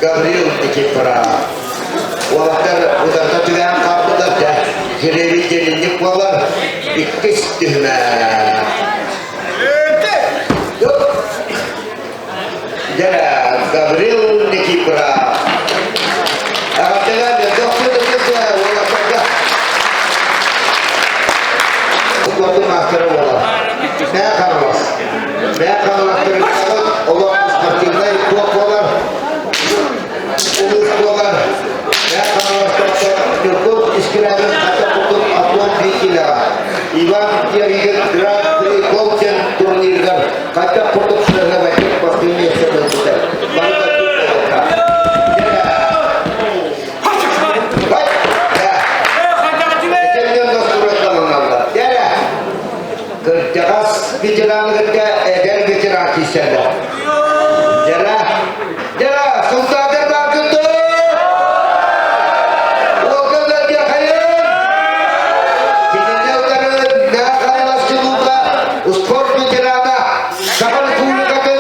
S2: Gabriel dikipra, walau udah tapi yang kamu dah jadi nyekolah ikistina. Jadi Gabriel dikipra, akan dengan dokter itu walau kerja. master ola. Ne kalmaz? Ne kalmaz? Allah sportifler kualar. Kualar. Ne kalmaz? Cukup iskilahnya atau cukup atlet dikilah. Iwan Tiaga Grand Prix Coaching Turnir kan. Kaca cukup sudah baca pastinya sebentar. Baru kerjas bicara kerja eder bicara kisah jala sultan terbaik tu wakil lagi kaya kita utara dah kaya masih lupa uspor bicara dah kapan kulit kata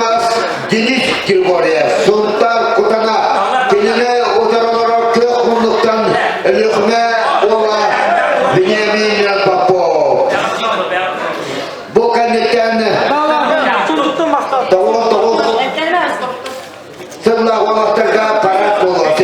S2: masa kita bertemu atau anu dah kapan kulit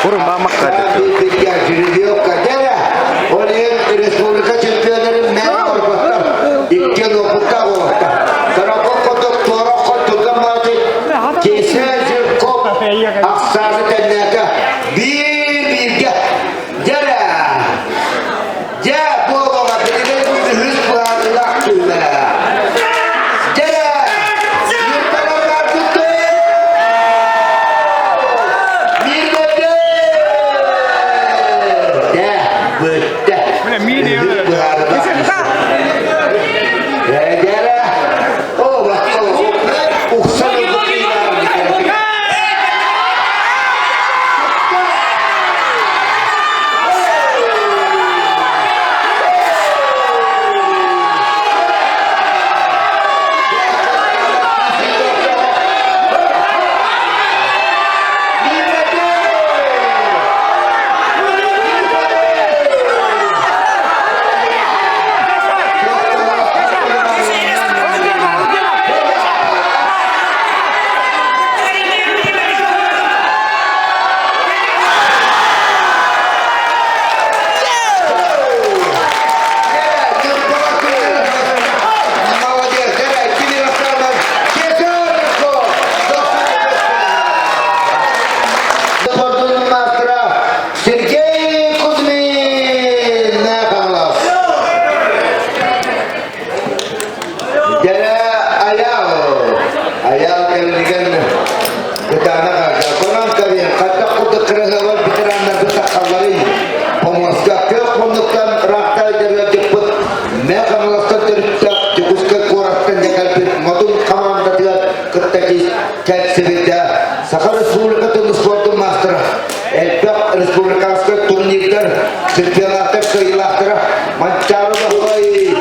S3: Kurun bakmak kaçtı.
S2: Türkiye Cumhuriyeti kadar onun Respublika çempiyonları men orkostar iki nokta oldu. Tarafı koduk doğru kodukta maçı keser kop aksarı teneka bir jara ja bu olma dediğin hız puanlar tüme jara yurttaşlar tuttu bir bete Sakal Respublika Sport Master Elbap Respublika turnirler çempionatlar sayılatlara mancar bahayı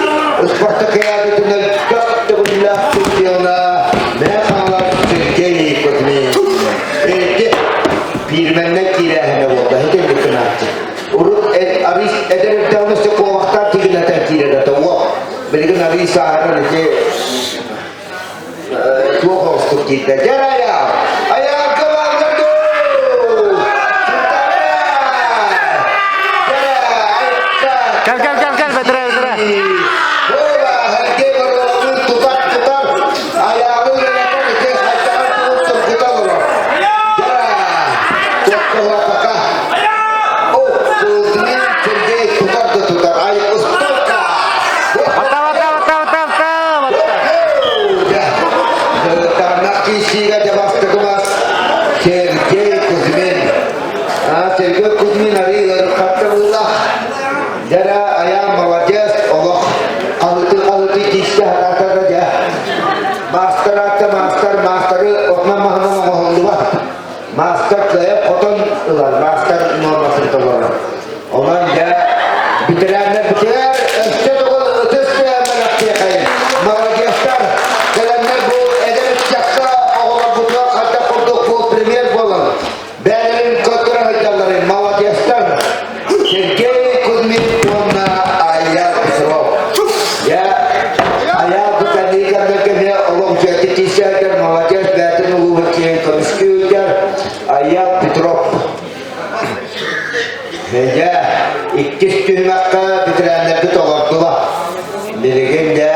S2: spor kıyafetinde çok da çempiona ne kanlar Sergey Kozmin bir mennek kirahane oldu hiç dikkat urut aris eder davası kovakta tignaten kirada tawo berikan aris sahara ne çok hoş kita jaraya ayam kebanggaan
S3: Gel Bedre.
S2: Sergey Kuzmin hari berkata jara ayam mawajas Allah aluti kisah rata raja master oknam mahmud master kaya koton master normal tertolong orang ja bicara setelah ötesi meraknya kaya mawajastar karena bu eder caksa Allah butuh kata untuk bu premier bola berin kotoran hajaların mawajastar Sergey Kuzmin puna ayat Isra ya ayat bukan dikatakan Allah jadi kisah dan mawajas datang menguatkan kemiskinan ayat Petrov ya ikis tümakka bitirenler tutulurdular dirigende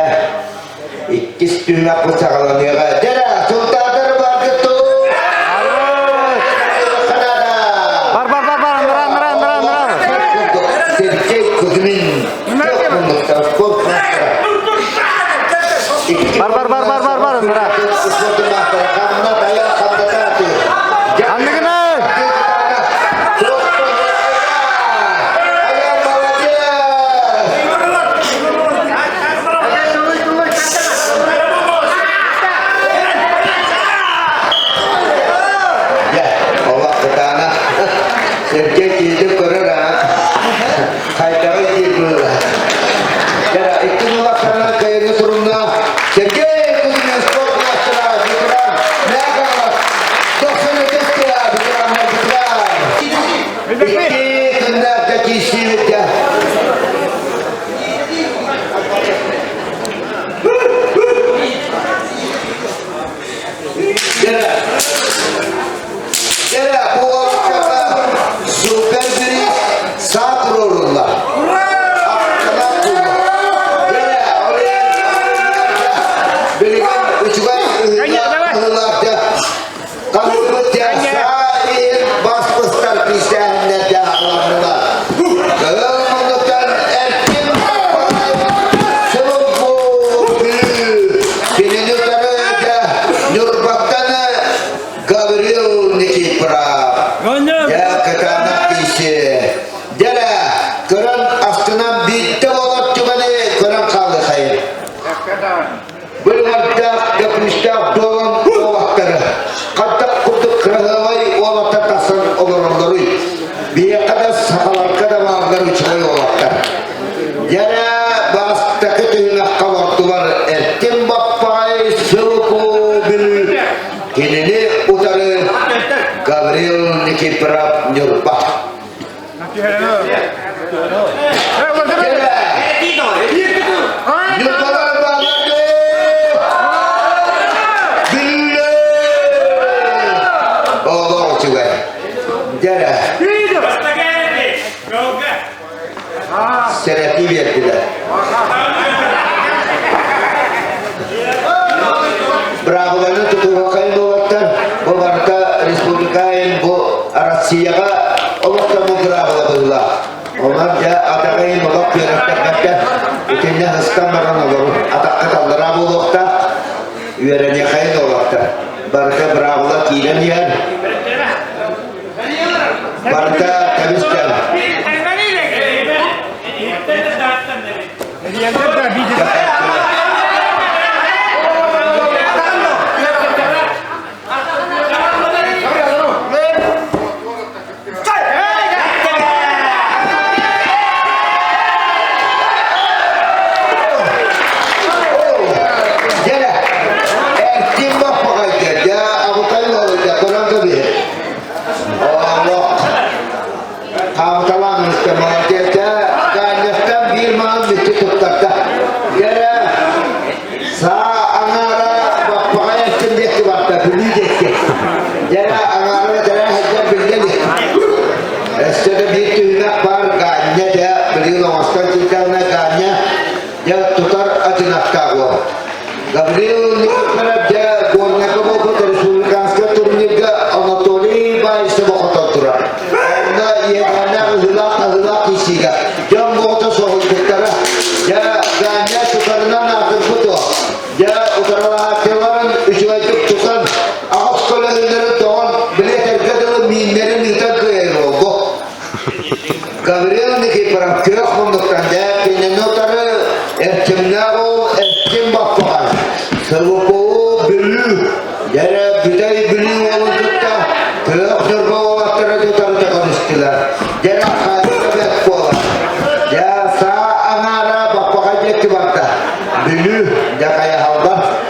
S2: ikis tümak bıçaklanıyor jara sultanlar var gitu Sergey Kuzmin Sergey hidup karena kaitannya itu jara itu karena kayaknya turunnya Sergey Kuzmin sport nasional bitiran mega dosen itu bitiran iki kena kaki silja jara buat kata Bir kadar sakalarka da bağlar uçmayı olaklar. Yana bastaki tüyüne kavartılar. Ettim bappay sıvıku bil. Kinini utarı Gabriel Nikiprap Nyurpa. Nyurpalar bağladı. Bille. Allah uçuyor. Jara. Serati verdiler. Bravo'larını tutuğakayın olattan bu varta Respublikayın bu Arasya'ya olattan bu Bravo'la onlar ya atakayın olak yönetmekten ikinci hıskan varan olur. Atakta Bravo olakta üyerenye kayın olakta barka Bravo'la kilen yer barka temizken Gabriel Nikiprap dia gorna kabo dari Sulkanska turniga Anatoli bai sebakototura. Anda ia gana hilak isiga. Jam moto sohul betara. Ya ganya tukarna nakar puto. Ya utara kewaran usuajuk tukan. Aku sekolah hindar tahun beli terkadang minere minta ke robo. Gabriel Nikiprap kira kondukan dia pinenotar ercemnago ercembapal. Sebuah beli, jadi bidai beli orang kita, kelak terbawa terjuta istilah. Jadi kaya kuat, jasa angara bapak aja kebata, beli, jadi kaya halba,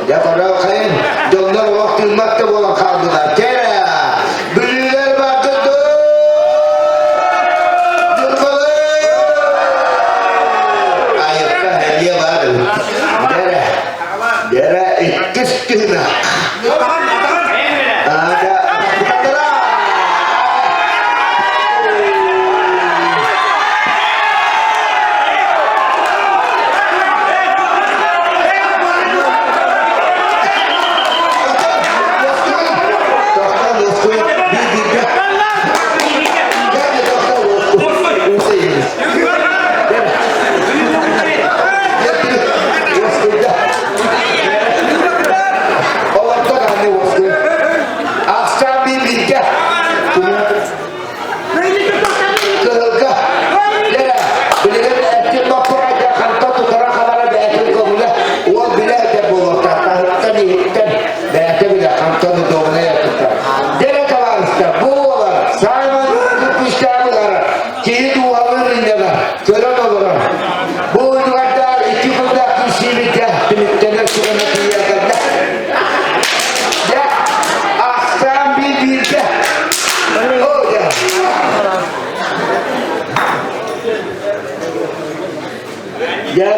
S2: jadi pada kain, donor waktu mata bola kaldulah, jadi beli lebat tu, ayo kah dia baru, Jara ikis kena. Ada ya